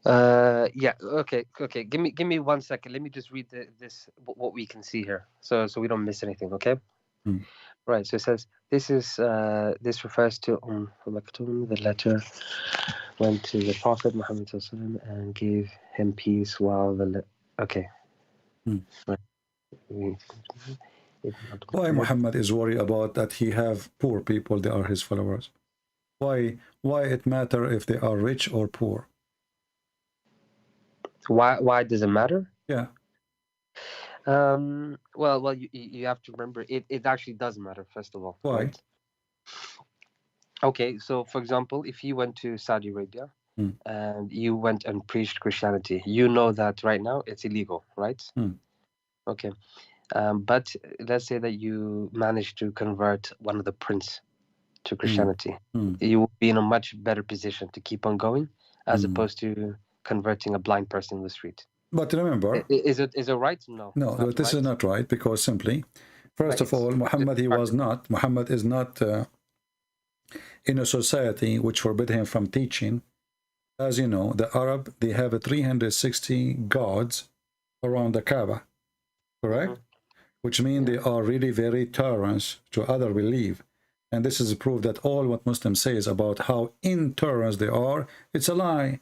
Yeah. Okay. Give me 1 second. Let me just read this what we can see here, so we don't miss anything. Okay. Right. So it says this refers to Maktoum. The letter went to the Prophet Muhammad and gave him peace while okay. Right.
Why Muhammad is worried about that he have poor people, they are his followers? Why it matter if they are rich or poor?
Why does it matter?
Yeah.
Well, you have to remember it actually does matter, first of all.
Why?
Right? Okay, so for example, if you went to Saudi Arabia and you went and preached Christianity, you know that right now it's illegal, right? Okay. But let's say that you managed to convert one of the prince to Christianity. You will be in a much better position to keep on going as opposed to converting a blind person in the street.
But remember,
is it right? No,
this is not right, because simply, first of all, Muhammad is not in a society which forbid him from teaching. As you know, the Arab, they have 360 gods around the Kaaba, correct? Which means they are really very tolerant to other belief. And this is a proof that all what Muslims say is about how intolerant they are, it's a lie.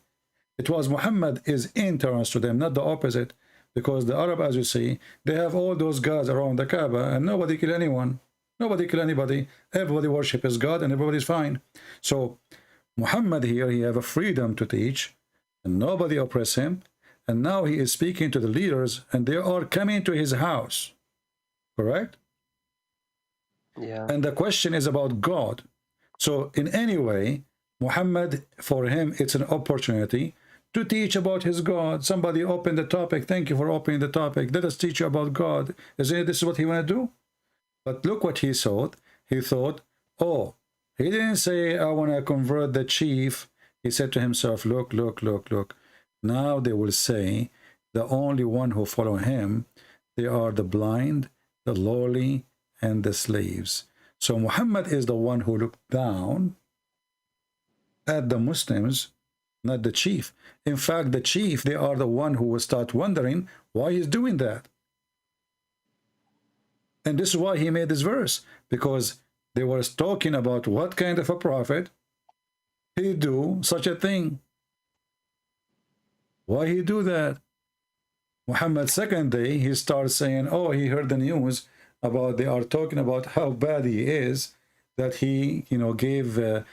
It was Muhammad is intolerant to them, not the opposite. Because the Arab, as you see, they have all those gods around the Kaaba and nobody kill anyone. Nobody kill anybody. Everybody worship his God and everybody's fine. So Muhammad here, he have a freedom to teach and nobody oppress him. And now he is speaking to the leaders and they are coming to his house. Correct?
Yeah.
And the question is about God. So in any way, Muhammad, for him, it's an opportunity to teach about his God. Somebody opened the topic. Thank you for opening the topic. Let us teach you about God. This is what he want to do? But look what he thought. He thought, oh, he didn't say, I want to convert the chief. He said to himself, look. Now they will say, the only one who follow him, They are the blind, the lowly, and the slaves. So Muhammad is the one who looked down at the Muslims, not the chief. In fact, the chief, they are the one who will start wondering why he's doing that. And this is why he made this verse, because they were talking about what kind of a prophet he do such a thing. Why he do that? Muhammad's second day, he starts saying, oh, he heard the news about, they are talking about how bad he is, that he, you know, gave a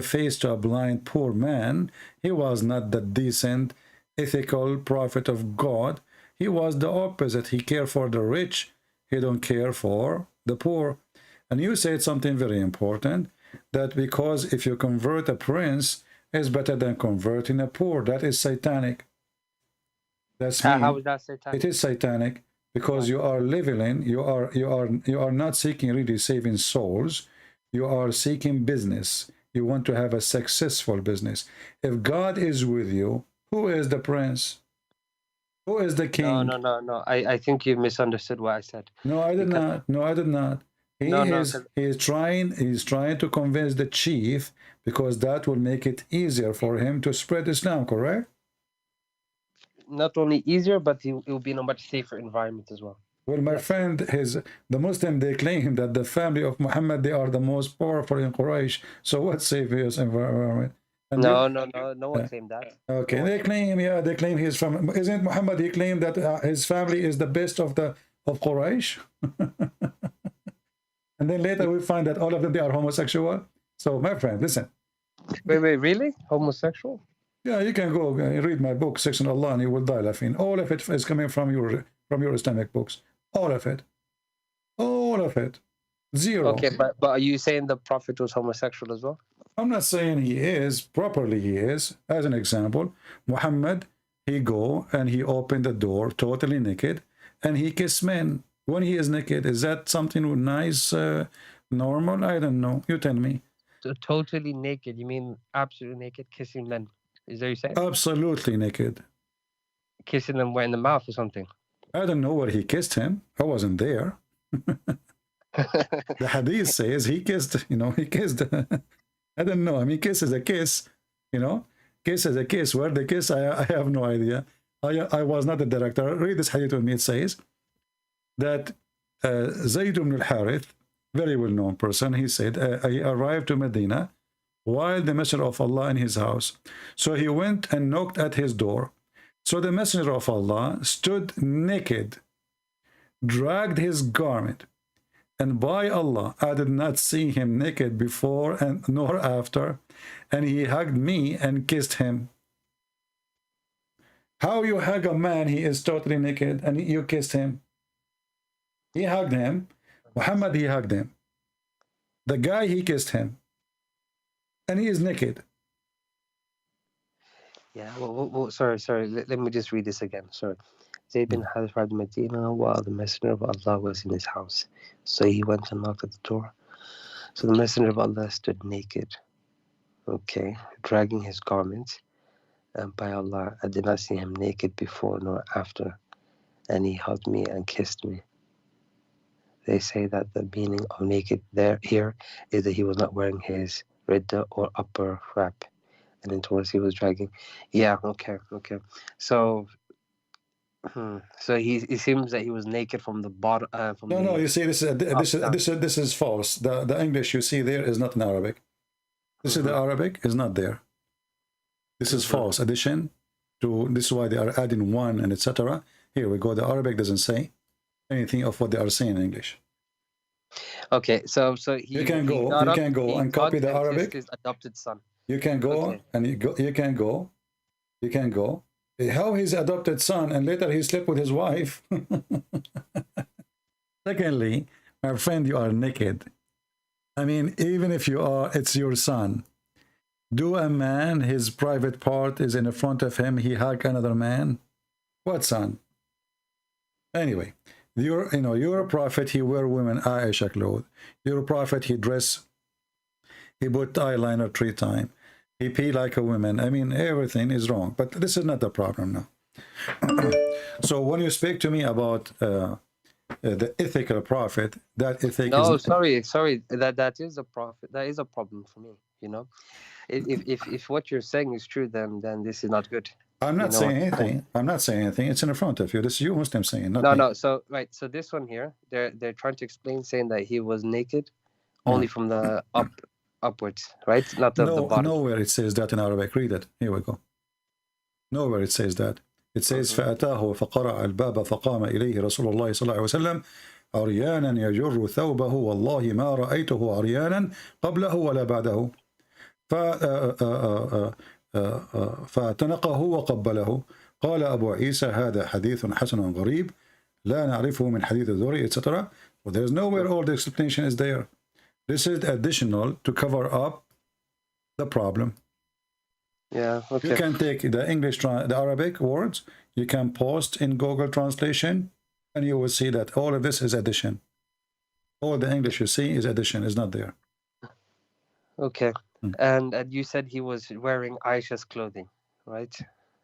face to a blind poor man. He was not the decent, ethical prophet of God. He was the opposite. He cared for the rich. He don't care for the poor. And you said something very important, that because if you convert a prince, it's better than converting a poor. That is satanic. That's me.
How is that satanic?
It is satanic because you are leveling. You are not seeking really saving souls. You are seeking business. You want to have a successful business. If God is with you, who is the prince? Who is the king?
No. I think you misunderstood what I said.
No, I did not. No, I did not. He is trying to convince the chief, because that will make it easier for him to spread Islam, correct?
Not only easier, but it will be in a much safer environment as well.
Well, my friend, the Muslim, they claim that the family of Muhammad, they are the most powerful in Quraysh. So what safest environment? And
no one claimed that.
Okay, they claim he's from. Isn't Muhammad? He claimed that his family is the best of Quraysh. And then later we find that all of them, they are homosexual. So my friend, listen.
Wait, really? Homosexual?
Yeah, you can go read my book, Sex and Allah, and you will die laughing. All of it is coming from your Islamic books. All of it. All of it. Zero.
Okay, but are you saying the Prophet was homosexual as well?
I'm not saying he is. Properly he is. As an example, Muhammad, he go and he opened the door totally naked and he kissed men. When he is naked, is that something nice, normal? I don't know. You tell me.
So totally naked? You mean absolutely naked, kissing men? Is that what you're saying?
Absolutely naked.
Kissing them where, in the mouth or something?
I don't know where he kissed him. I wasn't there. The hadith says he kissed, he kissed. I don't know. I mean, kiss is a kiss, Kiss is a kiss. Where the kiss, I have no idea. I was not the director. Read this hadith with me. It says that Zayd ibn al-Harith, very well-known person, he said, he arrived to Medina while the Messenger of Allah in his house. So he went and knocked at his door. So the Messenger of Allah stood naked, dragged his garment, and by Allah, I did not see him naked before and nor after, and he hugged me and kissed him. How you hug a man, he is totally naked, and you kissed him? He hugged him. Muhammad, he hugged him. The guy, he kissed him. And he is naked.
Yeah, well, sorry. Let me just read this again. Sorry. Zayd bin Harith arrived in Medina while the Messenger of Allah was in his house. So he went and knocked at the door. So the Messenger of Allah stood naked, dragging his garments. And by Allah, I did not see him naked before nor after. And he hugged me and kissed me. They say that the meaning of naked here is that he was not wearing his ridda or upper wrap. And then towards he was dragging. Yeah, okay. So he seems that he was naked from the bottom.
No. You see, this is false. The English you see there is not in Arabic. This is the Arabic is not there. This is false addition to. This is why they are adding one and etc. Here we go. The Arabic doesn't say anything of what they are saying in English.
Okay, so
you can go and copy the Arabic.
His adopted son.
You can go and you can go. How his adopted son and later he slept with his wife. Secondly, my friend, you are naked. I mean, even if you are, it's your son. Do a man, his private part is in front of him, he hug another man? What son? Anyway, you're a prophet, he wear women Aisha clothes. You're a prophet, he put eyeliner 3 times. He pee like a woman. I mean, everything is wrong. But this is not the problem now. So when you speak to me about the ethical prophet, that ethic
No,
is
sorry. That is a prophet. That is a problem for me. You know, if what you're saying is true, then this is not good.
I'm
You
not
know
saying
what I'm saying?
anything. I'm not saying anything. It's in front of you. This is you Muslim saying, not
No,
me.
no. So right. So this one here, they're trying to explain, saying that he was naked only from the upwards, right? Not the
No,
bottom.
nowhere it says that in Arabic. Read it. Here we go. Nowhere it says that. It says فأتاه فقرع الباب فقام إليه رسول الله صلى الله عليه وسلم عريانا يجر ثوبه والله ما رأيته عريانا قبله ولا بعده فاعتنقه وقبله قال أبو عيسى هذا حديث حسن غريب لا نعرفه من حديث الذري etc. Well, there's nowhere all the explanation is there. This is additional to cover up the problem.
Yeah, okay.
You can take the English, the Arabic words, you can post in Google Translation, and you will see that all of this is addition. All the English you see is addition, is not there.
Okay. And you said he was wearing Aisha's clothing, right?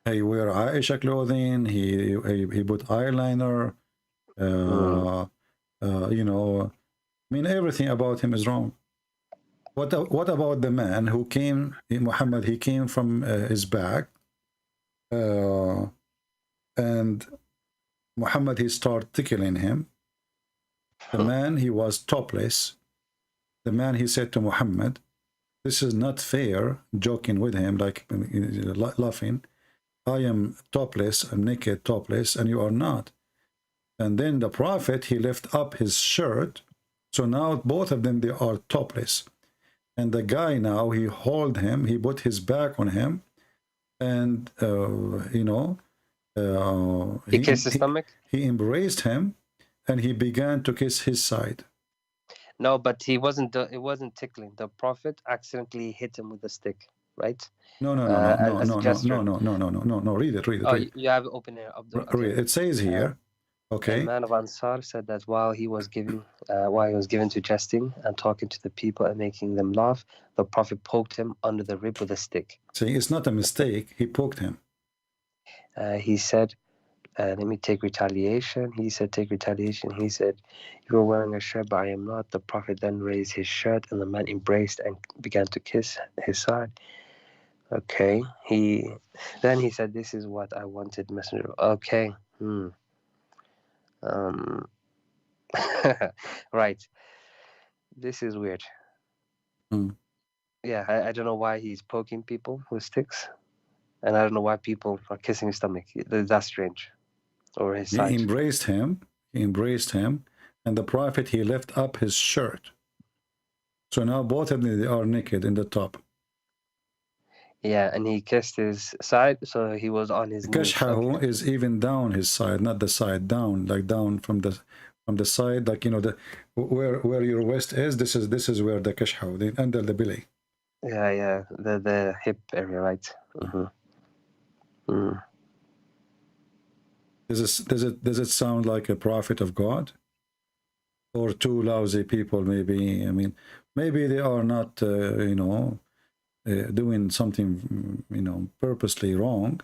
He wear Aisha clothing, he put eyeliner, you know, I mean, everything about him is wrong. What about the man who came, Muhammad, he came from his back, and Muhammad, he started tickling him. The man, he was topless. The man, he said to Muhammad, this is not fair, joking with him, like laughing. I am topless, I'm naked, topless, and you are not. And then the Prophet, he left up his shirt. So now both of them, they are topless. And the guy now, he hold him, he put his back on him, and, you know,
he kissed his stomach?
He embraced him, and he began to kiss his side.
No, but it wasn't tickling. The Prophet accidentally hit him with a stick, right?
No. Read it.
Oh, you have it open here.
Read it. It says here, okay.
The man of Ansar said that while he was given to jesting and talking to the people and making them laugh, the Prophet poked him under the rib with a stick.
See, it's not a mistake. He poked him.
He said, let me take retaliation. He said, take retaliation. He said, you were wearing a shirt, but I am not. The Prophet then raised his shirt, and the man embraced and began to kiss his side. Okay. Then he said, this is what I wanted, messenger. Okay. Right. This is weird. Yeah, I don't know why he's poking people with sticks, and I don't know why people are kissing his stomach. That's strange. Or his side.
He embraced him, and the Prophet, he left up his shirt. So now both of them, they are naked in the top.
Yeah, and he kissed his side, so he was on his knees.
Kashhahu is even down his side, not the side, down, like down from the side, like, you know, the where your waist is. This is where the kashhahu, under the belly.
Yeah, the hip area, right?
Does it sound like a prophet of God, or two lousy people? Maybe, I mean, maybe they are not, you know, doing something, you know, purposely wrong,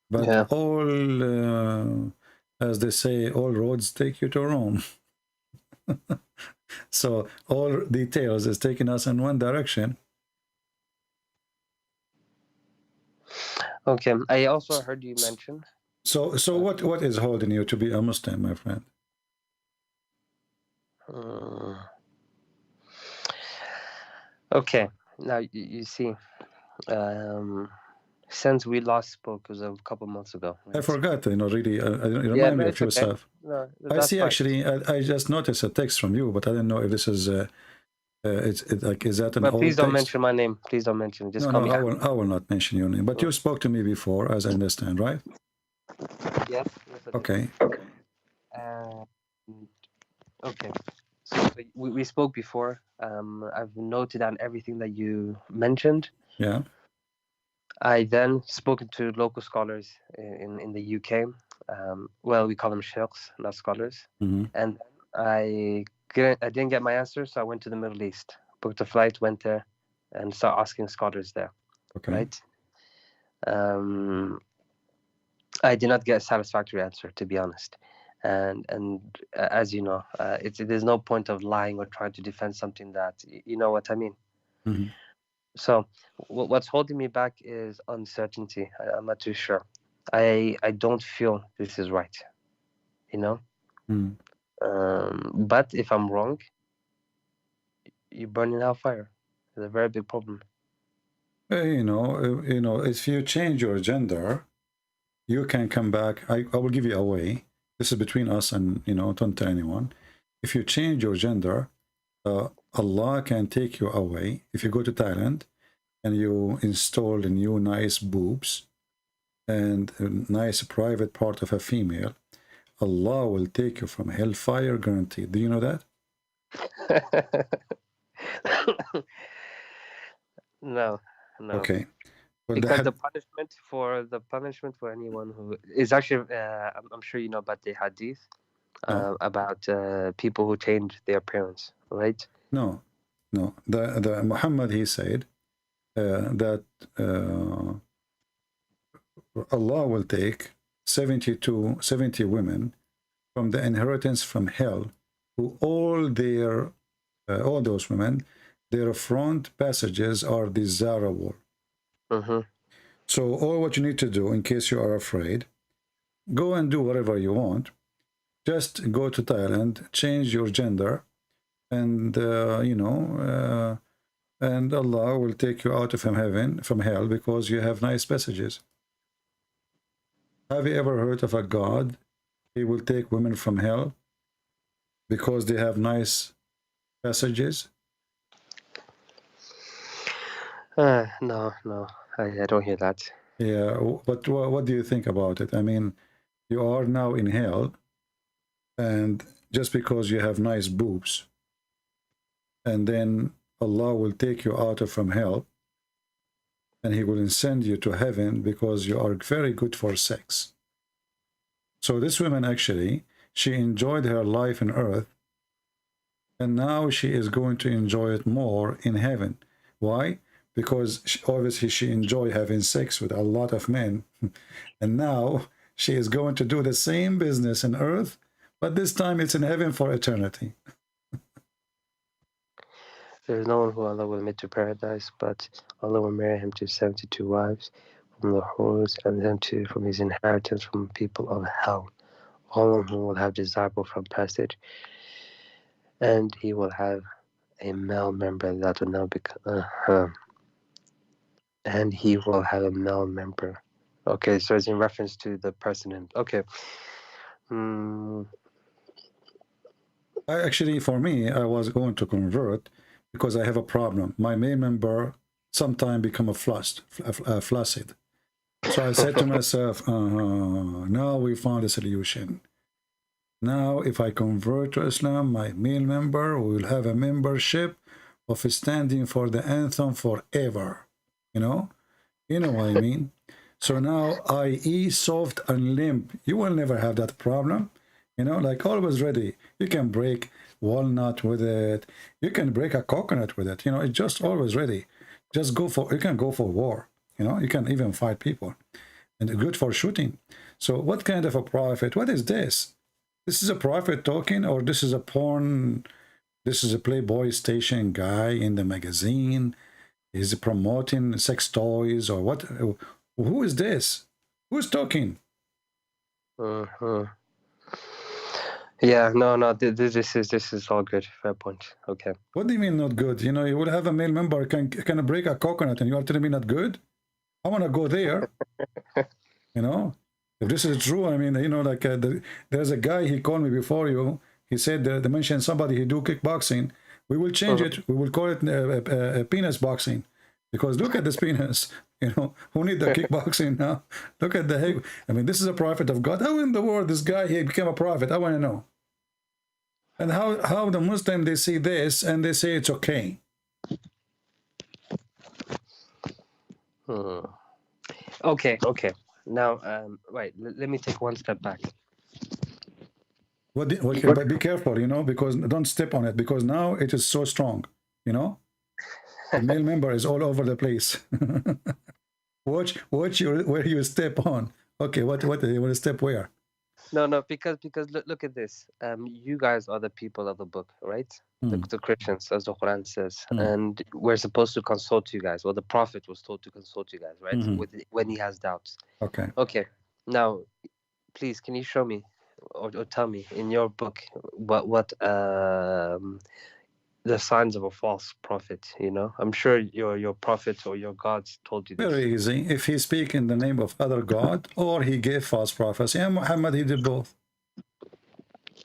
but all, as they say, all roads take you to Rome. So all details is taking us in one direction.
Okay, I also heard you mention.
So what is holding you to be a Muslim, my friend?
Okay, now you see, since we last spoke, it was a couple months ago. Right?
I forgot, you know, really, remind me of yourself.
Okay. No,
I see,
fine.
actually, I just noticed a text from you, but I didn't know if this is, it's like, is that an
But
old
please don't
text?
mention my name. Please don't mention it. Just call me.
I will not mention your name. But you spoke to me before, as I understand, right?
Yes.
Okay.
Okay. So we spoke before. I've noted down everything that you mentioned.
Yeah.
I then spoken to local scholars in the UK. Well, we call them sheikhs, not scholars. And I didn't get my answer, so I went to the Middle East, booked a flight, went there, and started asking scholars there.
Okay.
Right. I did not get a satisfactory answer, to be honest. And as you know, there's no point of lying or trying to defend something that you know what I mean.
Mm-hmm.
So what's holding me back is uncertainty. I'm not too sure. I don't feel this is right, you know.
Mm.
But if I'm wrong, you burn in hellfire. It's a very big problem.
You know, if you change your gender, you can come back. I will give you a way. This is between us, and don't tell anyone. If you change your gender, Allah can take you away. If you go to Thailand and you install a new nice boobs and a nice private part of a female, Allah will take you from hellfire, guaranteed. Do you know that?
No.
Okay. Well,
because the punishment for anyone who is actually, I'm sure you know about the hadith about people who change their appearance, right?
No. The Muhammad, he said that Allah will take 70 women from the inheritance from hell, who all those women, their front passages are desirable.
Mm-hmm.
So all what you need to do, in case you are afraid, go and do whatever you want. Just go to Thailand, change your gender, and and Allah will take you out of from hell, because you have nice passages. Have you ever heard of a God? He will take women from hell because they have nice passages?
No, I don't hear that.
Yeah, but what do you think about it? I mean, you are now in hell, and just because you have nice boobs, and then Allah will take you out of from hell, and he will send you to heaven because you are very good for sex. So this woman, actually, she enjoyed her life on earth, and now she is going to enjoy it more in heaven. Why? Because obviously she enjoyed having sex with a lot of men, and now she is going to do the same business on earth, but this time it's in heaven for eternity.
There is no one who Allah will admit to paradise, but Allah will marry him to 72 wives from the whores, and them too from his inheritance from people of hell, all of whom will have desirable from passage, and he will have a male member that will now become and he will have a male member. Okay, so it's in reference to the person. Okay.
Actually, for me, I was going to convert because I have a problem. My male member sometime become flaccid. So I said to myself, now we found a solution. Now, if I convert to Islam, my male member will have a membership of standing for the anthem forever. You know what I mean? So now, i.e. soft and limp, you will never have that problem. Like always ready. You can break walnut with it. You can break a coconut with it. It's just always ready. Just you can go for war. You can even fight people. And good for shooting. So what kind of a prophet? What is this? This is a prophet talking, or this is a porn? This is a Playboy station guy in the magazine. Is promoting sex toys or what? Who is this? Who's talking?
Yeah, no. This is all good. Fair point. Okay.
What do you mean not good? You will have a male member can break a coconut, and you are telling me not good? I want to go there. If this is true, I mean, like there's a guy, he called me before you. He said they mentioned somebody who do kickboxing. We will change it. We will call it penis boxing, because look at this penis. Who need the kickboxing now? Look at the head. I mean, this is a prophet of God. How in the world this guy he became a prophet? I want to know. And how the Muslim, they see this and they say it's okay.
Okay. Now, right. Let me take one step back.
But be careful, because don't step on it, because now it is so strong. The male member is all over the place. Watch where you step on. Okay, what you want to step where?
No, because look at this. You guys are the people of the book, right? The Christians, as the Quran says, and we're supposed to consult you guys. Well, the Prophet was told to consult you guys, right? When he has doubts.
Okay.
Okay. Now, please, can you show me or tell me in your book what the signs of a false prophet? You know, I'm sure your prophet or your gods told you this.
Very easy. If he speak in the name of other God, or he gave false prophecy, and Muhammad, he did both.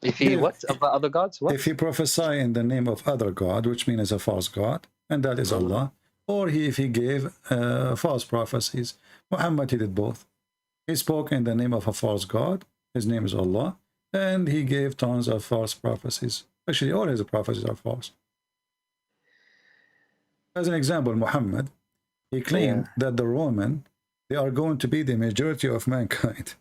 If he what about other gods? What?
If he prophesy in the name of other God, which means a false God, and that is Allah, or if he gave false prophecies, Muhammad, he did both. He spoke in the name of a false God, his name is Allah, and he gave tons of false prophecies. Actually, all his prophecies are false. As an example, Muhammad, he claimed that the Roman, they are going to be the majority of mankind.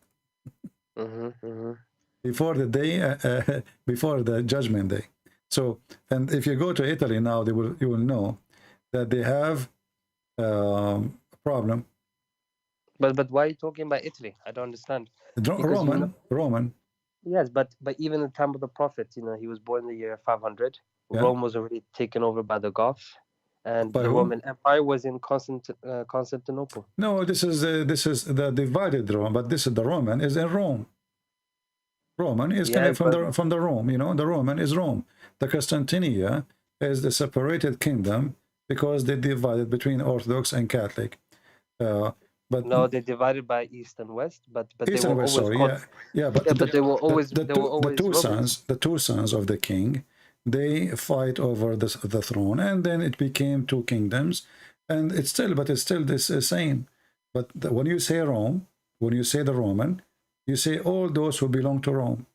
Before the day, before the judgment day. So, and if you go to Italy now, you will know that they have a problem.
But why are you talking about Italy? I don't understand.
Roman.
Yes, but even in the time of the Prophet, you know, he was born in the year 500. Yeah. Rome was already taken over by the Goths, and the Roman Empire was in Constantinople.
No, this is the divided Rome, but this is the Roman is in Rome. Roman is from the Rome, you know, the Roman is Rome. The Constantinia is the separated kingdom because they divided between Orthodox and Catholic. But
no, they divided by East and West, but
East
they were
West,
always
but
they were always
the two sons of the king, they fight over the throne, and then it became two kingdoms, and it's still this same. But when you say Rome, when you say the Roman, you say all those who belong to Rome.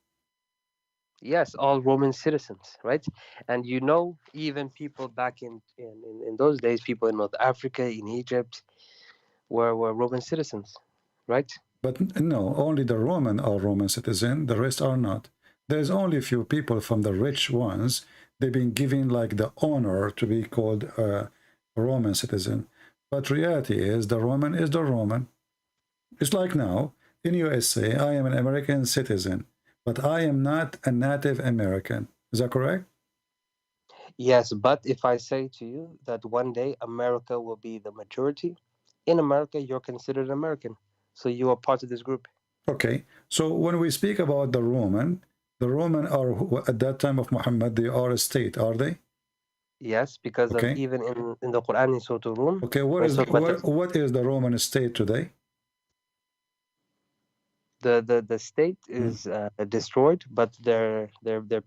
Yes, all Roman citizens, right? And you know, even people back in those days, people in North Africa, in Egypt, were Roman citizens, right?
But no, only the Roman are Roman citizen, the rest are not. There's only a few people from the rich ones, they've been given like the honor to be called a Roman citizen. But reality is the Roman is the Roman. It's like now, in USA, I am an American citizen, but I am not a native American. Is that correct?
Yes, but if I say to you that one day America will be the majority, in America, you're considered American. So you are part of this group.
Okay. So when we speak about the Roman are, at that time of Muhammad, they are a state, are they?
Yes, because of even in the Quran in Surah Rum.
Okay, what is the Roman state today?
The state is destroyed, but their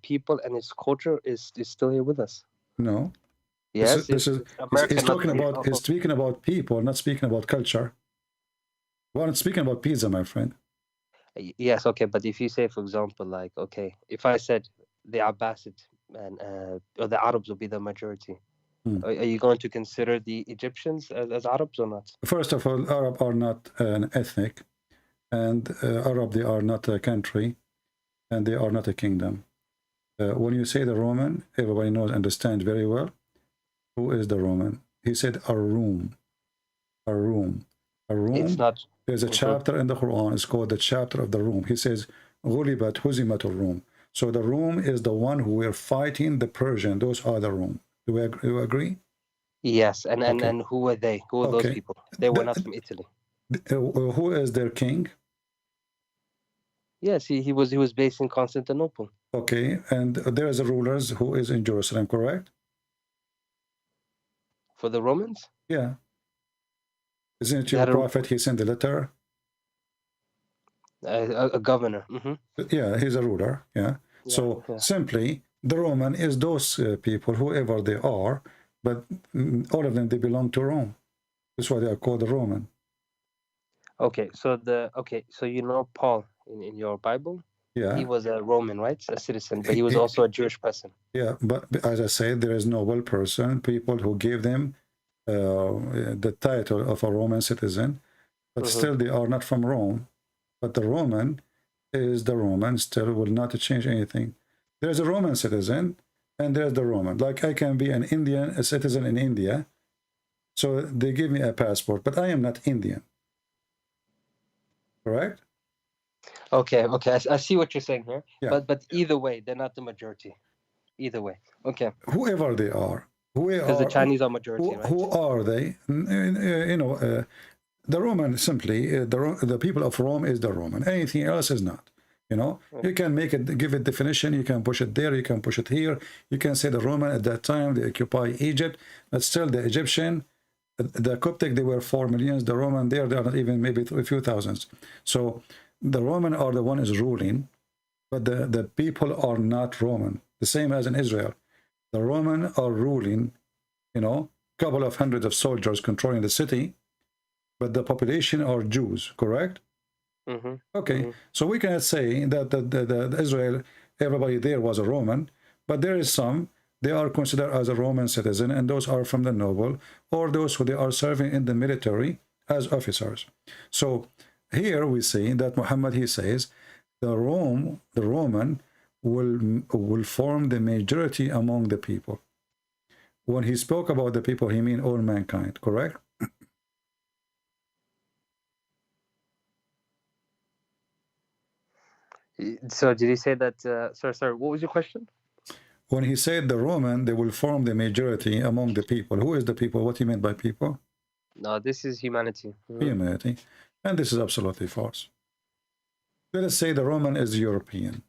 people and its culture is still here with us.
No.
Yes,
he's speaking about people, not speaking about culture. Well, I'm speaking about pizza, my friend.
Yes, okay, but if you say, for example, like, okay, if I said the Abbasid and or the Arabs will be the majority, are you going to consider the Egyptians as Arabs or not?
First of all, Arab are not an ethnic, and Arab, they are not a country, and they are not a kingdom. When you say the Roman, everybody knows, understand very well. Who is the Roman? He said a room. A room. A room.
It's not.
There's a chapter in the Quran. It's called the chapter of the room. He says, "Ghulibat huzimat al-Rum." So the room is the one who were fighting the Persian. Those are the room. Do you agree?
Yes, and who were they? Who were those people? They were not from Italy.
Who is their king?
Yes, he was based in Constantinople.
Okay, and there is a rulers who is in Jerusalem, correct?
For the Romans?
Yeah. Isn't it your prophet? He sent a letter.
A governor.
Yeah, he's a ruler. Yeah. So simply, the Roman is those people, whoever they are, but all of them, they belong to Rome. That's why they are called the Roman.
Okay, so you know Paul in your Bible?
Yeah.
He was a Roman, right? A citizen, but he was also a Jewish person.
Yeah, but as I said, there is noble person, people who gave them the title of a Roman citizen, but still they are not from Rome. But the Roman is the Roman, still will not change anything. There's a Roman citizen, and there's the Roman. Like I can be an Indian, a citizen in India, so they give me a passport, but I am not Indian. correct?
Okay, okay. I see what you're saying here.
Yeah.
But either way, they're not the majority. Either way. Okay.
Whoever they are,
Because the Chinese are majority, right?
who are they? You know, the Roman simply, the people of Rome is the Roman. Anything else is not. You know, you can make it, give it definition. You can push it there. You can push it here. You can say the Roman at that time they occupy Egypt, but still the Egyptian, the Coptic, they were 4 million. The Roman there, they are not even maybe a few thousands. So the Roman are the one is ruling, but the people are not Roman. The same as in Israel, the Roman are ruling. You know, a couple of hundreds of soldiers controlling the city, but the population are Jews, correct?
Mm-hmm.
Okay,
mm-hmm.
So we cannot say that the Israel, everybody there was a Roman, but there is some, they are considered as a Roman citizen, and those are from the noble, or those who they are serving in the military as officers. So here we see that Muhammad, he says, the Roman will form the majority among the people. When he spoke about the people, he mean all mankind, correct?
So did he say that? Sorry. What was your question?
When he said the Roman, they will form the majority among the people. Who is the people? What he meant by people?
No, this is humanity. Mm-hmm.
Humanity. And this is absolutely false. Let us say the Roman is European.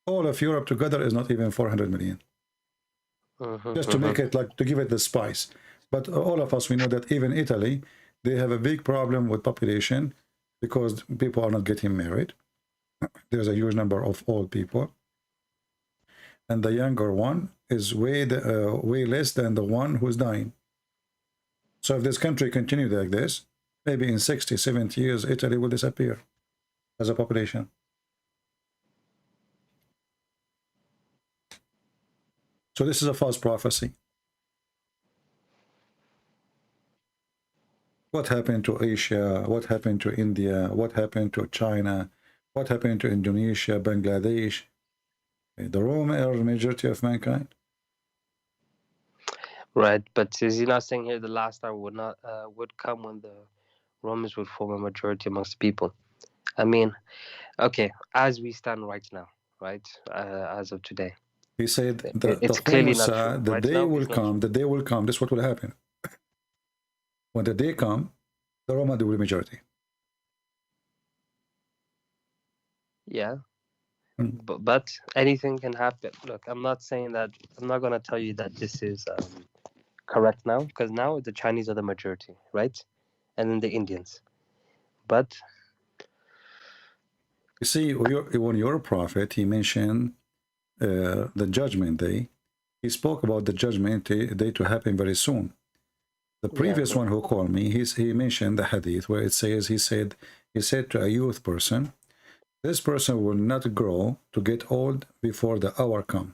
All of Europe together is not even 400 million.
Mm-hmm.
Just to make it like, to give it the spice. But all of us, we know that even Italy, they have a big problem with population because people are not getting married. There's a huge number of old people. And the younger one is way less than the one who's dying. So if this country continues like this, maybe in 60, 70 years, Italy will disappear as a population. So this is a false prophecy. What happened to Asia? What happened to India? What happened to China? What happened to Indonesia, Bangladesh? The Roman are the majority of mankind.
Right, but is he not saying here the last hour would come when the Romans would form a majority amongst the people? I mean, okay, as we stand right now, right, as of today.
He said
it's clearly not true.
The
right
day
now,
will come. The day will come. This is what will happen. When the day comes, the Roman will be majority.
Yeah. But anything can happen. Look, I'm not saying that. I'm not going to tell you that this is correct now, because now the Chinese are the majority, right? And then the Indians. But
you see, when your prophet, he mentioned the judgment day. He spoke about the judgment day to happen very soon. The previous one who called me, he mentioned the hadith where it says, he said to a youth person, this person will not grow to get old before the hour come.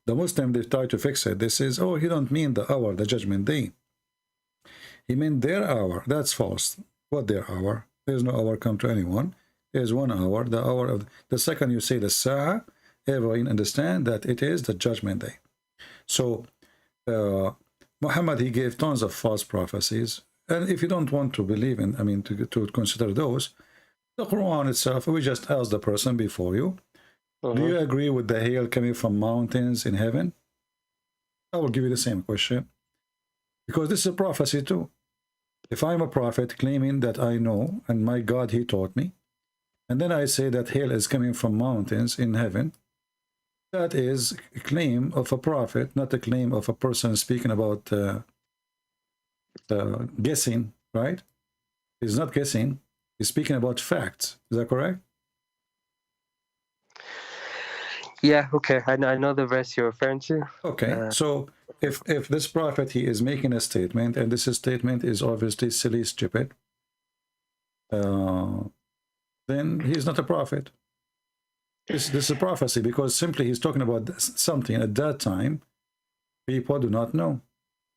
The Muslim, they try to fix it. They says, oh, he don't mean the hour, the judgment day. He meant their hour. That's false. What their hour? There's no hour come to anyone. There's 1 hour. The hour of the second you say the Sa'ah, everyone understand that it is the judgment day. So Muhammad, he gave tons of false prophecies. And if you don't want to believe in, I mean, to consider those, the Quran itself, we just ask the person before you, do you agree with the hail coming from mountains in heaven? I will give you the same question. Because this is a prophecy too. If I'm a prophet claiming that I know, and my God, he taught me, and then I say that hail is coming from mountains in heaven, that is a claim of a prophet, not a claim of a person speaking about guessing, right? He's not guessing. He's speaking about facts. Is that correct?
yeah, okay. I know the verse you're referring to.
Okay, so if this prophet, he is making a statement, and this statement is obviously silly, stupid, then he's not a prophet. This is a prophecy because simply he's talking about something at that time people do not know.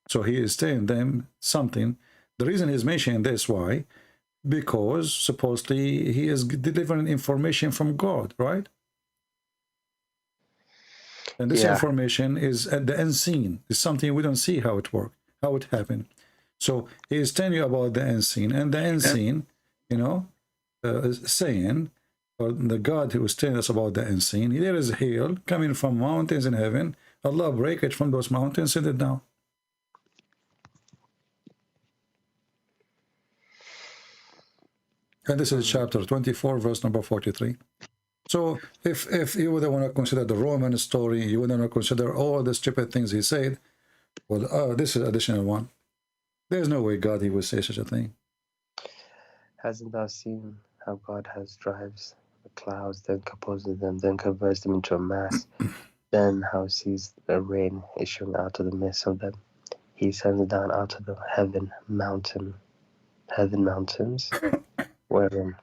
So he is telling them something. The reason he's mentioning this, why? Because supposedly he is delivering information from God, right? And this information is at the unseen. It's something we don't see how it works, how it happened. So he is telling you about the unseen, and the unseen, you know, saying, or the God who is telling us about the unseen, there is hail coming from mountains in heaven. Allah break it from those mountains, send it down. And this is chapter 24, verse number 43. So if you would want to consider the Roman story, you would want to consider all the stupid things he said, well, this is additional one. There's no way God he would say such a thing.
Hasn't thou seen how God has drives the clouds, then composes them, then converts them into a mass, then how sees the rain issuing out of the midst of them? He sends down out of the heaven mountains, wherein,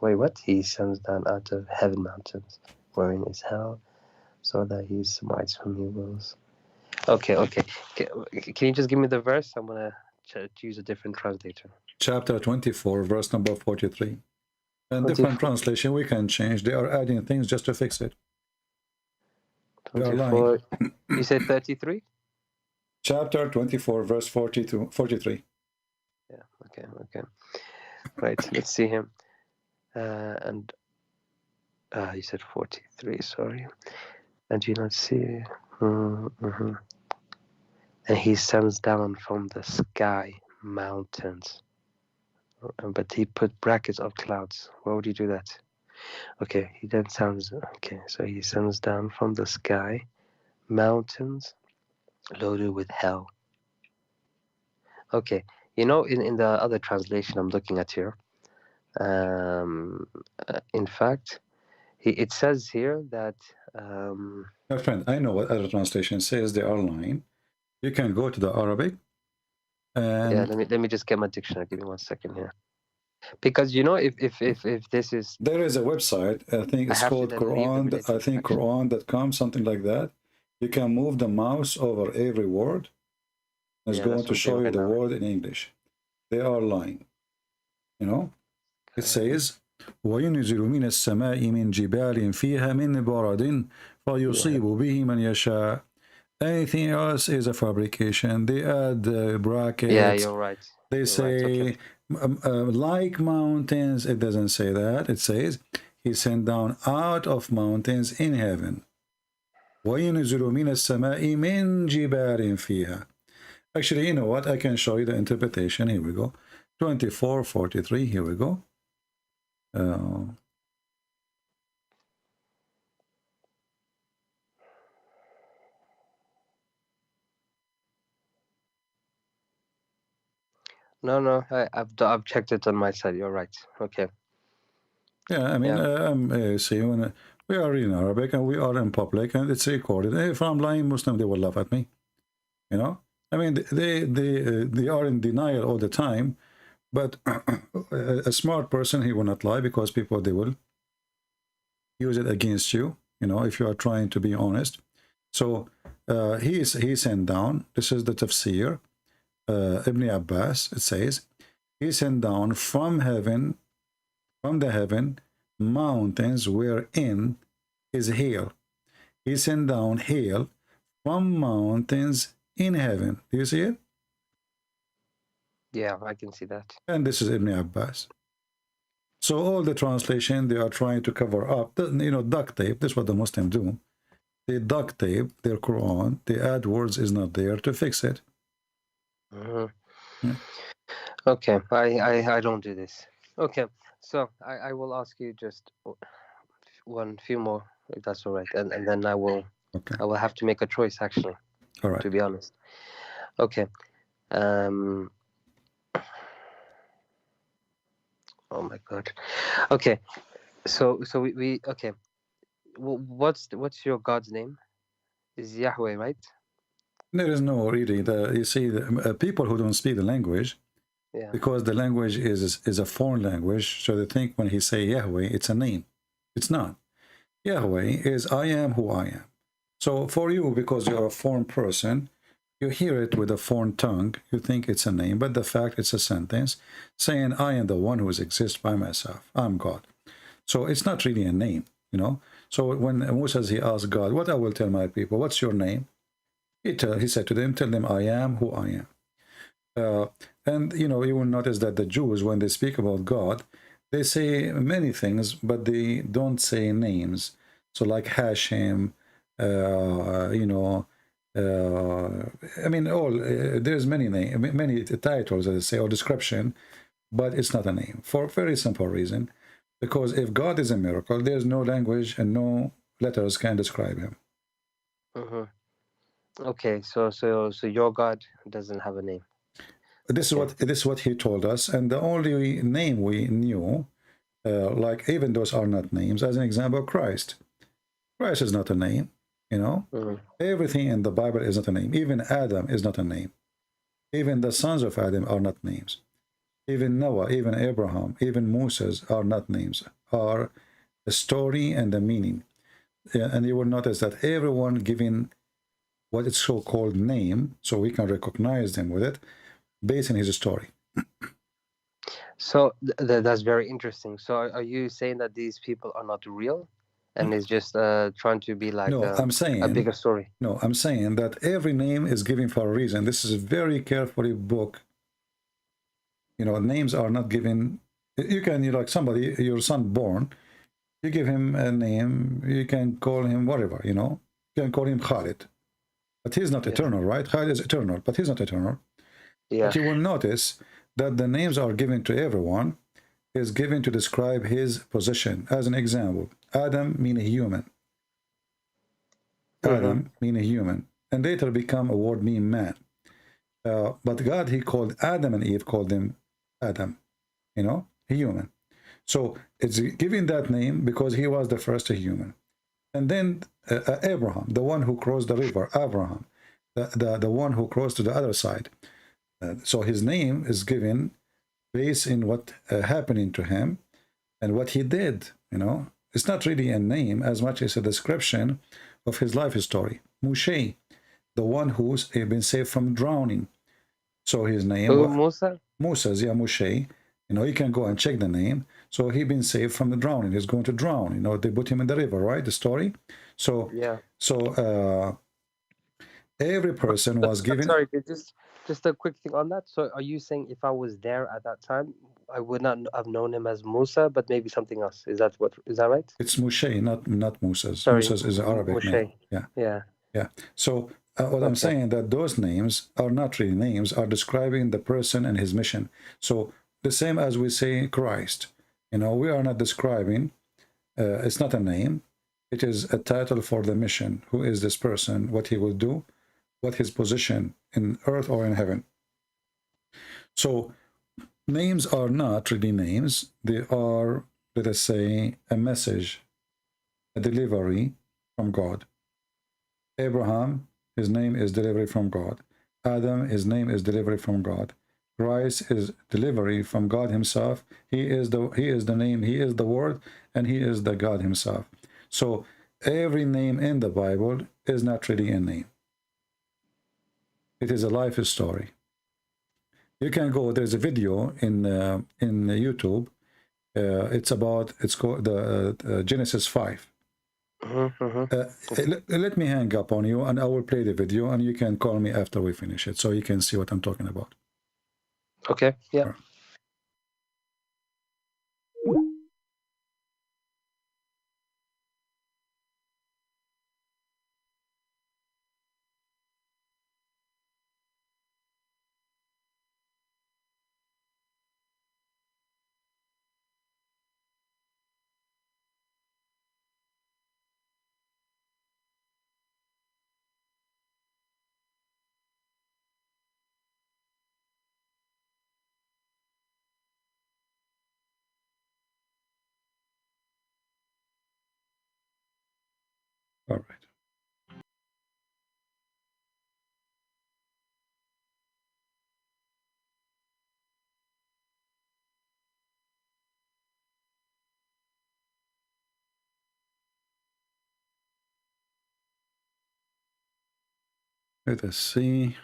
wait, what? He sends down out of heaven mountains, wherein is hell, so that he smites whom he wills. Okay. Can you just give me the verse? I'm going to use a different translator.
Chapter 24, verse number 43. And different translation we can change. They are adding things just to fix it.
24. You said 33?
Chapter 24, verse 43.
Yeah, okay. Right, let's see him. And you said 43, sorry. And you not see. And he sends down from the sky mountains. But he put brackets of clouds. Why would he do that? Okay, he then sends. Okay, so he sends down from the sky mountains loaded with hell. Okay, in the other translation I'm looking at here, in fact, it says here that.
My friend, I know what other translation says. They are lying. You can go to the Arabic. And
yeah, let me just get my dictionary. Give me 1 second here. Because if this is,
there is a website, I think it's called Quran, I think Quran.com, something like that. You can move the mouse over every word. It's going to show you the word in English. They are lying. It says, وَيُنْزِلُ مِنَ السَّمَاءِ مِنْ جِبَالٍ فِيهَا مِنْ بَرَدٍ فَيُصِيبُ بِهِ مَنْ يَشَاءُ. Anything else is a fabrication. They add brackets.
Yeah, you're right.
They say, like mountains. It doesn't say that. It says, he sent down out of mountains in heaven. وَيُنْزِلُ مِنَ السَّمَاءِ مِنْ جِبَالٍ فِيهَا. Actually, you know what? I can show you the interpretation. Here we go. 24:43. Here we go.
No, I've checked it on my side. You're right. Okay.
Yeah, I mean, see, when we are reading Arabic and we are in public and it's recorded. If I'm lying Muslim, they will laugh at me. I mean, they are in denial all the time. But a smart person, he will not lie, because people, they will use it against you, if you are trying to be honest. So he sent down, this is the tafsir, Ibn Abbas, it says, he sent down from the heaven, mountains wherein is hail. He sent down hail from mountains in heaven. Do you see it?
Yeah, I can see that.
And this is Ibn Abbas. So all the translation, they are trying to cover up, duct tape. That's what the Muslims do. They duct tape their Quran. The add words is not there to fix it.
Yeah. Okay, I don't do this. Okay, so I will ask you just few more, if that's all right, and then I will have to make a choice, actually.
All right.
To be honest. Okay. Oh my God. Okay, so we okay. What's your God's name? Is Yahweh, right?
There is no really. You see, the people who don't speak the language, because the language is a foreign language, so they think when he say Yahweh, it's a name. It's not. Yahweh is I am who I am. So for you, because you're a foreign person, you hear it with a foreign tongue, you think it's a name, but the fact it's a sentence saying I am the one who exists by myself. I'm God. So it's not really a name, So when Moses, he asked God, what I will tell my people, what's your name? He said to them, tell them I am who I am. And you will notice that the Jews, when they speak about God, They say many things, but they don't say names. So like Hashem, you know, I mean, there's many many titles, as I say, or description, but it's not a name for a very simple reason, because if God is a miracle, there's no language and no letters can describe him.
Okay, so your God doesn't have a name.
This is what he told us, and the only name we knew, like even those are not names. As an example, Christ. Christ is not a name. You know, everything in the Bible is not a name. Even Adam is not a name. Even the sons of Adam are not names. Even Noah, even Abraham, even Moses are not names. Are a story and a meaning. And you will notice that everyone giving what is so-called name, so we can recognize them with it, based on his story.
So that's very interesting. So are you saying that these people are not real, and it's just trying to be like
I'm saying
a bigger story?
No, I'm saying that every name is given for a reason. This is a very carefully book. You know, names are not given. You can, like somebody, your son born, you give him a name, you can call him whatever, you know. You can call him Khalid. But he's not eternal, right? Khalid is eternal, but he's not eternal.
Yeah.
But you will notice that the names are given to everyone, is given to describe his position. As an example, Adam means a human. Adam means a human. And later become a word mean man. But God, he called Adam and Eve, called them Adam, you know, a human. So it's giving that name because he was the first human. And then Abraham, the one who crossed the river, Abraham, the one who crossed to the other side. So his name is given based in what happening to him and what he did, you know. It's not really a name as much as a description of his life story. Moshe, the one who's been saved from drowning. So his name
Musa?
Moses, yeah, Moshe. You know, you can go and check the name. So he been saved from the drowning. He's going to drown. You know, they put him in the river, right? The story. So
yeah.
So every person was given.
Sorry, just a quick thing on that. So are you saying if I was there at that time, I would not have known him as Musa, but maybe something else? Is that right?
It's Moshe, not Moses.
Sorry,
Moses is an Arabic
Moshe.
name. Yeah. So what I'm saying that those names are not really names, are describing the person and his mission. So the same as we say Christ, you know, we are not describing. It's not a name. It is a title for the mission. Who is this person? What he will do? What his position in earth or in heaven? So names are not really names. They are, let us say, a message, a delivery from God. Abraham, his name is delivery from God. Adam, his name is delivery from God. Christ is delivery from God himself. He is the name, he is the word, and he is the God himself. So every name in the Bible is not really a name. It is a life story. You can go, there's a video in YouTube. It's called the Genesis 5. Let me hang up on you and I will play the video and you can call me after we finish it so you can see what I'm talking about.
Okay, yeah.
All right. Let us see.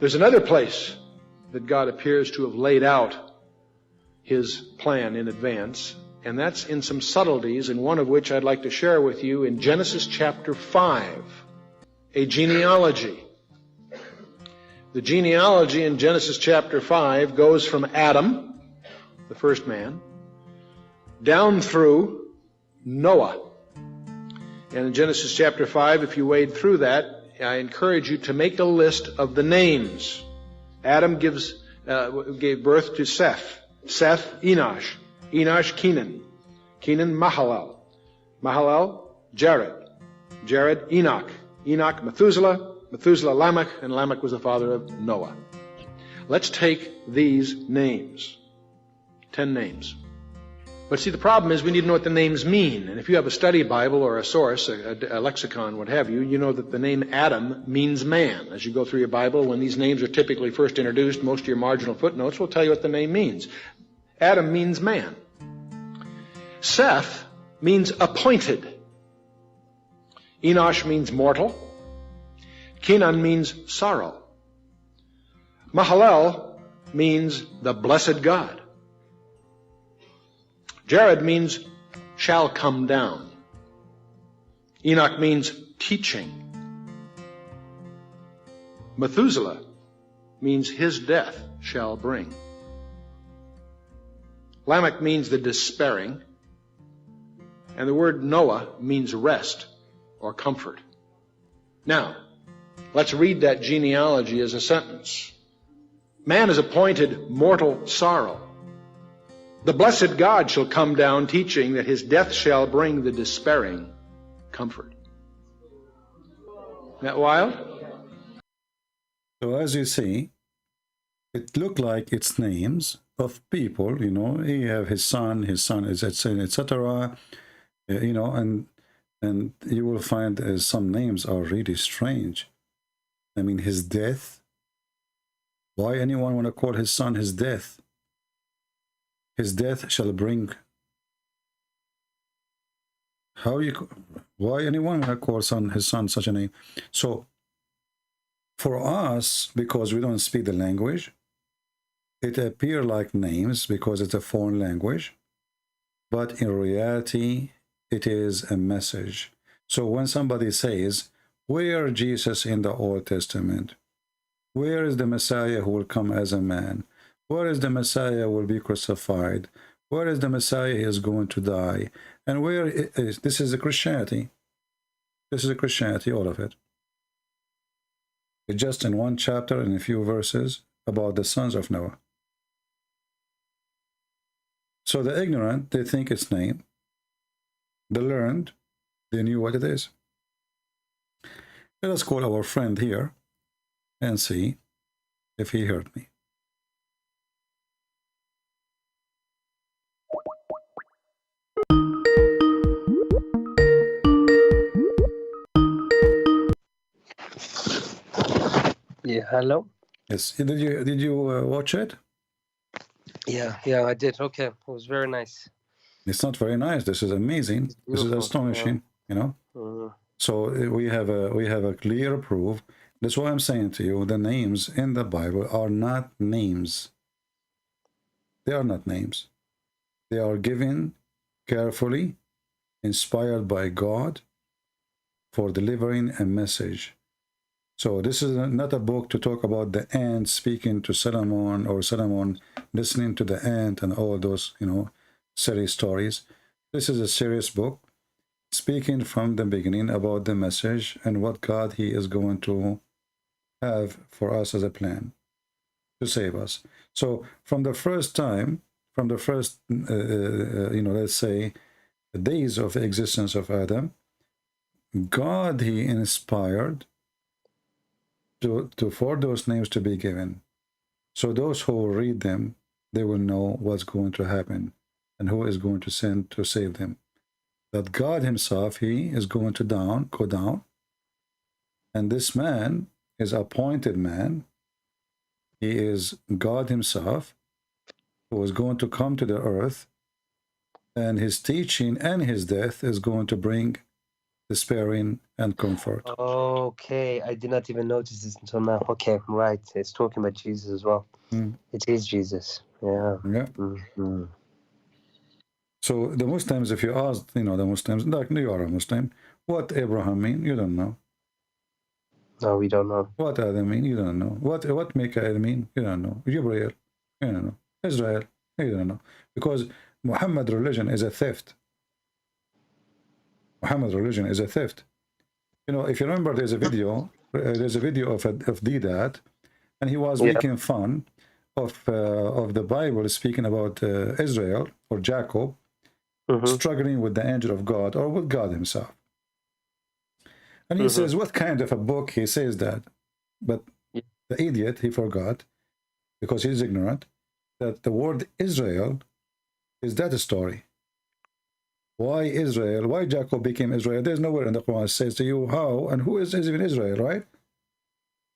There's another place that God appears to have laid out his plan in advance, and that's in some subtleties, and one of which I'd like to share with you in Genesis chapter 5, a genealogy. The genealogy in Genesis chapter 5 goes from Adam, the first man, down through Noah. And in Genesis chapter 5, if you wade through that, I encourage you to make a list of the names. Adam gave birth to Seth. Seth, Enosh. Enosh, Kenan. Kenan, Mahalalel. Mahalalel, Jared. Jared, Enoch. Enoch, Methuselah. Methuselah, Lamech. And Lamech was the father of Noah. Let's take these names. 10 names. But see, the problem is we need to know what the names mean. And if you have a study Bible or a source, a lexicon, what have you, you know that the name Adam means man. As you go through your Bible, when these names are typically first introduced, most of your marginal footnotes will tell you what the name means. Adam means man. Seth means appointed. Enosh means mortal. Kenan means sorrow. Mahalalel means the blessed God. Jared means shall come down. Enoch means teaching. Methuselah means his death shall bring. Lamech means the despairing. And the word Noah means rest or comfort. Now, let's read that genealogy as a sentence. Man is appointed mortal sorrow. The blessed God shall come down, teaching that his death shall bring the despairing comfort. Isn't that wild?
So as you see, it looked like it's names of people, you know. He have his son is etc. You know, and you will find some names are really strange. I mean, his death. Why anyone want to call his son his death? His death shall bring. Why anyone want to call his son such a name? So for us, because we don't speak the language, it appear like names because it's a foreign language, but in reality, it is a message. So when somebody says, where Jesus in the Old Testament? Where is the Messiah who will come as a man? Where is the Messiah will be crucified? Where is the Messiah is going to die? And where is this is a Christianity. This is a Christianity, all of it. It's just in one chapter and a few verses about the sons of Noah. So the ignorant, they think it's name. The learned, they knew what it is. Let us call our friend here and see if he heard me.
Yeah, hello.
Yes, did you watch it?
Yeah, I did. Okay, it was very nice.
It's not very nice. This is amazing. This is astonishing. You know. So we have a clear proof. That's why I'm saying to you, the names in the Bible are not names. They are not names. They are given carefully, inspired by God, for delivering a message. So this is not a book to talk about the ant speaking to Solomon or Solomon listening to the ant and all those, you know, silly stories. This is a serious book speaking from the beginning about the message and what God he is going to have for us as a plan to save us. So from the first time, from the first, you know, let's say, the days of the existence of Adam, God he inspired for those names to be given. So those who read them, they will know what's going to happen and who is going to send to save them. That God himself, he is going to go down. And this man is appointed man. He is God himself who is going to come to the earth. And his teaching and his death is going to bring despairing, and comfort.
Okay, I did not even notice this until now. Okay, right. It's talking about Jesus as well. It is Jesus. Yeah.
Yeah.
Mm-hmm.
So the Muslims, if you ask, the Muslims, like you are a Muslim, what Abraham mean? You don't know.
No, we don't know.
What Adam mean? You don't know. What Mikael mean? You don't know. Gabriel? You don't know. Israel? You don't know. Because Muhammad religion is a theft. Muhammad religion is a theft. If you remember, there's a video of Didat, and he was making fun of the Bible speaking about Israel or Jacob struggling with the angel of God or with God himself. And he says, what kind of a book he says that? But the idiot, he forgot, because he's ignorant, that the word Israel is that a story. Why Israel? Why Jacob became Israel? There's nowhere in the Quran that says to you how and who is even Israel, right?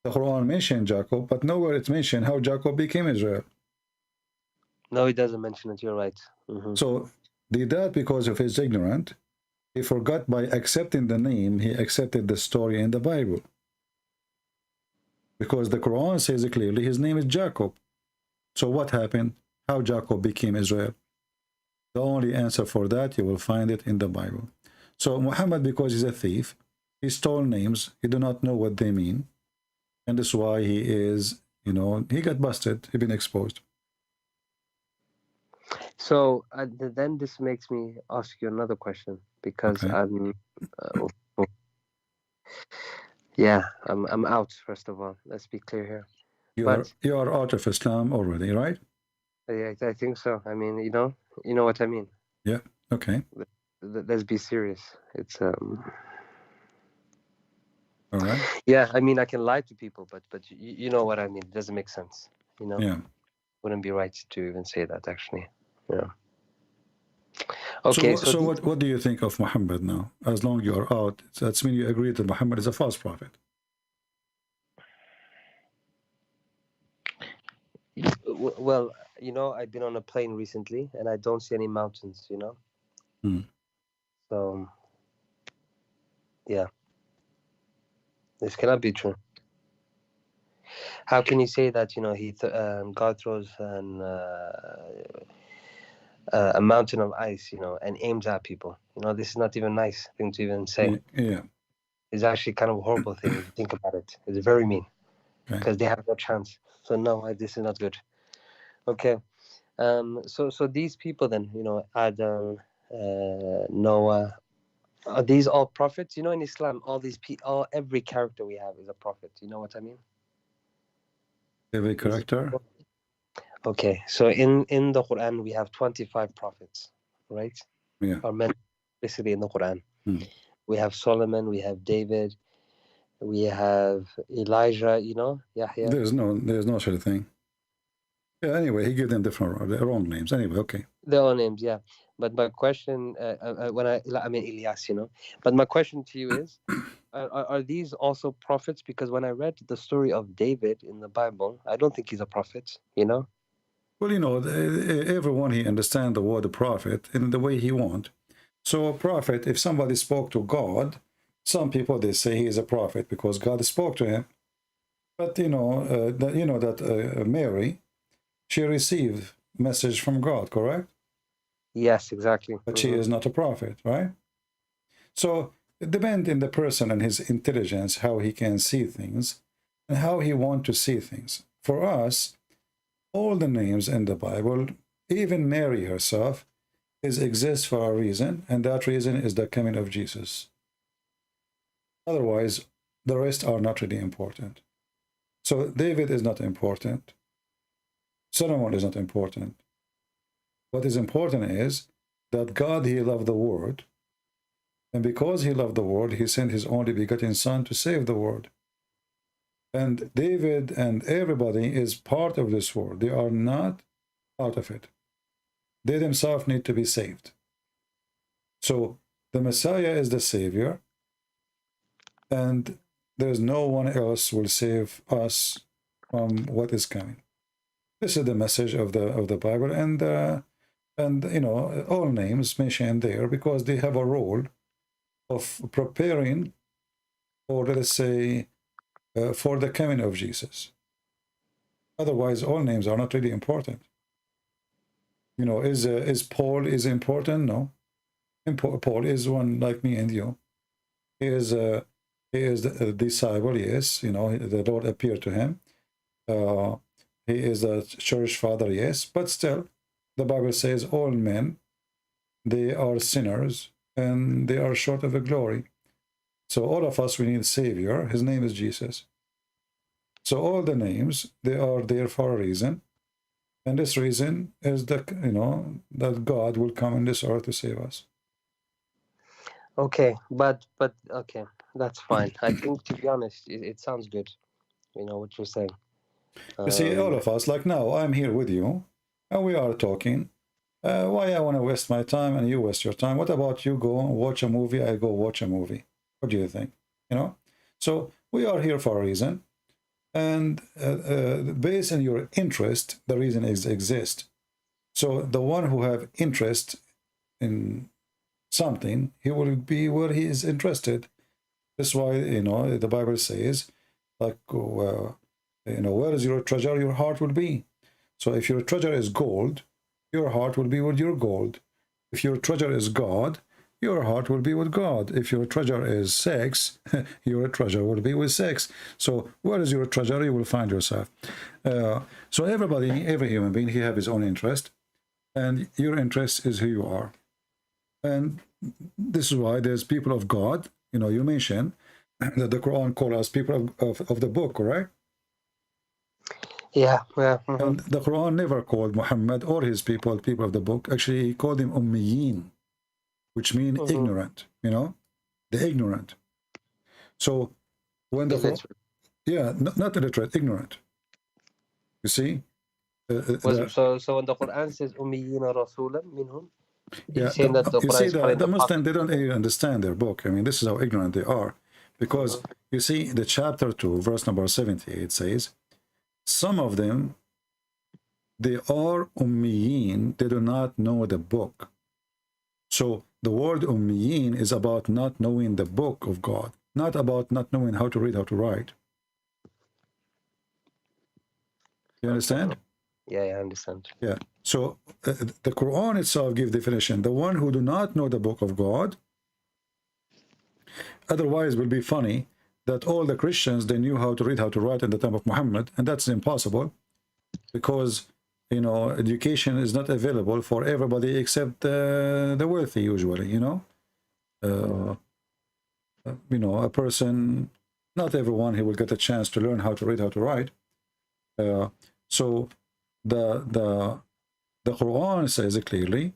The Quran mentioned Jacob, but nowhere it's mentioned how Jacob became Israel.
No, it doesn't mention it. You're right.
So did that because of his ignorance. He forgot by accepting the name, he accepted the story in the Bible. Because the Quran says clearly his name is Jacob. So what happened? How Jacob became Israel? The only answer for that, you will find it in the Bible. So Muhammad, because he's a thief, he stole names, he do not know what they mean. And that's why he is, he got busted, he been exposed.
So then this makes me ask you another question, because I'm I'm out. First of all, let's be clear here.
You are out of Islam already, right?
Yeah, I think so. I mean, you know what I mean.
Yeah. Okay.
Let's be serious. It's
All right.
Yeah, I mean, I can lie to people, but you know what I mean. It doesn't make sense.
Yeah.
Wouldn't be right to even say that, actually. Yeah. Okay.
So what do you think of Muhammad now? As long as you are out, that's mean you agree that Muhammad is a false prophet.
Well, I've been on a plane recently, and I don't see any mountains. So, yeah, this cannot be true. How can you say that? God throws a mountain of ice, and aims at people. This is not even a nice thing to even say.
Yeah.
It's actually kind of a horrible thing if you think about it. It's very mean, because they have no chance. So no, this is not good. Okay. So these people then, Adam, Noah, are these all prophets? In Islam, every character we have is a prophet. You know what I mean?
Every character?
Okay, so in the Quran, we have 25 prophets, right?
Yeah.
Are mentioned explicitly in the Quran. We have Solomon, we have David, we have Elijah, Yahya.
There's no such a thing. Yeah, anyway, he gave them their own names. Anyway, okay.
Their own names, yeah. But my question, I mean Elias, But my question to you is, are these also prophets? Because when I read the story of David in the Bible, I don't think he's a prophet,
Well, everyone he understands the word prophet in the way he want. So a prophet, if somebody spoke to God, some people, they say he is a prophet because God spoke to him. But that Mary, she received message from God, correct?
Yes, exactly.
But she is not a prophet, right? So it depends on the person and his intelligence, how he can see things and how he want to see things. For us, all the names in the Bible, even Mary herself, exists for a reason, and that reason is the coming of Jesus. Otherwise, the rest are not really important. So David is not important. Solomon is not important. What is important is that God, he loved the world. And because he loved the world, he sent his only begotten son to save the world. And David and everybody is part of this world. They are not out of it. They themselves need to be saved. So the Messiah is the Savior, and there's no one else will save us from what is coming. This is the message of the Bible, and all names mentioned there because they have a role of preparing, or let us say, for the coming of Jesus. Otherwise, all names are not really important. You know, is Paul is important? No. Paul is one like me and you. He is a disciple. Yes, you know, the Lord appeared to him. He is a church father. Yes, but still, the Bible says all men, they are sinners and they are short of the glory. So all of us, we need a Savior. His name is Jesus. So all the names, they are there for a reason. And this reason is that, you know, that God will come on this earth to save us.
Okay, but okay, that's fine. I think, to be honest, it sounds good. You know what you're saying.
You see, all of us, like now, I'm here with you, and we are talking. Why I want to waste my time and you waste your time? What about you go and watch a movie, I go watch a movie? What do you think? You know? So we are here for a reason. And based on your interest, the reason exists. So the one who have interest in something, he will be where he is interested. That's why, you know, the Bible says, like, you know, where is your treasure, your heart will be. So if your treasure is gold, your heart will be with your gold. If your treasure is God, your heart will be with God. If your treasure is sex, your treasure will be with sex. So where is your treasure, you will find yourself. So everybody, every human being, he have his own interest. And your interest is who you are. And this is why there's people of God. You know, you mentioned that the Quran calls us people of the book, correct?
Yeah.
And the Quran never called Muhammad or his people of the book. Actually, he called them Ummiyin, which mean ignorant, you know, the ignorant. So when the Quran, yeah, not illiterate, ignorant. You see?
So when the Quran says Ummiyina Rasulan minhum,
Yeah,
saying that the
you
Quran
see,
is
the Muslims, they don't even understand their book. I mean, this is how ignorant they are. Because you see, the chapter 2, verse number 78 says, some of them, they are ummiyin, they do not know the book. So the word ummiyin is about not knowing the book of God, not about not knowing how to read, how to write. You understand?
Yeah, I understand.
Yeah. So the Quran itself gives definition. The one who do not know the book of God, otherwise it will be funny that all the Christians, they knew how to read, how to write in the time of Muhammad, and that's impossible because, you know, education is not available for everybody except the wealthy usually, you know. You know, a person, not everyone, he will get a chance to learn how to read, how to write. So the Quran says it clearly,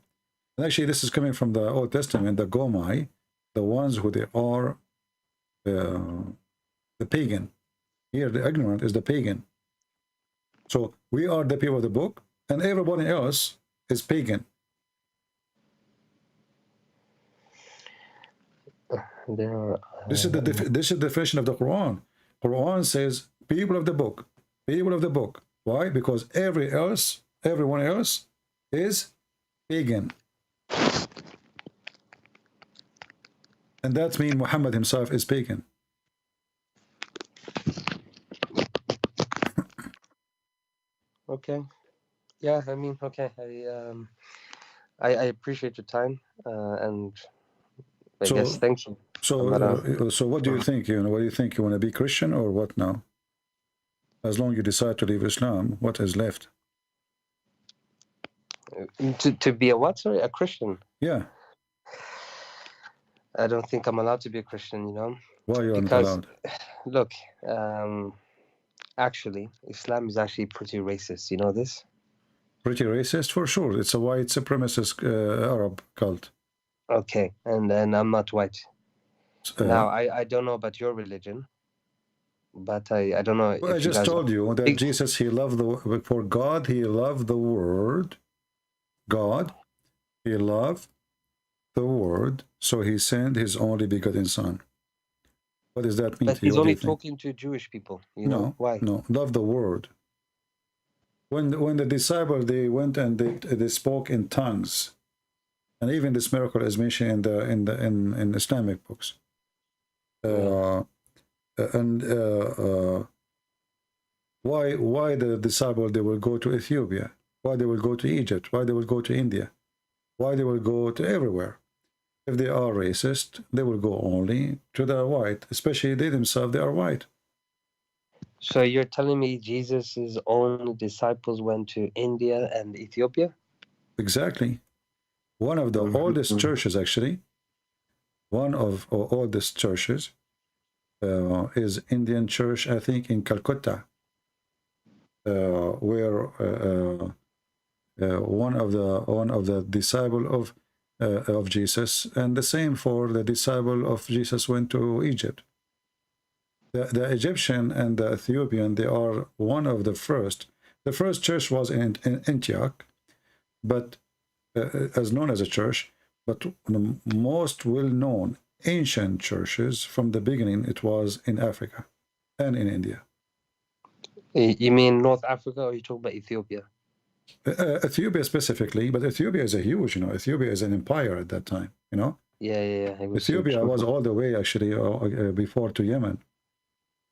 and actually this is coming from the Old Testament, the Gomai, the ones who they are the pagan. Here the ignorant is the pagan. So we are the people of the book, and everybody else is pagan. This is the definition of the Quran. Quran says people of the book, people of the book. Why? Because everyone else is pagan. And that means Muhammad himself is pagan.
Okay. Yeah, I mean, okay. I appreciate your time, and I guess thank you.
So what do you think? You know, what do you think? You want to be Christian or what now? As long as you decide to leave Islam, what is left?
To be a what? Sorry, a Christian?
Yeah.
I don't think I'm allowed to be a Christian, you know.
Why you aren't allowed?
Look, actually, Islam is actually pretty racist. You know this?
Pretty racist for sure. It's a white supremacist Arab cult.
Okay, and I'm not white. Now, I don't know about your religion, but I don't know.
Well, I just told you that Jesus, he loved for God, he loved the word. God, he loved the word, so he sent his only begotten son. What does that mean
but
to you?
He's only talking to Jewish people. You know why?
No, love the word. When the disciples, they went and they spoke in tongues, And even this miracle is mentioned in Islamic books. Why the disciple, they will go to Ethiopia? Why they will go to Egypt? Why they will go to India? Why they will go to everywhere? If they are racist, they will go only to the white, especially they themselves, they are white.
So you're telling me Jesus's own disciples went to India and Ethiopia?
Exactly. One of the oldest churches, actually, one of oldest churches is Indian church, I think, in Calcutta, where one of the disciple of Jesus, and the same for the disciple of Jesus went to Egypt. The Egyptian and the Ethiopian, they are one of the first. The first church was in Antioch, but as known as a church, but the most well-known ancient churches from the beginning, it was in Africa and in India.
You mean North Africa, or you talk about Ethiopia?
Ethiopia specifically, but Ethiopia is a huge, Ethiopia is an empire at that time,
Yeah.
Ethiopia was all the way actually before to Yemen,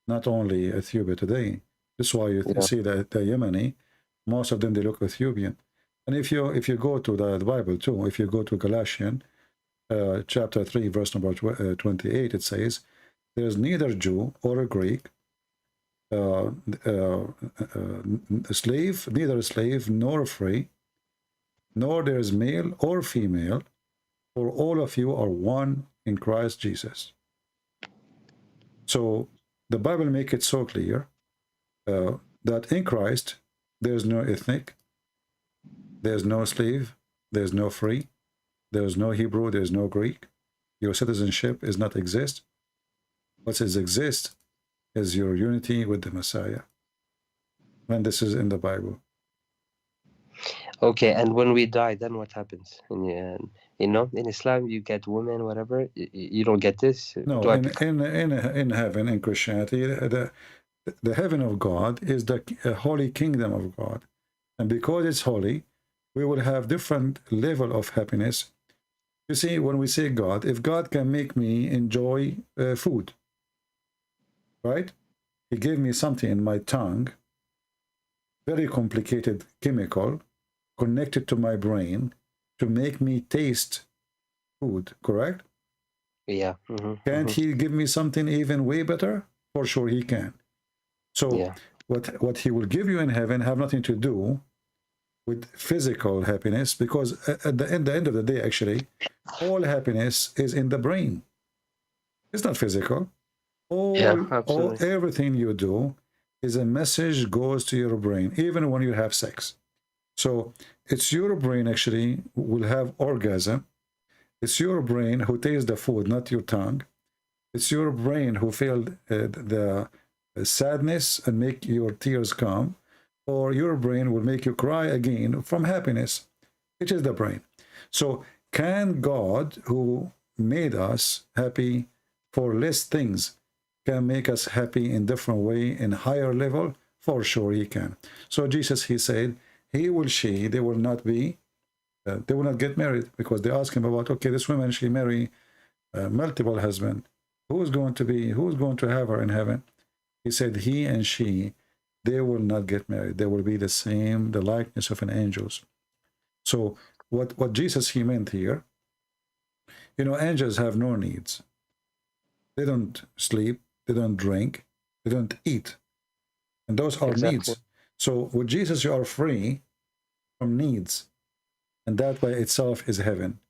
not only Ethiopia today. That's why you see that the Yemeni, most of them, they look Ethiopian. And if you go to the Bible too, if you go to Galatians chapter 3, verse number 28, it says, there is neither Jew or a Greek, slave, neither a slave nor free, nor there is male or female, for all of you are one in Christ Jesus. So the Bible makes it so clear that in Christ there's no ethnic, there's no slave, there's no free, there's no Hebrew, there's no Greek. Your citizenship is not exist. What is exist is your unity with the Messiah. And this is in the Bible.
Okay, and when we die, then what happens? In Islam, you get women, whatever. You don't get this.
No, in heaven, in Christianity, the heaven of God is the holy kingdom of God. And because it's holy, we will have different level of happiness. You see, when we say God, if God can make me enjoy food, right? He gave me something in my tongue, very complicated chemical, connected to my brain to make me taste food, correct?
Yeah.
Can't he give me something even way better? For sure he can. So what he will give you in heaven have nothing to do with physical happiness, because at the end of the day, actually, all happiness is in the brain. It's not physical. Everything you do is a message goes to your brain, even when you have sex. So it's your brain actually will have orgasm. It's your brain who tastes the food, not your tongue. It's your brain who feel the sadness and make your tears come, or your brain will make you cry again from happiness. It is the brain. So can God, who made us happy for less things, can make us happy in different way, in higher level? For sure he can. So Jesus, he said, he will, she, they will not be, they will not get married, because they ask him about, okay, this woman, she marry multiple husbands. Who's going to have her in heaven? He said, he and she, they will not get married. They will be the same, the likeness of an angels. So what Jesus, he meant here, angels have no needs. They don't sleep, they don't drink, they don't eat. And those are needs. So with Jesus, you are free from needs. And that by itself is heaven.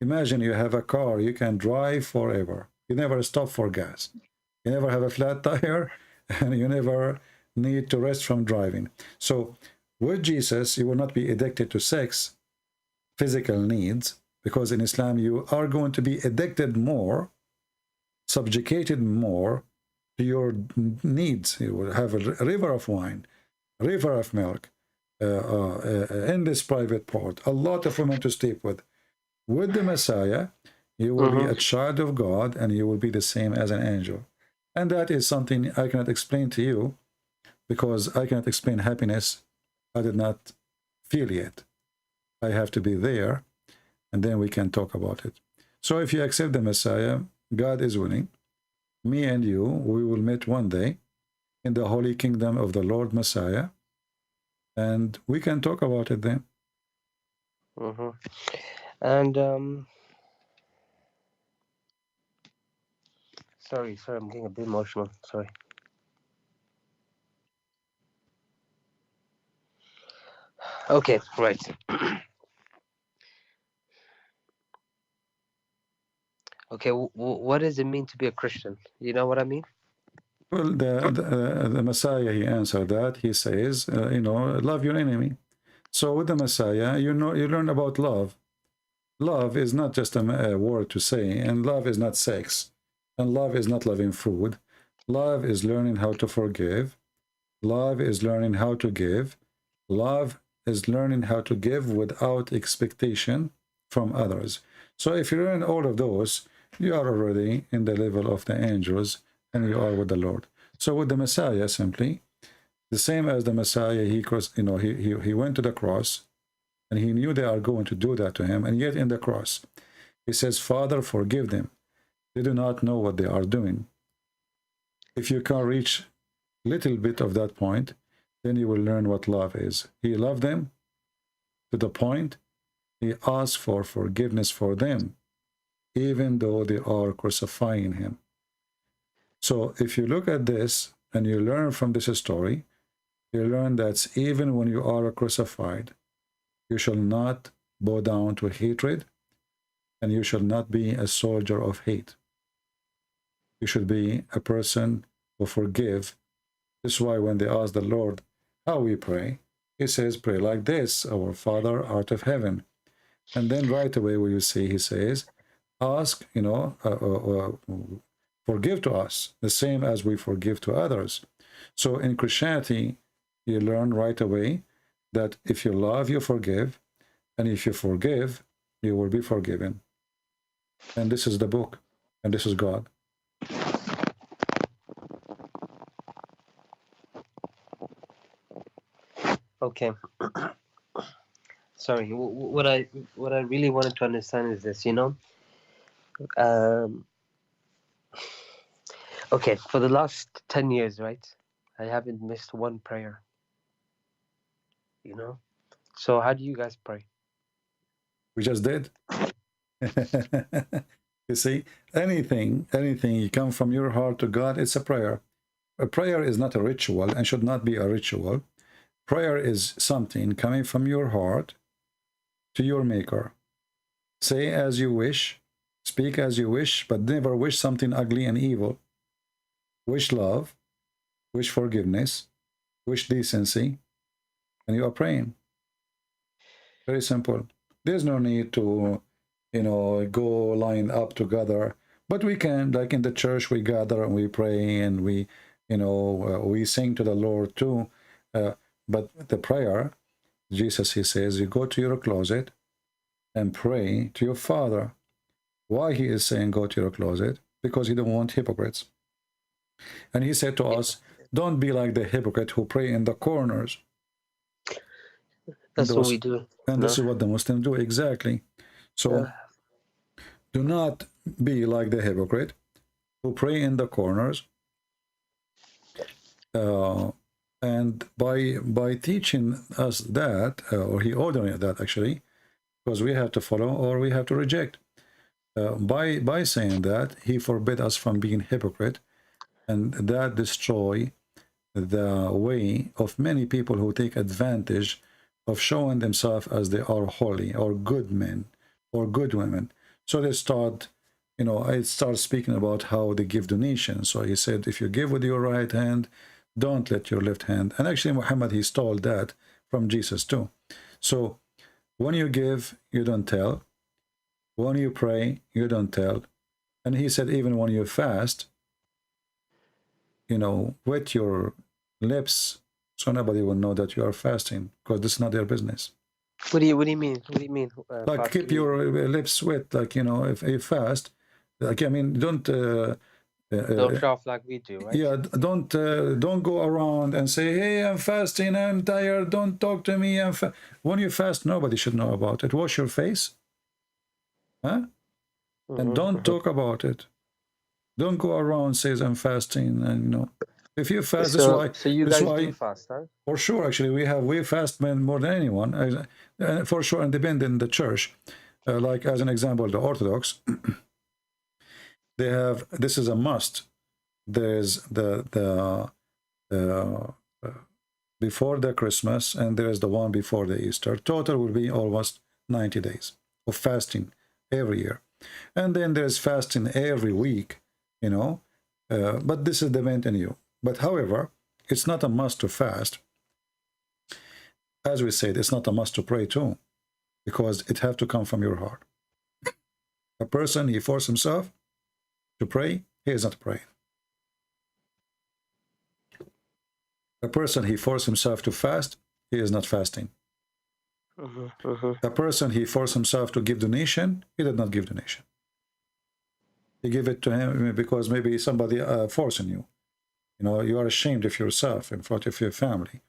Imagine you have a car, you can drive forever. You never stop for gas. You never have a flat tire, and you never need to rest from driving. So with Jesus, you will not be addicted to sex, physical needs, because in Islam, you are going to be addicted more, subjugated more to your needs. You will have a river of wine, a river of milk, endless private part, a lot of women to sleep with. With the Messiah, you will be a child of God, and you will be the same as an angel. And that is something I cannot explain to you, because I cannot explain happiness I did not feel yet. I have to be there and then we can talk about it. So if you accept the Messiah, God is winning. Me and you, we will meet one day in the holy kingdom of the Lord Messiah, and we can talk about it then.
And sorry, I'm getting a bit emotional. Sorry. Okay, right. Okay, what does it mean to be a Christian? You know what I mean?
Well, the Messiah, he answered that. He says, you know, love your enemy. So with the Messiah, you know, you learn about love. Love is not just a word to say, and love is not sex, and love is not loving food. Love is learning how to forgive. Love is learning how to give. Love is learning how to give without expectation from others. So if you learn all of those, you are already in the level of the angels, and you are with the Lord. So with the Messiah, simply the same as the Messiah, he went to the cross, and he knew they are going to do that to him, and yet in the cross he says, Father, forgive them, they do not know what they are doing. If you can reach a little bit of that point, then you will learn what love is. He loved them to the point he asked for forgiveness for them, even though they are crucifying him. So if you look at this and you learn from this story, you learn that even when you are crucified, you shall not bow down to hatred, and you shall not be a soldier of hate. You should be a person who forgive. This is why when they ask the Lord how we pray, he says, pray like this, our Father art of heaven. And then right away where you see, he says, ask, forgive to us, the same as we forgive to others. So in Christianity, you learn right away that if you love, you forgive, and if you forgive, you will be forgiven. And this is the book, and this is God.
Okay. Sorry. What I really wanted to understand is this. Okay. For the last 10 years, right? I haven't missed one prayer. So how do you guys pray?
We just did. You see, anything you come from your heart to God, it's a prayer. A prayer is not a ritual and should not be a ritual. Prayer is something coming from your heart to your maker. Say as you wish, speak as you wish, but never wish something ugly and evil. Wish love, wish forgiveness, wish decency, and you are praying. Very simple. There's no need to, go line up together. But we can, like in the church, we gather and we pray and we, we sing to the Lord too. But the prayer, Jesus, he says, you go to your closet and pray to your Father. Why he is saying go to your closet? Because he don't want hypocrites. And he said to us, don't be like the hypocrite who pray in the corners.
That's what we do.
And this is what the Muslims do, exactly. So do not be like the hypocrite who pray in the corners. And by teaching us that, or he ordered that actually, because we have to follow or we have to reject. By saying that, he forbid us from being hypocrite, and that destroy the way of many people who take advantage of showing themselves as they are holy or good men or good women. So they start, I start speaking about how they give donations. So he said, if you give with your right hand, don't let your left hand. And actually, Muhammad, he stole that from Jesus too. So when you give, you don't tell. When you pray, you don't tell. And he said, even when you fast, wet your lips so nobody will know that you are fasting, because this is not their business.
What do you mean? What do you mean?
Like keep your lips wet, like, if you fast, like, don't
show off like we do, right?
Yeah, don't go around and say, hey, I'm fasting, I'm tired, don't talk to me. When you fast, nobody should know about it. Wash your face, Huh? And don't talk about it. Don't go around says I'm fasting, and you know, if you fast,
So you guys do fast, huh?
For sure, actually, we fast men more than anyone, for sure, independent in the church. Like as an example, the Orthodox, they have, this is a must. There's the before the Christmas, and there's the one before the Easter. Total will be almost 90 days of fasting every year, and then there's fasting every week. You know, but this is dependent on you. But however, it's not a must to fast. As we said, it's not a must to pray too, because it have to come from your heart. A person, he forces himself to pray, he is not praying. A person, he forces himself to fast, he is not fasting. A person, he forces himself to give donation, he did not give donation. You give it to him because maybe somebody forcing you. You know, you are ashamed of yourself in front of your family.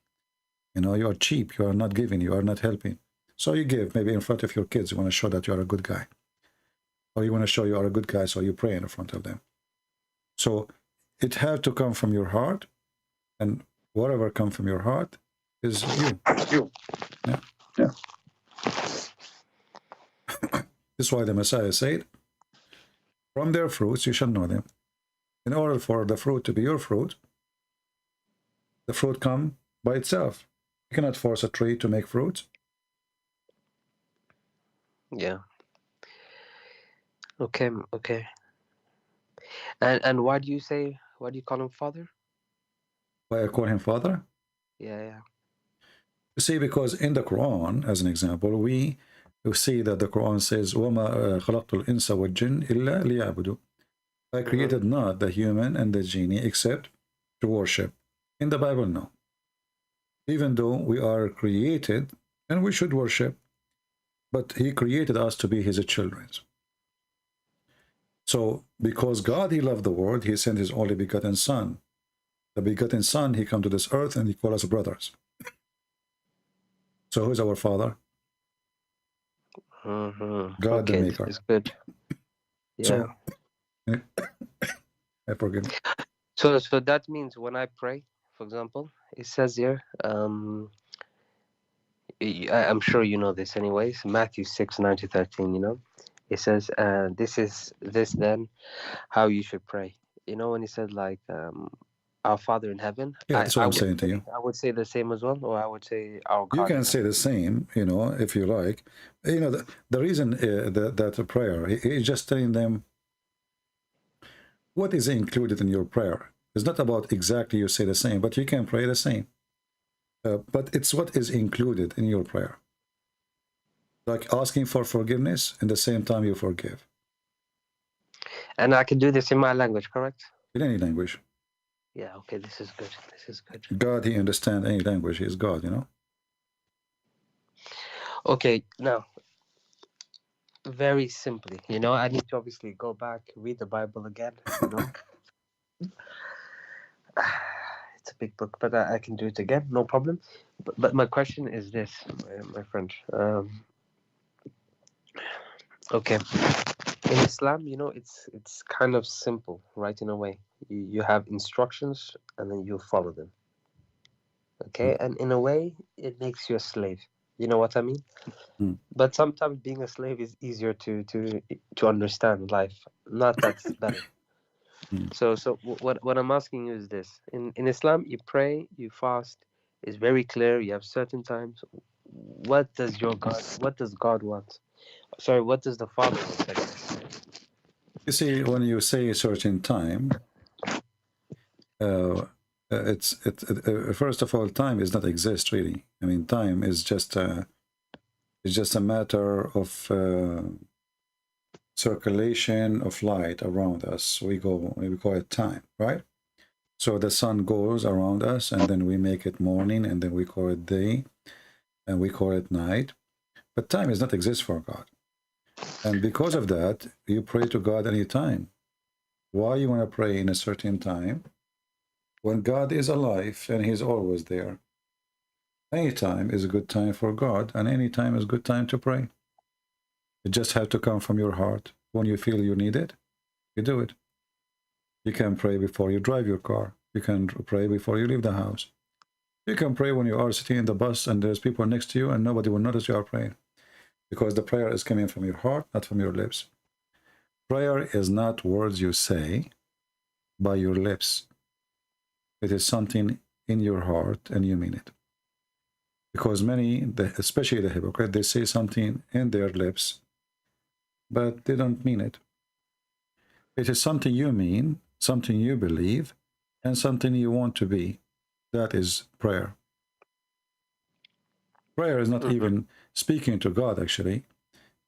You know, you are cheap, you are not giving, you are not helping. So you give, maybe in front of your kids, you want to show that you are a good guy. Or you want to show you are a good guy, so you pray in front of them. So it has to come from your heart, and whatever comes from your heart is you. Yeah. Yeah. This is why the Messiah said, from their fruits you shall know them. In order for the fruit to be your fruit, the fruit comes by itself. You cannot force a tree to make fruit.
Yeah. Okay. Okay. And why do you call him Father?
Why I call him Father?
Yeah.
You see, because in the Quran, as an example, we see that the Quran says, وَمَا خَلَقْتُ الْإِنسَ وَالْجِنَّ إِلَّا لِيَعْبُدُوا. I created not the human and the genie except to worship. In the Bible, no. Even though we are created and we should worship, but he created us to be his children. So, because God, he loved the world, he sent his only begotten Son. The begotten Son, he come to this earth and he called us brothers. So who's our Father? God,
okay,
the Maker.
It's good. Yeah.
So, I forgive.
So that means when I pray, for example, it says here, I'm sure you know this anyways, Matthew 6:9-13, you know, it says, this then how you should pray. You know, when he said like, our Father in heaven.
Yeah, that's what I'm saying to you.
I would say the same as well, or I would say our God.
You can say the same, you know, if you like. You know, the reason that prayer, he's just telling them what is included in your prayer. It's not about exactly you say the same, but you can pray the same. But it's what is included in your prayer. Like asking for forgiveness, and at the same time you forgive.
And I can do this in my language, correct?
In any language.
Yeah, okay, this is good. This is good.
God, he understands any language. He is God, you know?
Okay, now, very simply, you know, I need to obviously go back, read the Bible again, you know? It's a big book, but I can do it again, no problem. But my question is this, my friend. Okay. In Islam, you know, it's kind of simple, right, in a way. You have instructions, and then you follow them. Okay, and in a way, it makes you a slave. You know what I mean? But sometimes being a slave is easier to understand life. Not that's better. So what I'm asking you is this: in Islam, you pray, you fast. It's very clear. You have certain times. What does God want? Sorry, what does the Father want?
You see, when you say a certain time, first of all, time does not exist really. I mean, time is just a matter of circulation of light around us. We call it time, right? So the sun goes around us, and then we make it morning, and then we call it day, and we call it night. But time does not exist for God. And because of that, you pray to God anytime. Why you want to pray in a certain time? When God is alive and he's always there. Any time is a good time for God, and any time is a good time to pray. It just has to come from your heart. When you feel you need it, you do it. You can pray before you drive your car. You can pray before you leave the house. You can pray when you are sitting in the bus and there's people next to you and nobody will notice you are praying. Because the prayer is coming from your heart, not from your lips. Prayer is not words you say by your lips. It is something in your heart and you mean it. Because many, especially the hypocrite, they say something in their lips, but they don't mean it. It is something you mean, something you believe, and something you want to be. That is prayer. Prayer is not even speaking to God, actually.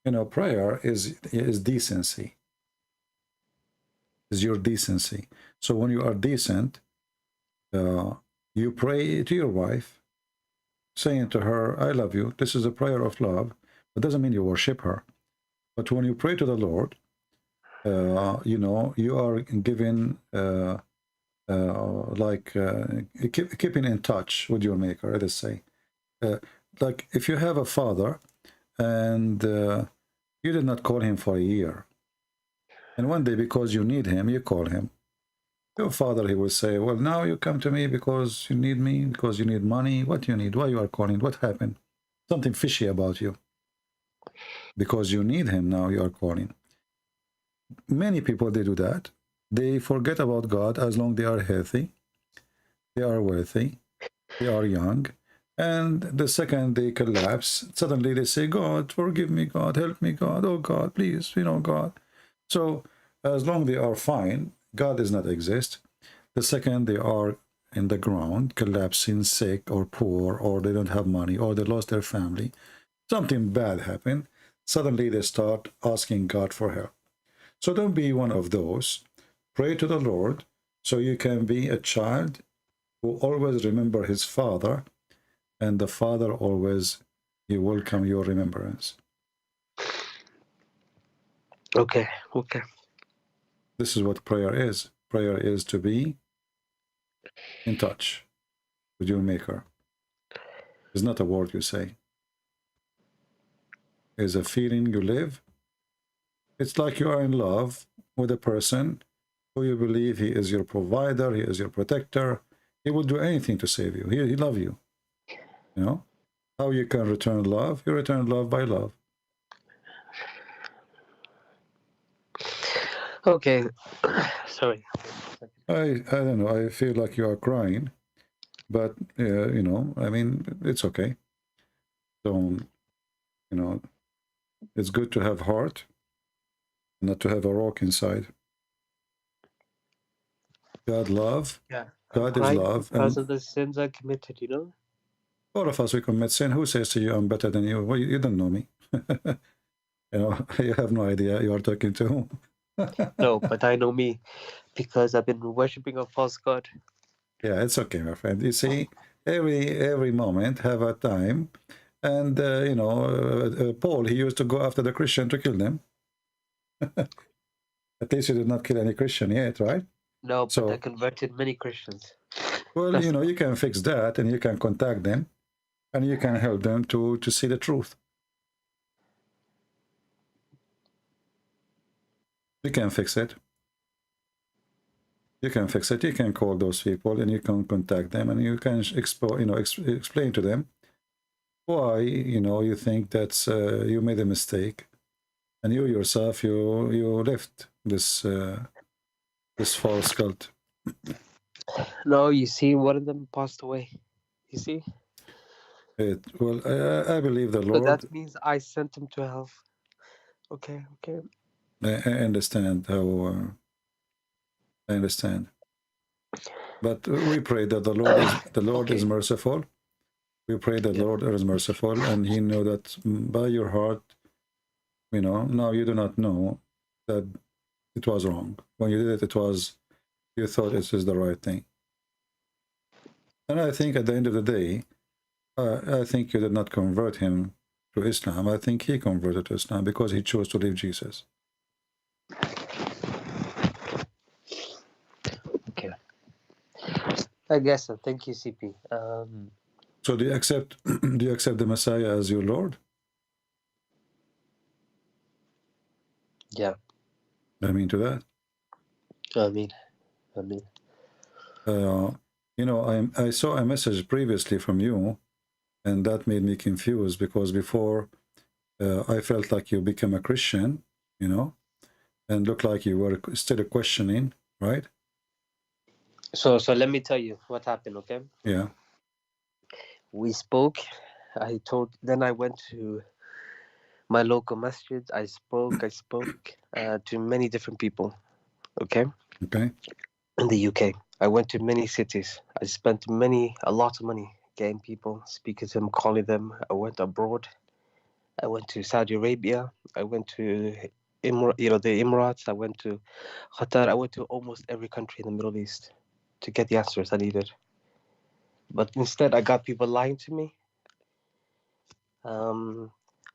You know, prayer is decency. Is your decency. So when you are decent, you pray to your wife, saying to her, I love you. This is a prayer of love. It doesn't mean you worship her. But when you pray to the Lord, you know, you are giving, keeping in touch with your Maker, let us say. Like if you have a father and you did not call him for a year, and one day because you need him, you call him. Your father, he will say, well, now you come to me because you need me, because you need money. What you need? Why you are calling? What happened? Something fishy about you. Because you need him now, you are calling. Many people, they do that. They forget about God as long as they are healthy, they are wealthy, they are young. And the second they collapse, suddenly they say, God, forgive me, God, help me, God. Oh, God, please, you know, God. So as long as they are fine, God does not exist. The second they are in the ground, collapsing, sick or poor, or they don't have money, or they lost their family, something bad happened, suddenly they start asking God for help. So don't be one of those. Pray to the Lord so you can be a child who always remember his father, and the father always, he welcome your remembrance.
Okay.
This is what prayer is. Prayer is to be in touch with your Maker. It's not a word you say. It's a feeling you live. It's like you are in love with a person who you believe he is your provider, he is your protector. He will do anything to save you. He loves you. You know? How you can return love? You return love by love.
Okay. Sorry.
I don't know. I feel like you are crying. But, you know, I mean, it's okay. Don't, you know, it's good to have heart, not to have a rock inside. God love.
Yeah.
God is
Crying
love.
because
And
of the sins I committed, you know?
all of us, we commit sin. Who says to you, I'm better than you? Well, you don't know me. You know, you have no idea you are talking to whom.
No, but I know me because I've been worshipping a false god.
Yeah, it's okay, my friend. You see, every moment have a time. And, you know, Paul, he used to go after the Christian to kill them. At least you did not kill any Christian yet, right?
No, but I
So,
converted many Christians.
well,
That's
you know, you can fix that and you can contact them and you can help them to see the truth. You can fix it. You can fix it. You can call those people and you can contact them and you can explain to them why, you know, you think that you made a mistake and you yourself, you left this false cult.
No, you see, one of them passed away. You see?
Well, I believe the
So
Lord.
that means I sent him to hell. Okay.
I understand how. I understand, but we pray that the Lord is merciful. We pray that the Lord is merciful, and He knew that by your heart, you know. Now you do not know that it was wrong. When you did it, you thought it is the right thing. And I think at the end of the day, I think you did not convert him to Islam. I think he converted to Islam because he chose to leave Jesus.
Okay. I guess so. Thank you, CP.
So do you accept the Messiah as your Lord?
Yeah.
I mean to that.
I mean, I mean.
You know, I saw a message previously from you, and that made me confused because before I felt like you became a Christian, you know, and looked like you were still questioning, right?
So let me tell you what happened. Okay.
Yeah.
We spoke. Then I went to my local masjid. I spoke to many different people. Okay.
Okay.
In the UK, I went to many cities. I spent a lot of money getting people, speaking to them, calling them. I went abroad. I went to Saudi Arabia. I went to the Emirates. I went to Qatar. I went to almost every country in the Middle East to get the answers I needed. But instead, I got people lying to me,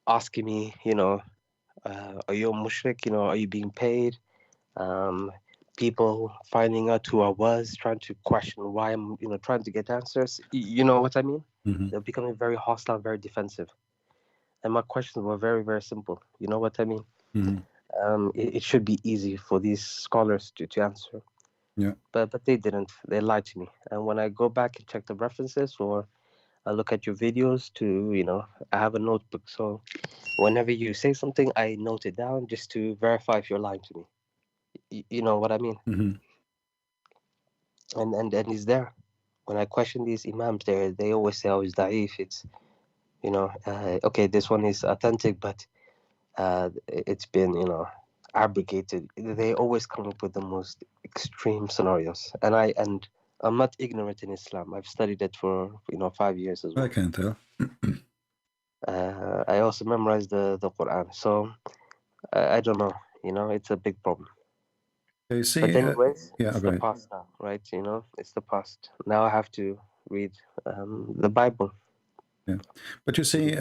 asking me, are you a mushrik? Are you being paid? People finding out who I was, trying to question why I'm, trying to get answers. You know what I mean?
Mm-hmm.
They're becoming very hostile, very defensive. And my questions were very, very simple. You know what I mean?
Mm-hmm.
It should be easy for these scholars to answer.
Yeah.
But they didn't. They lied to me. And when I go back and check the references, or I look at your videos I have a notebook. So whenever you say something, I note it down just to verify if you're lying to me. You know what I mean?
Mm-hmm.
And he's there. When I question these imams, they always say, "Oh, it's da'if." It's okay. This one is authentic, but it's been abrogated. They always come up with the most extreme scenarios, and I'm not ignorant in Islam. I've studied it for 5 years as well.
I can tell.
I also memorized the Quran, so I don't know. It's a big problem.
Okay, see,
But anyways,
yeah,
it's
go
the
ahead.
past now, right? It's the past. Now I have to read the Bible.
Yeah, but you see,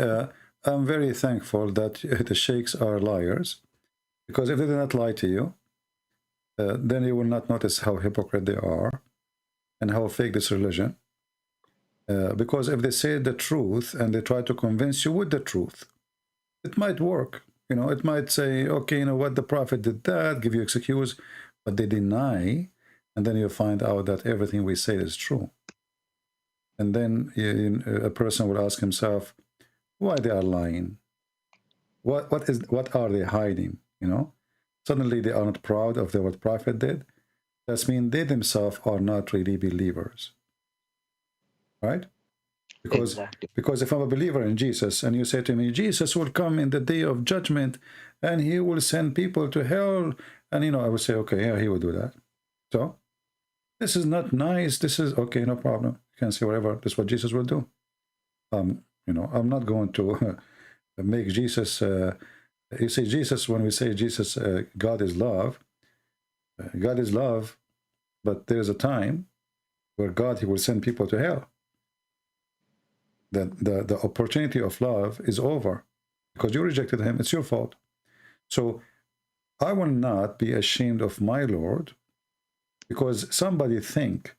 I'm very thankful that the sheikhs are liars, because if they did not lie to you, then you will not notice how hypocrite they are and how fake this religion. Because if they say the truth and they try to convince you with the truth, it might work. It might say, okay, you know what, the prophet did that, give you excuse, but they deny, and then you find out that everything we say is true. And then a person will ask himself, why they are lying? What are they hiding? Suddenly they are not proud of what prophet did. That means they themselves are not really believers, right? Because if I'm a believer in Jesus and you say to me, Jesus will come in the day of judgment and he will send people to hell, and I would say, okay, yeah, he will do that. So this is not nice. This is okay, no problem. You can say whatever. This is what Jesus will do. I'm not going to make Jesus. You see, Jesus. When we say Jesus, God is love. God is love, but there's a time where He will send people to hell. The opportunity of love is over because you rejected him. It's your fault. So I will not be ashamed of my Lord because somebody think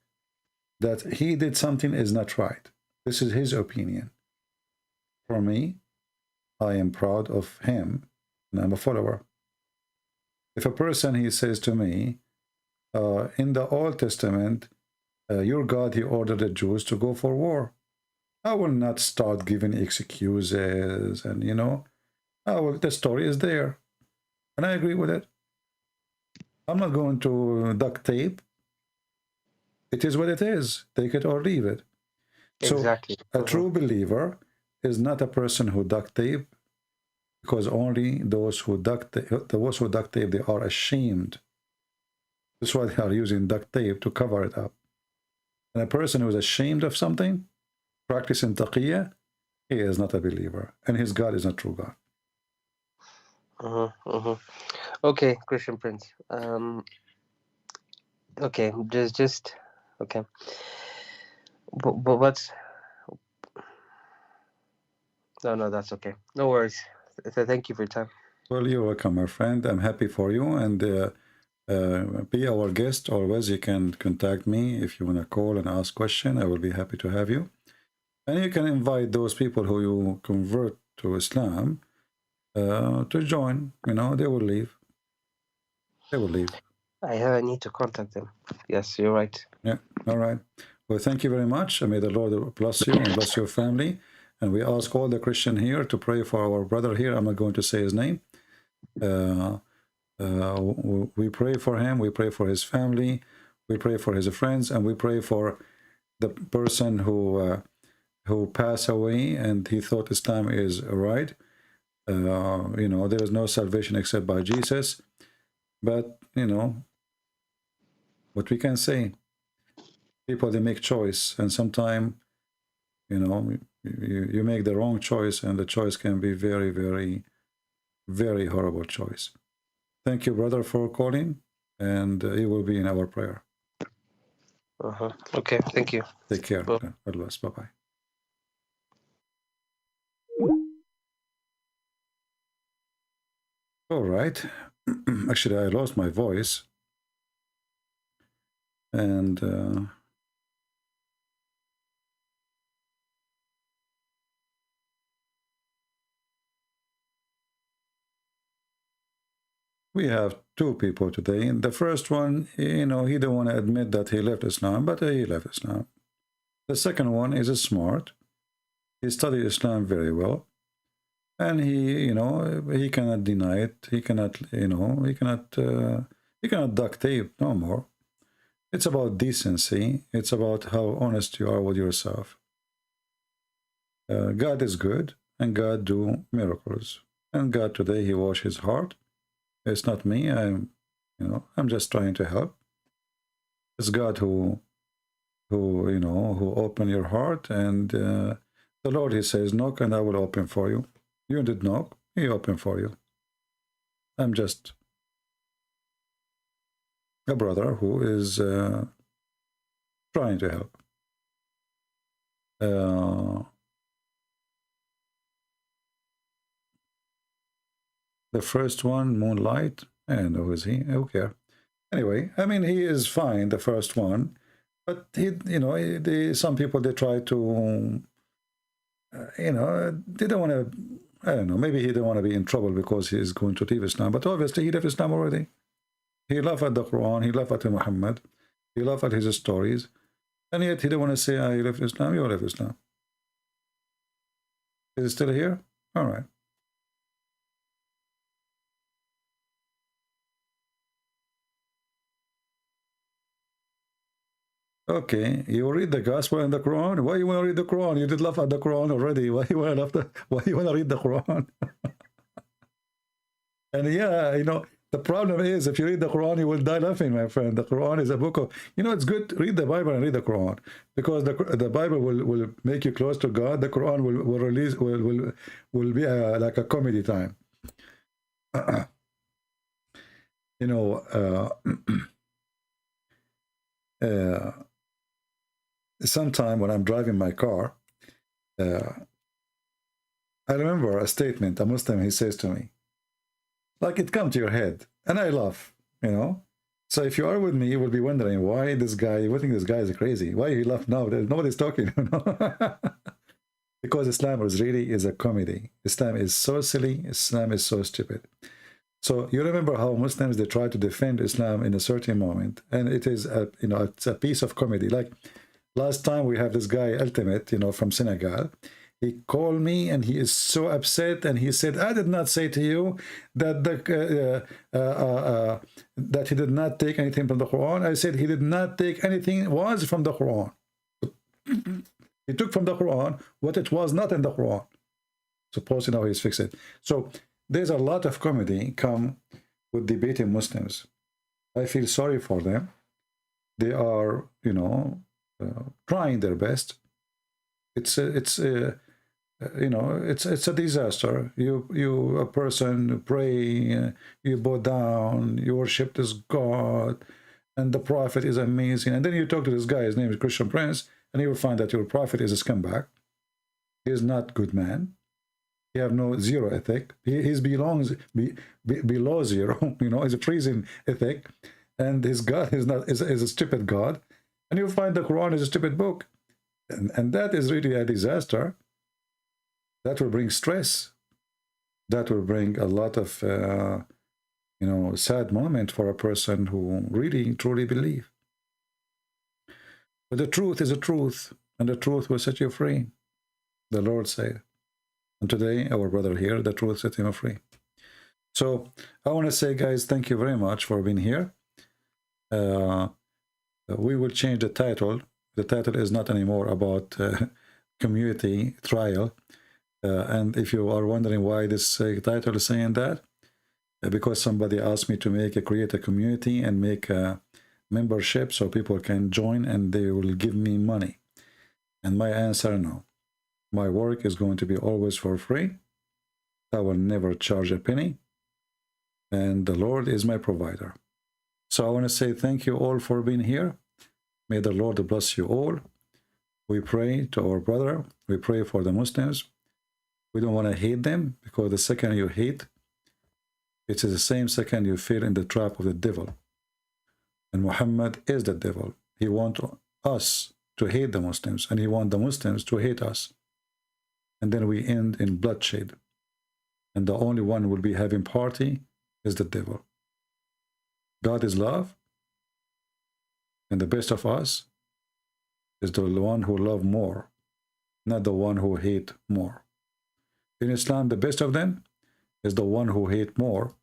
that he did something is not right. This is his opinion. For me, I am proud of him and I'm a follower. If a person, he says to me, in the Old Testament, your God, he ordered the Jews to go for war. I will not start giving excuses and, the story is there. And I agree with it. I'm not going to duct tape. It is what it is. Take it or leave it.
Exactly.
So a true believer is not a person who duct tape, because only those who duct tape, they are ashamed. That's why they are using duct tape to cover it up. And a person who is ashamed of something, practicing taqiyya, he is not a believer, and his God is not true God.
Okay, Christian Prince. Okay, just okay. But what's? No, that's okay. No worries. Thank you for your time.
Well, you're welcome, my friend. I'm happy for you, and be our guest always. You can contact me if you want to call and ask question. I will be happy to have you. And you can invite those people who you convert to Islam to join. They will leave. They will leave.
I need to contact them. Yes, you're right.
Yeah. All right. Well, thank you very much. And may the Lord bless you and bless your family. And we ask all the Christian here to pray for our brother here. I'm not going to say his name. We pray for him. We pray for his family. We pray for his friends, and we pray for the person who passed away and he thought Islam is right. You know, there is no salvation except by Jesus. But you know what we can say. People, they make choice, and sometimes, you know, you make the wrong choice, and the choice can be very, very, very horrible choice. Thank you, brother, for calling, and you will be in our prayer.
Okay, thank you.
Take care. God bless. Bye-bye. All right. Actually, I lost my voice. And we have two people today. And the first one, you know, he don't want to admit that he left Islam, but he left Islam. The second one is smart. He studied Islam very well. And he, you know, he cannot deny it. He cannot, you know, he cannot duct tape no more. It's about decency. It's about how honest you are with yourself. God is good, and God do miracles. And God today, he washed his heart. It's not me. I'm just trying to help. It's God who open your heart. And the Lord, he says, knock and I will open for you. You did knock, he opened for you. I'm just a brother who is trying to help. The first one, Moonlight, I don't know who is he, who cares? Anyway, I mean, he is fine, the first one, but he, you know, some people, they try to, you know, they don't want to, I don't know, maybe he don't want to be in trouble because he is going to leave Islam, but obviously he left Islam already. He laughed at the Quran, he laughed at Muhammad, he laughed at his stories, and yet he don't want to say, I left Islam, you left Islam. Is it still here? All right. Okay, you read the Gospel and the Quran. Why you want to read the Quran? You did laugh at the Quran already. Why you want to read the Quran? And yeah, you know, the problem is if you read the Quran, you will die laughing, my friend. The Quran is a book of, you know, it's good, read the Bible and read the Quran, because the Bible will make you close to God. The Quran will be like a comedy time. You know, sometime when I'm driving my car, I remember a statement a Muslim, he says to me, like it comes to your head, and I laugh, you know. So if you are with me, you will be wondering why this guy, you think this guy is crazy. Why he laugh now? Nobody's talking, you know. Because Islam is a comedy. Islam is so silly. Islam is so stupid. So you remember how Muslims, they try to defend Islam in a certain moment, and it is it's a piece of comedy. Like last time we have this guy Ultimate, you know, from Senegal. He called me and he is so upset, and he said, I did not say to you that that he did not take anything from the Quran. I said he did not take anything was from the Quran. He took from the Quran what it was not in the Quran. Suppose now he's fixed it. So there's a lot of comedy come with debating Muslims. I feel sorry for them. They are, you know, trying their best. It's a disaster. You a person pray, you bow down, you worship this God, and the Prophet is amazing. And then you talk to this guy, his name is Christian Prince, and you will find that your Prophet is a scumbag. He is not good man. He have no zero ethic. He belongs below zero. You know, he's a treason ethic, and his God is a stupid God. And you find the Quran is a stupid book. And that is really a disaster. That will bring stress. That will bring a lot of sad moment for a person who really truly believes. But the truth is the truth, and the truth will set you free, the Lord said. And today, our brother here, the truth set him free. So I want to say, guys, thank you very much for being here. We will change the title. The title is not anymore about community trial. And if you are wondering why this title is saying that, because somebody asked me to create a community and make a membership so people can join and they will give me money. And my answer, no. My work is going to be always for free. I will never charge a penny. And the Lord is my provider. So I want to say thank you all for being here. May the Lord bless you all. We pray to our brother. We pray for the Muslims. We don't want to hate them, because the second you hate, it is the same second you fell in the trap of the devil. And Muhammad is the devil. He wants us to hate the Muslims, and he wants the Muslims to hate us. And then we end in bloodshed. And the only one who will be having party is the devil. God is love, and the best of us is the one who loves more, not the one who hates more. In Islam, the best of them is the one who hates more,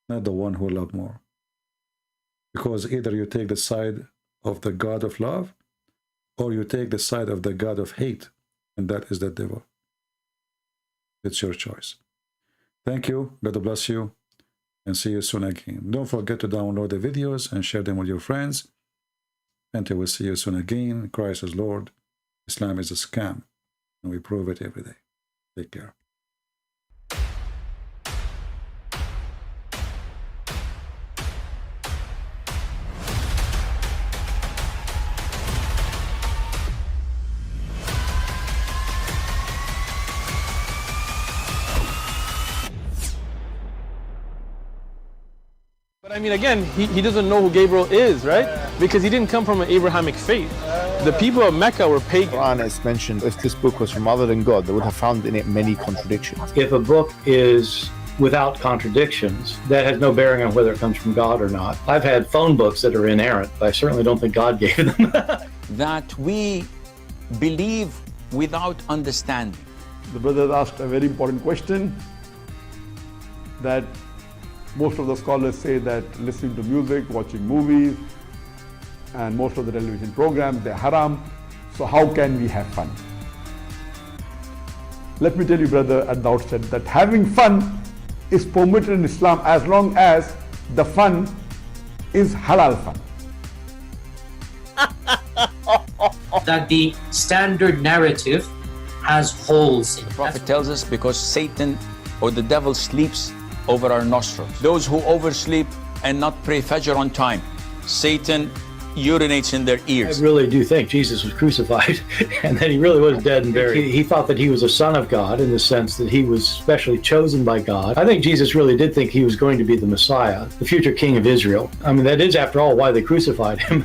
not the one who loves more. Because either you take the side of the God of love, or you take the side of the God of hate, and that is the devil. It's your choice. Thank you. God bless you. And see you soon again. Don't forget to download the videos and share them with your friends. Until we see you soon again. Christ is Lord. Islam is a scam. And we prove it every day. Take care.
But I mean, again, he doesn't know who Gabriel is, right? Because he didn't come from an Abrahamic faith. The people of Mecca were pagan.
Quran is mentioned, if this book was from other than God, they would have found in it many contradictions.
If a book is without contradictions, that has no bearing on whether it comes from God or not. I've had phone books that are inerrant, but I certainly don't think God gave them.
That we believe without understanding.
The brother asked a very important question, that most of the scholars say that listening to music, watching movies, and most of the television programs, they're haram. So how can we have fun? Let me tell you, brother, at the outset, that having fun is permitted in Islam as long as the fun is halal fun.
That the standard narrative has holes in it.
The Prophet tells us because Satan or the devil sleeps over our nostrils. Those who oversleep and not pray Fajr on time, Satan urinates in their ears.
I really do think Jesus was crucified and that he really was dead and buried. He thought that he was a son of God in the sense that he was specially chosen by God. I think Jesus really did think he was going to be the Messiah, the future king of Israel. I mean, that is, after all, why they crucified him.